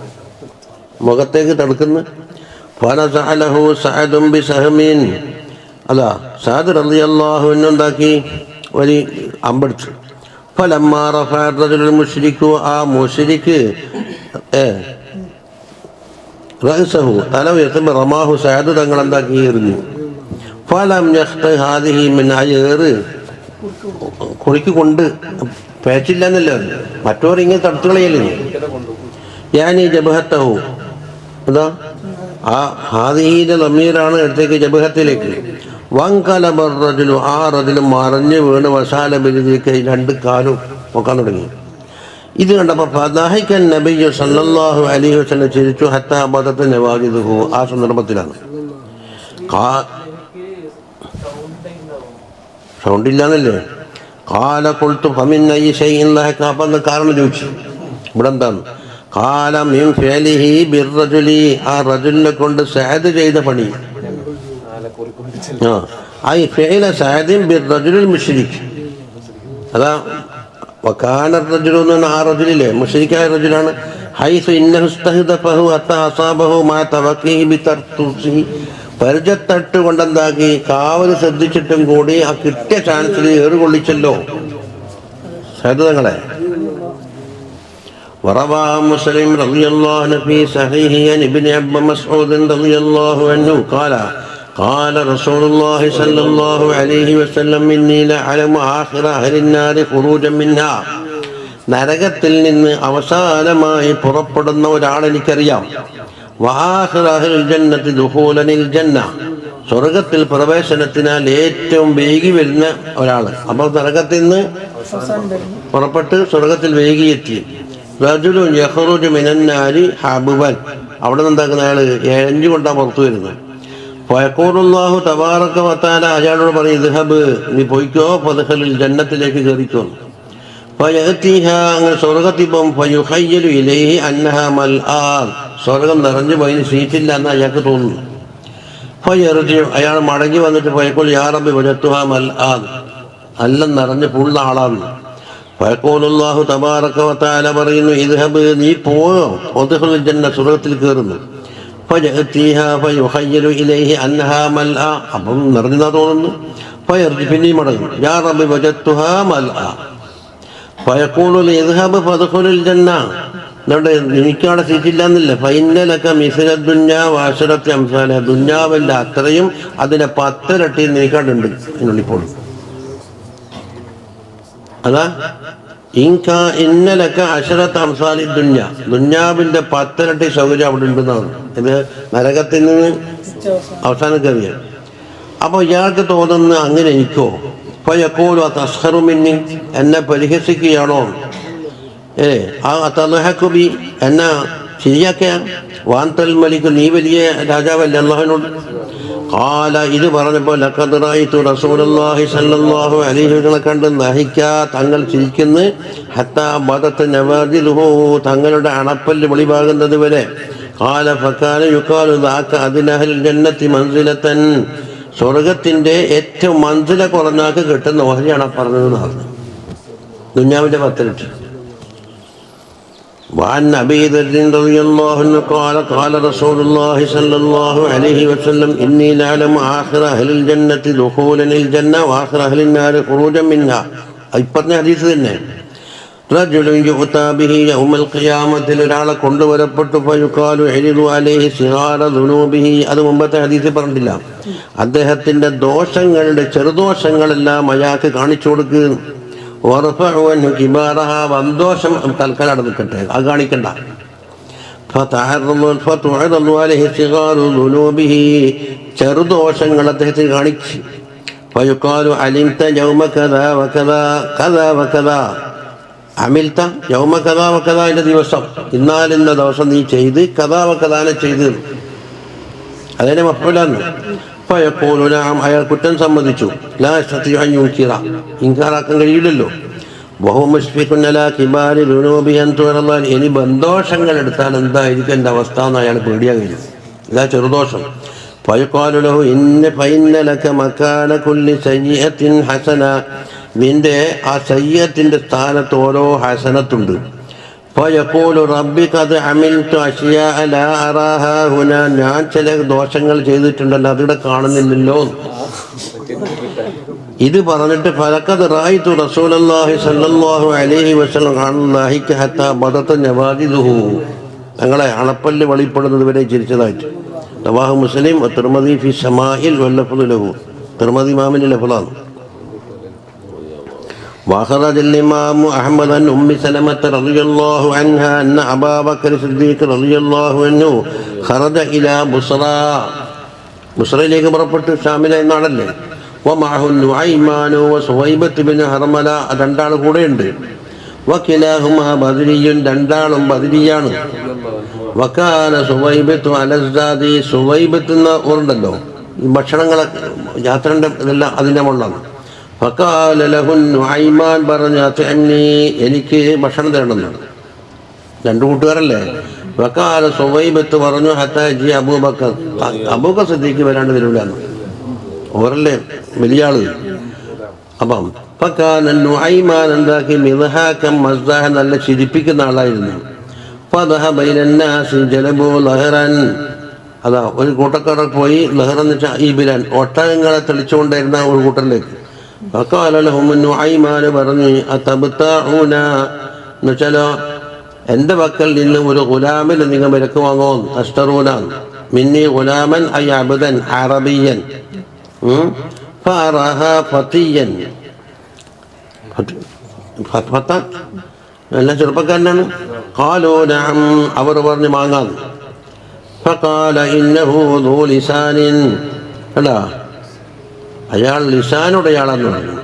മുഖത്തേക്ക് തടുക്കുന്നു. ഫനസഅലഹു സഅദുൻ ബിസഹമിൻ, അതാ സഅദ് റളിയല്ലാഹു അൻഹു എന്താക്കി, ഒരു അമ്പെടുത്തു. ഫലമ്മാ റഫഅ റജുലുൽ മുശ്രികു, ആ മുശ്രിക്ക് റഅസഹു, തല ഉയർത്തുമ്പോൾ റമാഹു, സഅദ് തങ്ങൾ എന്താക്കി, എറിഞ്ഞു. ഫലം യഖ്ത ഹാദിഹി മിൻ, ആ ഏറ് കുഴിക്ക് കൊണ്ട് പേച്ചില്ല എന്നല്ല, മറ്റോർ ഇങ്ങനെ തടുത്തു കളയല്ലേ. ഞാനീ ജബഹത്തഹു, അതാ ആ ഹാദിഹിന്റെ ലമീറാണ് എടുത്തേക്ക് ജബഹത്തിലേക്ക്. വങ്കലബർ റജുലു, ആ റജുലും മറിഞ്ഞ് വീണ് വസാല ബിലിലേക്ക് രണ്ട് കാലും നോക്കാൻ തുടങ്ങി. ഇത് കണ്ടപ്പോൾ ഫദഹകൻ നബിയ്യു സല്ലല്ലാഹു അലൈഹി വസല്ലം ചിരിച്ചു. ഹത്താ ബദത നവാജിദുഹു, ആ സന്ദർഭത്തിലാണ്. സൗണ്ടില്ലാന്നല്ലേ. കാല കൊളുത്തു ഫമിൻ അയ്യി ഷൈഇൻ ലഹക, അപ്പം കാരണം ചോദിച്ചു ഇവിടെ എന്താണ്. കാല മിൻ ഫിഅലിഹി ബിർറജുലി, ആ റജുലിനെ കൊണ്ട് സഅദ് ചെയ്ത പണി. ഐ ഫിഅല സഅദിൻ ബിർറജുലിൽ മുശ്രിക്, അതാ വകാന റജുലു എന്ന് പറഞ്ഞാൽ ആ റജുലിലെ മുശ്രിക്കായ റജുലാണ്. ഹൈസു ഇന്നഹു ഇസ്തഹദഫഹു ഹത്താ അസാബഹു മാ തവഖീഹി ബിതർതുസിഹി, പരിചത്തട്ട് കൊണ്ടെന്താക്കി കാവൽ ശ്രദ്ധിച്ചിട്ടും കൂടി ആ കിട്ടിയ ചാൻസിൽ ഏറ് കൊള്ളിച്ചല്ലോ. സഹദ് തങ്ങളെ. وروى مسلم رضي الله عنه في صحيحه عن ابن مسعود رضي الله عنه قال قال رسول الله صلى الله عليه وسلم إني لأعلم آخر أهل النار خروجا منها. നരകത്തിൽ നിന്ന് അവസാനമായി പുറപ്പെടുന്ന ഒരാൾ എനിക്കറിയാം. വആഖിറ അഹ്ലിൽ ജന്നത്തി ദുഖൂലനിൽ ജന്ന, സ്വർഗത്തിൽ പ്രവേശനത്തിനാൽ ഏറ്റവും വേഗി വരുന്ന ഒരാൾ. അപ്പോൾ നരകത്തിൽ നിന്ന് പുറപ്പെട്ട് സ്വർഗത്തിൽ വേഗിയെത്തി. റജുലുൻ യഖ്റുജു മിനന്നാരി ഹബുബൻ, അവിടെ നിന്ന് എന്താക്കുന്ന അയാൾ എഴഞ്ഞുകൊണ്ടാണ് പുറത്തു വരുന്നത്. ഫയഖൂലുല്ലാഹു തബാറക വതആല അയാളോട് പറയും, ഇദ്ഹബ്, നീ പോയിക്കോ, ഫദ്ഖുലിൽ ജന്നത്തിലേക്ക് കയറിക്കോ. ഫയഅതിഹ, അങ്ങനെ സ്വർഗത്തിൽ പോകും. ഫയുഖയ്യലു ഇലൈഹി അന്നഹാ മൽആ, സ്വർഗം നിറഞ്ഞു പോയി, സീറ്റില്ല എന്ന് അയാൾക്ക് തോന്നുന്നു. ഫയർജി, അയാൾ മടങ്ങി വന്നിട്ട് ഫയഖൂൽ യാ റബ്ബി വജത്തുഹാ മൽആ, എല്ലാം നിറഞ്ഞ് ഫുൾ ആളാണ്. ഫയഖൂലുല്ലാഹു തബാറക വതആല പറയുന്നു, ഇദ്ഹബ്, നീ പോയോ, ഫദ്ഖുലിൽ ജന്ന, സ്വർഗത്തിൽ കയറുന്നു. ഫയഅതിഹ ഫയുഖയ്യലു ഇലൈഹി അന്നഹാ മൽആ, അപ്പം നിറഞ്ഞതാ തോന്നുന്നു. ഫയർജി, പിന്നെയും മടങ്ങും. യാ റബ്ബി വജത്തുഹാ മൽആ. ഫയഖൂലു ഇദ്ഹബ് ഫദ്ഖുലിൽ ജന്ന, എന്നിട്ട് എനിക്കവിടെ സീറ്റില്ല എന്നില്ല. ഫൈനലക മിസ്ല ദുനിയാ വഅശറത്തി അംസാല, ദുനിയാവിന്റെ അത്രയും അതിനെ 10 ഇരട്ടി നീക്കാടുണ്ട് എന്നുള്ളിപ്പോൾ. അതാ ഇന്നലക അശറത്ത് അംസാലി ദുനിയ, ദുനിയാവിന്റെ 10 ഇരട്ടി സൗകര്യം അവിടെ ഉണ്ടെന്നാണ്. ഇത് നരകത്തിൽ നിന്ന് അവസാനം കയറിയ. അപ്പോൾ ഇയാൾക്ക് തോന്നുന്ന അങ്ങനെ എനിക്കോ. ഫയഖൂലു അതസ്ഖറു മിന്നി, എന്നെ പരിഹസിക്കുകയാണോ? അതദ്ഹഖു, എന്നെ ശരിയാക്കാൻ. വാന്തൽ മലിക്, നീ വലിയ രാജാവല്ലേ അല്ലാഹുവിനോട്. ഖാല, ഇത് പറഞ്ഞപ്പോൾ ലഖദ് റഅയ്തു റസൂലുള്ളാഹി സ്വല്ലല്ലാഹു അലൈഹി വസല്ലം കണ്ട് നഹിക്കാ, തങ്ങൾ ചിരിക്കുന്നു. ഹത്താ ബദത് നവാദിലുഹു, തങ്ങളുടെ അണപ്പല്ല് വെളിവാകുന്നത് വരെ. ഖാല ഫകാന യുഖാലു ദാക അദ്നാ അഹ്ലിൽ ജന്നത്തി മൻസിലതൻ, സ്വർഗത്തിന്റെ ഏറ്റവും മൻസില കുറഞ്ഞാക്ക് കിട്ടുന്ന ഓഹരിയാണ് പറഞ്ഞതെന്നാണ്. ദുനിയാവിന്റെ 10 ഇരട്ടി. وعن أبي ذر رضي الله عنه قال قال رسول الله صلى الله عليه وسلم إني لأعلم آخر أهل الجنة دخولا الجنة وآخر أهل النار خروجا منها. ഇപ്പറഞ്ഞ ഹദീസ് തന്നെ. رجل يؤتى به يوم القيامة, ഒരാളെ കൊണ്ടുവരപ്പെട്ടു. ഫയുഖാലു ഇരിദു അലൈഹി സിഗാറ ദുനൂബിഹി, അത് മുമ്പത്തെ ഹദീസിൽ പറഞ്ഞില്ല. അദ്ദേഹത്തിന്റെ ദോഷങ്ങളുടെ ചെറുദോഷങ്ങളെല്ലാം അയാൾക്ക് കാണിച്ചു കൊടുക്കുക. വന്തോഷം തൽക്കാലം നിൽക്കട്ടെ, അത് കാണിക്കണ്ട. ചെറുദോഷങ്ങൾ അദ്ദേഹത്തിന് കാണിച്ചു. ഫയുഖാലു അലിംത യൗമ കദാ വകദാ കദാ വകദാ, അമിൽത യൗമ കദാ വകദാ, അതിന്റെ ദിവസം ഇന്നാലിന്ന ദിവസം നീ ചെയ്ത് കദാ വകദാനെ ചെയ്ത്, അതിനെ മഫ്ഊലാന്ന്. ഫയഖൂലു നഅം, അയാൾ കുറ്റം സമ്മതിച്ചു. ലാ യസ്തതിഉ അൻ യുൻകിറ, ഇൻകാറാക്കാൻ കഴിയില്ലല്ലോ. വഹുവ മുശ്ഫിഖുൻ അലാ കിബാരി ദുനൂബിഹി അൻ തുറല്ലാ, ഇനി ബന്ധോഷങ്ങൾ എടുത്താൽ എന്തായിരിക്കും എൻ്റെ അവസ്ഥ എന്ന് അയാൾ പേടിയാ കഴിയും. ഇതാ ചെറുദോഷം. ഫയഖാലു ലഹു ഫഇന്ന ലക മകാന കുല്ലി സയ്യിഅത്തിൻ ഹസന, നിന്റെ ആ സയ്യിഅത്തിന്റെ സ്ഥാനത്ത് ഓരോ ഹസനത്തുണ്ട്. ഫയഖൂലു റബ്ബി ഖദ് അമിൽതു അശ്യാഅ ലാ അറാഹാ ഹുനാ, ഞാൻ ചില ദോഷങ്ങൾ ചെയ്തിട്ടുണ്ടല്ലോ, അതിവിടെ കാണുന്നില്ലല്ലോ. ഇത് പറഞ്ഞിട്ട് ഫലഖദ് റഅയ്തു റസൂലുള്ളാഹി സ്വല്ലല്ലാഹു അലൈഹി വസല്ലം ഖാനല്ലാഹി ഹത്താ ബദത നവാദിദുഹു, ഞങ്ങളെ അണപ്പല്ല് വെളിപ്പെടുന്നത് വരെ ചിരിച്ചതായിട്ട്. റവാഹു മുസ്ലിം തിർമിദി ഫി ശമാഇൽ വല്ലഫ്ദു ലഹു, തിർമിദി ഇമാമിന്റെ ലഫ്ളാണ്. وأخرج الإمام أحمد عن أم سلمة رضي الله عنها أن أبا بكر الصديق رضي الله عنه خرج إلى بصرى, ബുസ്രയിലേക്ക് പുറപ്പെട്ടു, ഷാമിലെ എന്നാണല്ലേ. ومعه النعيمان وصهيبة بن هرملة, രണ്ടാൾ കൂടെയുണ്ട്. وكلاهما بدري, രണ്ടാളും ബദരിയാണ്. وكان صهيبة على الزاد, സുവൈബത്ത് എന്ന ഓർണ്ടല്ലോ ഈ ഭക്ഷണങ്ങളൊക്കെ യാത്രൻ്റെ ഇതെല്ലാം അതിൻ്റെ മുകളിലാണ്. ഫഖാല ലഹു നുഐമാൻ, പറഞ്ഞു അത്ഇംനി, എനിക്ക് ഭക്ഷണം തരണമെന്നാണ്. രണ്ടു കൂട്ടുകാരല്ലേ. ഫഖാല സുവൈബത്ത് പറഞ്ഞു ഹത്താ യജി അബൂബക്കർ, അബൂബക്കർ സിദ്ദീഖ് വരാണ്ട് വരില്ലാന്ന്, ഓരല്ലേ വലിയ ആള്. അപ്പം ഫഖാന നുഐമാൻ എന്താക്കി മിദ്ഹാകം മസ്ദഹ, നല്ല ചിരിപ്പിക്കുന്ന ആളായിരുന്നു. ഫദഹബ ഇലന്നാസി ജലബു ലഹറൻ, അതാ ഒരു കൂട്ടക്കാരൻ പോയി, ലഹറെന്ന് വെച്ചാൽ ഈ ബിലാൻ, ഒട്ടകങ്ങളെ തെളിച്ചുകൊണ്ടിരുന്ന ഒരു കൂട്ടറിലേക്ക്. ഫഖാല ലഹും നുഐമാൻ പറഞ്ഞു അതബ്തഊന എന്നുവെച്ചാലോ എൻ്റെ പക്കൽ നിന്ന് ഒരു ഗുലാമിന് നിങ്ങൾ വിലക്ക് വാങ്ങോ തഷ്തറൂന മിന്നി ഗുലാമൻ ഐ അബ്ദൻ അറബിയൻ ഫറഹ ഫതിയൻ ഫത നല്ല ചെറുപ്പക്കാരനാണ്. ഖാലൂ നഅം അവർ പറഞ്ഞു വാങ്ങാം. ഫഖാല ഇന്നഹു ദൂ ലിസാനിൻ അല്ല അയാൾ ലിസാനുടയാളെന്ന് പറഞ്ഞു.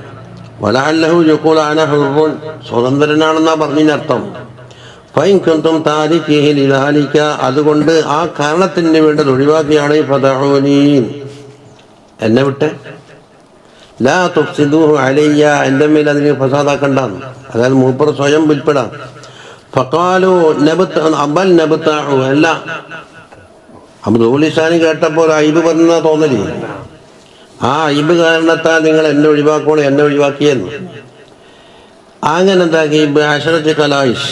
വലഅല്ലഹു യഖൂലു അന ഹുർറുൻ സ്വതന്ത്രനാണെന്നാ പറഞ്ഞതിനർത്ഥം. ഫൈൻ കുൻതും താരിഖിഹി ലിദാലിക അതുകൊണ്ട് ആ കാരണത്തിന് വേണ്ടി ഒഴിവാക്കിയാണ് ഫദഊനി എന്നെ വിട്ട് ലാ തുഫ്സിദൂഹു അലയ്യ എൻ്റെ മേൽ അതിന് ഫസാദാക്കണ്ടാന്ന്. അതായത് മൂപ്പർ സ്വയം വിൽപ്പെടാം. ഫഖാലു അബൽ നബ്തഉ അല്ല അബ്ദുലിസാനി കേട്ടപ്പോൾ ഐബ് പറഞ്ഞ തോന്നലേ ആ ഐബ് കാരണത്താൽ നിങ്ങൾ എന്നെ ഒഴിവാക്കോളൂ എന്നെ ഒഴിവാക്കിയെന്ന്. അങ്ങനെ എന്താക്കി അശറത്ത് കലായിഷ്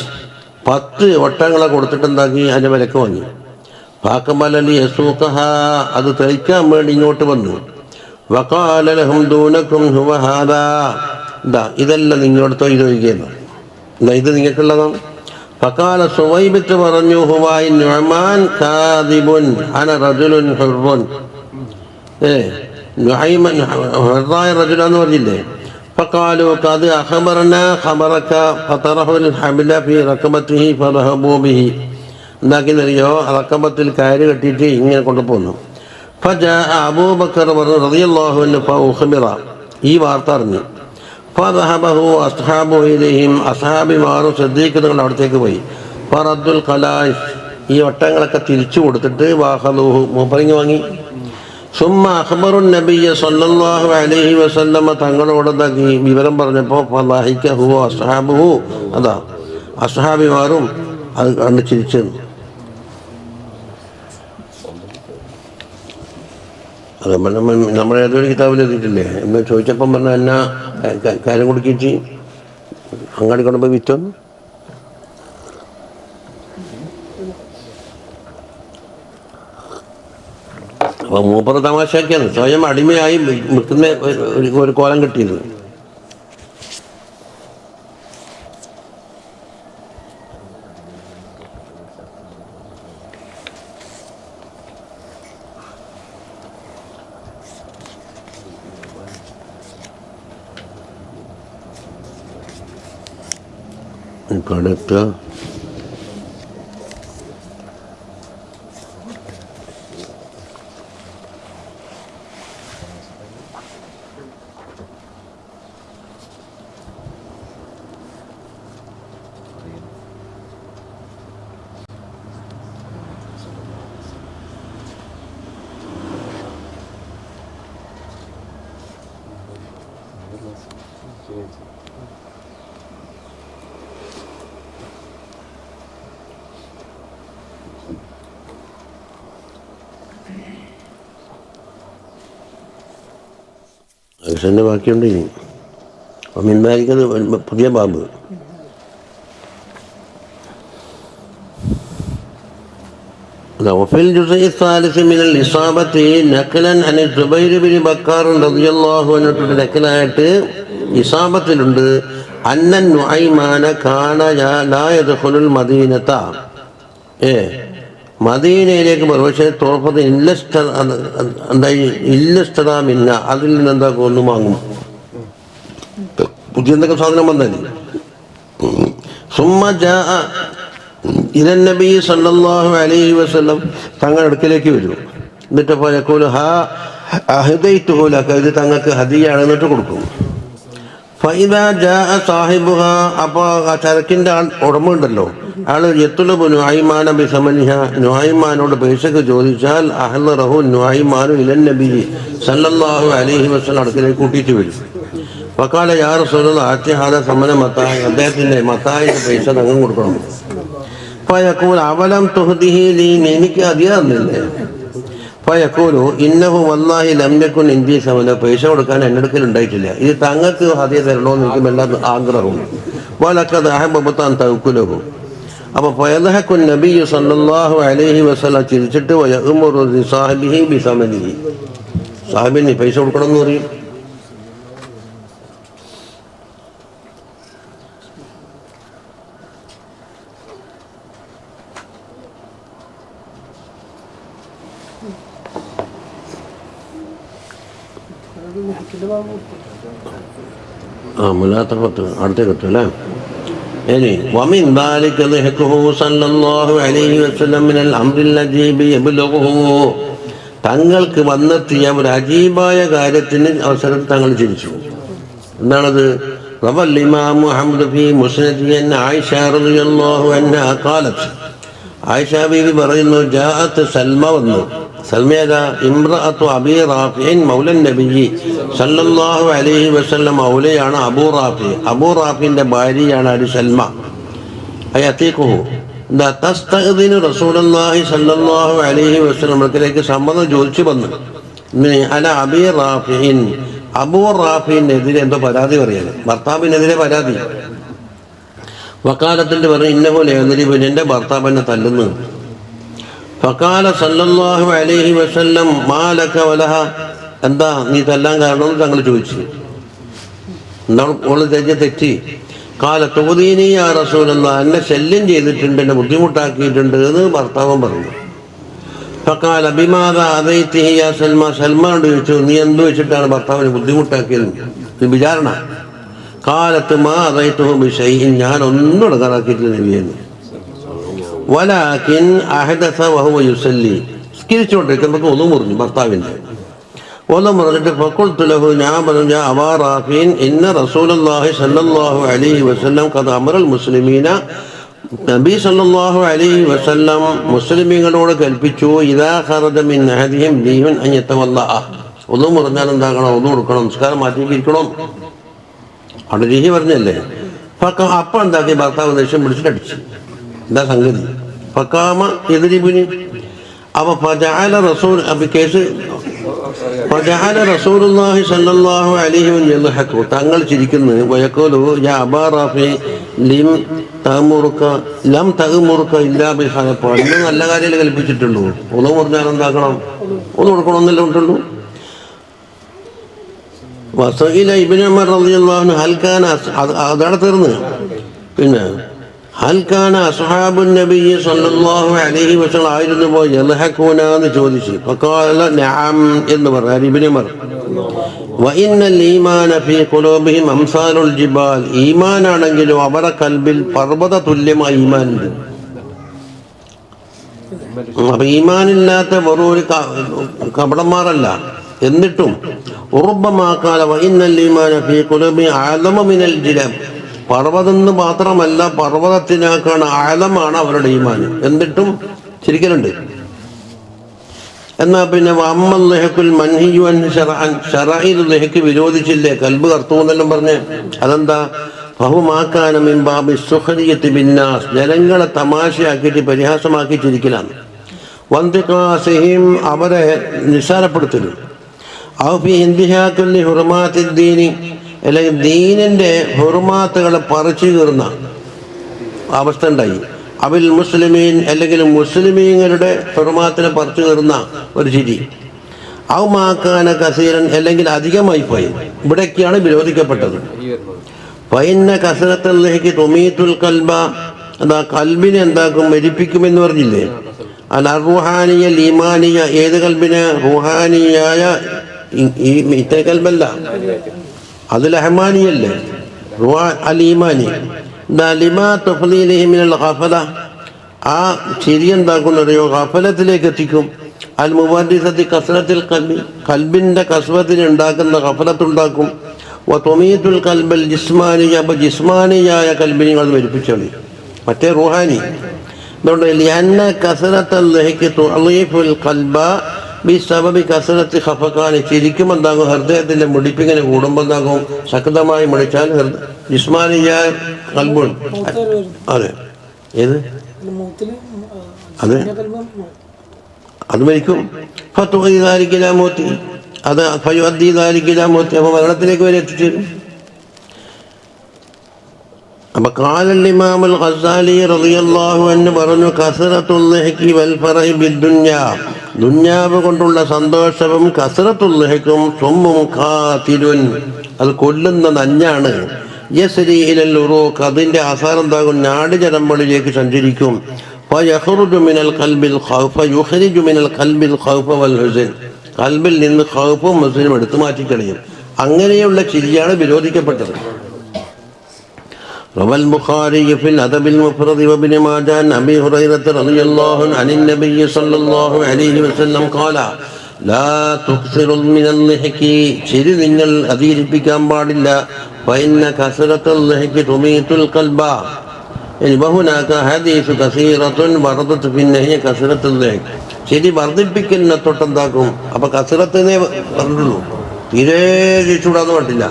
10 ഒട്ടകങ്ങളെ കൊടുത്തിട്ടുണ്ടാക്കി അതിൻ്റെ വിലക്ക് വാങ്ങി. ഫാക്കബലി യസൂഖഹ അത് തെളിക്കാൻ വേണ്ടി ഇങ്ങോട്ട് വന്നു. വഖാല ലഹും ദൂനകും ഹുവ ഹാദാ ഇതെല്ലാം നിങ്ങളെടുത്തോ ഇത് ഒഴികെയെന്ന് ഇത് നിങ്ങൾക്കുള്ളതാണ്. ഫഖാല സുവൈബത്ത് പറഞ്ഞു ഹുവായി നുഅ്മാൻ കാദിബുൻ അന റജുലുൻ ഹുർറുൻ നുഅയ്മാൻ ഹുർറായ റജുലാന്ന് പറഞ്ഞില്ലേ. ഫഖാലു ഖദ് അഖബറനാ ഖബറക ഫതറഹുൽ ഹബ്ല ഫീ റഖബത്തിഹി ഫദഹബൂ ബിഹി എന്താക്കിയെന്നറിയോ റഖബത്തിൽ കയറ് കെട്ടിയിട്ട് ഇങ്ങനെ കൊണ്ടുപോകുന്നു. ഫജാഅ അബൂബക്കർ റളിയല്ലാഹു അൻഹു ഫഉഖ്ബിറ ഈ വാർത്ത അറിഞ്ഞു. ഫദഹബഹു അസ്ഹാബു ഇലൈഹിം അസ്ഹാബിമാർ സിദ്ദീഖ് തങ്ങൾ അവിടത്തേക്ക് പോയി. ഫറദ്ദുൽ ഖലായിഫ് ഈ ഒട്ടകങ്ങളൊക്കെ തിരിച്ചു കൊടുത്തിട്ട് വാഖദൂഹു മൂപ്പരിങ്ങ് വാങ്ങി. സുമ്മ അഖ്ബറുൻ നബിയ്യ സല്ലല്ലാഹു അലൈഹി വസല്ലമ തങ്ങളോട് വിവരം പറഞ്ഞപ്പോൾ ഫളഹികഹു അസ്ഹാബുഹു അതാ അസ്ഹാബിമാരും അത് കണ്ട് ചിരിച്ചു. അത് നമ്മൾ ഏതൊരു കിതാബിൽ എഴുതിയിട്ടില്ലേ എന്ന് ചോദിച്ചപ്പം പറഞ്ഞ എന്നാ കാര്യം കൊടുക്കിച്ച് അങ്ങാടി കൊണ്ടുപോയി വിറ്റോന്ന്. അപ്പൊ മൂപ്പർ തമാശയൊക്കെയാണ് സ്വയം അടിമയായി വിൽക്കുന്ന ഒരു കോലം കിട്ടിയത്. അടുത്ത അക്ഷൻ്റെ ബാക്കിയുണ്ട് ഇനി മിന്മാരിക്കത് പുതിയ ബാബ്. وفي الجزء الثالث من الإصابة نقلا عن الزبير بن بكر رضي الله عنه നക്കലായിട്ട് ഇസാബത്തിലുണ്ട് അന്നൻ നുഐമാന കാന ലാ യദ്ഖുലുൽ മദീനത മദീനയിലേക്ക് പക്ഷേ തോർപ്പത് ഇല്ലസ്തറാമിന്ന അതിൽ നിന്ന് എന്താ ഒന്നും വാങ്ങും പുതിയ എന്തൊക്കെ സാധനം വന്നല്ലേ. സുമ്മ ജാഅ ഇലൻ നബി സല്ലല്ലാഹു അലൈഹി വസല്ലം തങ്ങളുടെ അടുക്കലേക്ക് വരും. എന്നിട്ട് യഖൂലു ഹാ അഹദൈതുഹു ലക ഇത് തങ്ങൾക്ക് ഹദിയാണ് എന്നിട്ട് കൊടുക്കും. ഫഇദാ ജാഅ സാഹിബുഹ അപ്പോൾ ആ ചരക്കിൻ്റെ ഉടമ ഉണ്ടല്ലോ ആൾ യത്ലുബു നുഐമാന ബിസമനിഹ നുഐമാനോട് പൈസക്ക് ചോദിച്ചാൽ അഹ്ലറഹു നുഐമാനു ഇലൻ നബി സല്ലല്ലാഹു അലൈഹി വസല്ലം അടുക്കലേക്ക് കൂട്ടിയിട്ട് വരും. ഫഖാല യാ റസൂലല്ലാഹ് ആതി ഹാദാ സമന മതാഇ അദ്ദേഹത്തിൻ്റെ മതായിൻ്റെ പൈസ തങ്ങൾ കൊടുക്കണം. ഫയഖൂൽ അവലം തുഹ്ദിഹി ലീ എനിക്ക് അതിയാന്നില്ലേ. ഫയഖൂലു ഇന്നഹു വല്ലാഹി ലം യകുൻ ഇൻദി സമന പൈസ കൊടുക്കാൻ എൻ്റെ അടുക്കൽ ഉണ്ടായിട്ടില്ല. ഇത് തങ്ങൾക്ക് ഹദിയ തരണമെന്ന് എനിക്ക് വല്ലാത്ത ആഗ്രഹവും വലഖദ് അഹബ്ബത അൻ തഅകുലഹു. അപ്പോൾ ഫയദ്ഹഖു നബി സല്ലല്ലാഹു അലൈഹി വസല്ലം ചിരിച്ചിട്ട് വയഉമറു സാഹിബിഹി ബിസമനിഹി സാഹിബിന് പൈസ കൊടുക്കണം എന്ന് പറയും. മുലാത്തഫത്ത് അടുത്തേക്ക് എത്തും അല്ലേ. ഇനി വമിൻ ദാലിക ളിഹ്ഖുഹു സല്ലല്ലാഹു അലൈഹി വസല്ലം മിനൽ അംറിൽ അജീബി യബ്ലുഹു, തങ്ങൾക്ക് വന്നെത്തിയ ഒരു അജീബായ കാര്യത്തിന് അവസരത്തിൽ തങ്ങൾ ചിരിച്ചു. എന്താണത്? റവൽ ഇമാം മുഹമ്മദ് ഫീ മുസ്നദിഹി അൻ ആയിഷ റളിയല്ലാഹു അൻഹാ ഖാലത്ത്, ആയിഷ ബീവി പറയുന്നു, ജാഅത്ത് സൽമ വന്നു. സൽമേത ഇംറഅത്തു അബീ റാഫിഇൻ മൗലൻ നബിയ്യി സല്ലല്ലാഹു അലൈഹി വസല്ലം, മൗലയാണ് അബൂ റാഫി. അബൂ റാഫിന്റെ ഭാര്യയാണ് ഒരു സൽമ. അയതീഖുഹു തസ്തഅ്ദിനു റസൂലുള്ളാഹി സല്ലല്ലാഹു അലൈഹി വസല്ലം, അടുക്കലേക്ക് സമ്മതം ചോദിച്ചു വന്നു. അല അബീ റാഫിഇൻ, അബൂ റാഫിനെതിരെ എന്തോ പരാതി പറയാണ്, ഭർത്താവിനെതിരെ പരാതി. വക്കാലത്തിന്റെ പറഞ്ഞു, ഇന്നഹു ലയദ്രിബു, എൻ്റെ ഭർത്താവ് എന്നെ തല്ലുന്നു. ഫഖാല സല്ലല്ലാഹു അലൈഹി വസല്ലം മാ ലക വലഹ, എന്താ നീ തല്ലാൻ കാരണമെന്ന് തങ്ങൾ ചോദിച്ചു. എന്താണ് ഓള് തെറ്റി? കാല തൂദീനി യാ റസൂലല്ലാഹ്, എന്നെ ശല്യം ചെയ്തിട്ടുണ്ട്, എന്നെ ബുദ്ധിമുട്ടാക്കിയിട്ടുണ്ട് എന്ന് ഭർത്താവൻ പറഞ്ഞു. ഫഖാല ബിമാദാ അദൈതിഹി യാ സൽമ, സൽമാനോട് ചോദിച്ചു, നീ എന്ത് വെച്ചിട്ടാണ് ഭർത്താവിനെ ബുദ്ധിമുട്ടാക്കിയത്? വിചാരണ. കാലത്ത് മാ അദൈതുഹു ബിശൈഇൻ, ഞാൻ ഒന്നും ഇടങ്ങാറാക്കിയിട്ടില്ല നബിയെന്ന്. വലാകിൻ അഹദസ വഹുവ യുസല്ലി, സ്കരിച്ചുകൊണ്ടിരിക്കുമ്പോൾ ഒന്നു മുറിഞ്ഞു ഭർത്താവിൻ്റെ. ഒന്നു മുറിഞ്ഞിട്ട് ഫഖുൽതു ലഹു, ഞാൻ പറഞ്ഞു, യാ അബാ റാഫിൻ ഇന്ന റസൂലുള്ളാഹി സല്ലല്ലാഹു അലൈഹി വസല്ലം ഖദ് അമറൽ മുസ്ലിമീന, നബി സല്ലല്ലാഹു അലൈഹി വസല്ലം മുസ്ലിമീങ്ങളോട് കൽപ്പിച്ചു, ഇദാ ഖറജ മിൻ അഹദിഹിം ദീഹുൻ അൻ യതവല്ലഅ, ഒന്നു മുറിഞ്ഞാൽ എന്താക്കണം? ഒന്നു കൊടുക്കണം, നമസ്കാരം മാറ്റിയിരിക്കണം. അവിടെ രീഹി പറഞ്ഞല്ലേ. അപ്പം എന്താക്കി? ഭർത്താവ് ദേഷ്യം പിടിച്ചിട്ടടിച്ചു. എന്താ സംഗതി? ഫക്കാമ എതിരിബിന്. അപ്പൊ ഫജഅല റസൂൽ, അപ്പൊ കേസ് ഫജഅല റസൂലുള്ളാഹി സ്വല്ലല്ലാഹു അലൈഹി വസല്ലം, തങ്ങൾ ചിരിക്കുന്നു. വയഖൂലു യാ അബാ റാഫി ലിം തഅമുറുക ലം തഅമുറുക ഇല്ലാ ബിഖൈർ, പണ്ട് നല്ല കാര്യങ്ങൾ കൽപ്പിച്ചിട്ടുള്ളൂ, ഒന്ന് പറഞ്ഞാൽ എന്താക്കണം? ഒന്ന് കൊടുക്കണമെന്നല്ലേ ഉണ്ടുള്ളൂ. വസഇല ഇബ്നു ഉമർ റളിയല്ലാഹു അൻഹു ഹൽ കാന, അതാണ് തീർന്ന്. പിന്നെ ഹൽ കാന അസ്ഹാബുൻ നബി സല്ലല്ലാഹു അലൈഹി വസല്ലം ആയിരുന്നു പോയി യൽഹഖൂന എന്ന് ചോദിച്ചു. ഫഖാല നഅം എന്ന് പറഞ്ഞു ഇബ്നു ഉമർ. വഇന്നൽ ഈമാന ഫീ ഖുലൂബിഹിം അംസാലുൽ ജിബാൽ, ഈമാനാണെങ്കിലും അവരുടെ കൽബിൽ പർവ്വത തുല്യമായ ഈമാനുണ്ട്. അപ്പൊ ഈമാനില്ലാത്ത വെറും ഒരു കപടന്മാരല്ല. എന്നിട്ടും ഉറുബമാക്കാല വഇന്നൽ ഈമാന ഫീ ഖുലൂബിഹിം അഅലമു മിനൽ ജിബൽ, പർവ്വതം എന്ന് മാത്രമല്ല, പർവ്വതത്തിനേക്കാണ് ആഴമാണ് അവരുടെ ഈമാൻ. എന്നിട്ടും ചിരിക്കലുണ്ട്. എന്നാ പിന്നെ വഅമ്മൽ മൻഹിയു അൻ ശറഅൻ, ശറഇൽ ലഹ്ക്ക് വിരോധിച്ചില്ലേ, കൽബ് കർത്തു എന്നെല്ലാം പറഞ്ഞ്. അതെന്താ? ഫഹു മാ കാന മിൻ ബാബി സുഖരിയത്തി ബിന്നാസ്, ജനങ്ങളെ തമാശയാക്കിയിട്ട് പരിഹാസമാക്കി ചിരിക്കലാണ്. വന്തിഖാസിഹിം, അവരെ നിസ്സാരപ്പെടുത്തലും. ഔ ഫി ഇന്തിഹാഖിൽ ഹുർമാത്തിദ്ദീനി, അല്ലെങ്കിൽ ദീനിൻ്റെ ഹുർമാത്തുകളെ പറിച്ചു കീറുന്ന അവസ്ഥ ഉണ്ടായി. അവിൽ മുസ്ലിമീൻ, അല്ലെങ്കിൽ മുസ്ലിമീങ്ങളുടെ ഹുർമാത്തിനെ പറിച്ചു കീറുന്ന ഒരു ചിരി. ഔ മാക്കാന കസീരൻ, അല്ലെങ്കിൽ അധികമായിപ്പോയി. ഇവിടേക്കാണ് വിരോധിക്കപ്പെട്ടത്. ഫഇന്ന കസറത്തുല്ലഹിക്ക് തുമീത്തുൽ കൽബ, അതാ കൽബിനെ എന്താക്കും? മരിപ്പിക്കുമെന്ന് പറഞ്ഞില്ലേ. അൽ റുഹാനിയ ഈമാനിയ, ഏത് കൽബിനെ? റുഹാനിയായ ഇത്തേ കൽബല്ല, അത് റഹ്മാനിയല്ലേ, അൽ ഈമാനി. ലിമാ തഫ്ലീലിഹി മിനൽ ഗഫല, ആ ചിരി എന്താക്കുന്നറിയോ? ഗഫലത്തിലേക്ക് എത്തിക്കും. അൽ മുവദ്ദിസത്തി കസ്റത്തിൽ കൽബി, കൽബിൻ്റെ കസ്വത്തിന് ഉണ്ടാക്കുന്ന ഗഫലത്തുണ്ടാക്കും. വ തുമീത്തുൽ കൽബൽ ജിസ്മാനിയ, അപ്പോൾ ജിസ്മാനിയായ കൽബിനെ നിങ്ങൾ മരിപ്പിച്ചോളി, മറ്റേ റുഹാനി. അതുകൊണ്ട് ലിഅന്ന കസ്റത്തൽ ലഹ്കി തുളീഫുൽ കൽബ ബിസബബി കസ്റത്തി ഖഫഖാനി, ചിരിക്കും എന്താകും? ഹൃദയത്തിൻ്റെ മുടിപ്പിങ്ങനെ കൂടുമ്പോൾ എന്താകും? ശക്തമായി മുടിച്ചാൽ ജിസ്മാനിയായ കൽബും. അതെ, ഏത്? അതെ, അത് മരിക്കും. ഫത്തുദാരിക്കിലാമൂത്തി, അത് ഫയുദ്ദീദാരിക്കിലാമൂത്തി, അപ്പോൾ മരണത്തിലേക്ക് വരെ എത്തിച്ചേരും. അപ്പൊ ഖാലൽ ഇമാമുൽ ഗസാലി റളിയല്ലാഹു അൻഹു പറഞ്ഞു, കസ്റത്തുൽ ലഹ്കി വൽ ഫറഹി ബിദ്ദുനിയ, ദുന്യാവ് കൊണ്ടുള്ള സന്തോഷവും കസ്റത്തുൽ ലഹ്ക്കും സുമ്മും ഖാതിലുൻ, അത് കൊല്ലുന്ന നഞ്ഞാണ്. യസ്രി ഇലൽ ഉറൂഖ്, അതിൻ്റെ ആസാരം എന്താകും? നാടിചരമ്പളിലേക്ക് സഞ്ചരിക്കും. ഫയഖ്റുജു മിനൽ ഖൽബിൽ ഖൗഫ യുഖ്രിജു മിനൽ ഖൽബിൽ ഖൗഫ വൽ ഹുസ്ൻ, കൽബിൽ നിന്ന് ഖൗഫും ഹുസ്നും എടുത്തു മാറ്റിക്കളയും. അങ്ങനെയുള്ള ചിരിയാണ് വിരോധിക്കപ്പെട്ടത്. روى البخاري في الأدب المفرد وابن ماجه عن أبي هريرة رضي الله عنه عن النبي صلى الله عليه وسلم قال لا تكثر من الضحك ചിരി നിങ്ങൾ അധികരിപ്പിക്കാൻ പാടില്ല. فإن كثرة الضحك تميت القلب. وهناك حديث كثيرة وردت في النهي كثرة الضحك. ചിരി വർദ്ധിപ്പിക്കുന്ന തൊട്ടെന്താക്കും? അപ്പൊ കസറത്തിനെ പറഞ്ഞുള്ളൂ, തീരെ ചൂടാന്ന് പറ്റില്ല.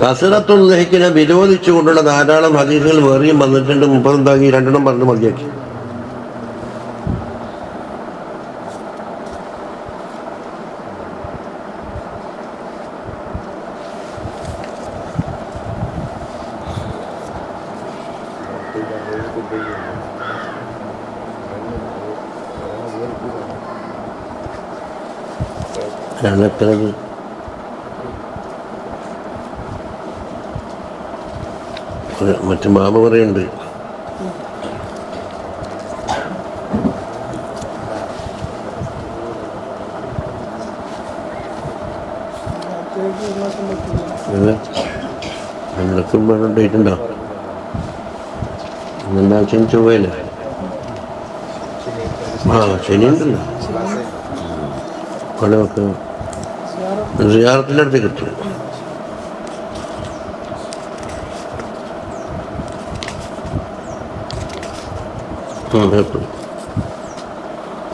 കസറത്തുൽ ലഹിക്കിനെ വിരോധിച്ചുകൊണ്ടുള്ള ധാരാളം ഹദീസുകൾ വേറെയും വന്നിട്ടുണ്ട്. മുപ്പതെന്താക്കി രണ്ടെണ്ണം പറഞ്ഞ് മതിയാക്കി. എത്രത് മറ്റു മാമ പറയുന്നുണ്ട്. നമ്മളൊക്കെ ഡേറ്റ് ഉണ്ടോ? എന്താഴ്ച ചൊവ്വയില്ലേ? ശനിയുണ്ടല്ലോ. അവിടെ നമുക്ക് സിയാറത്തിൻ്റെ അടുത്ത് കിട്ടും.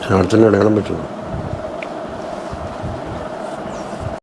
സിയാറത്തിൻ്റെ അടയാളം പറ്റുള്ളൂ.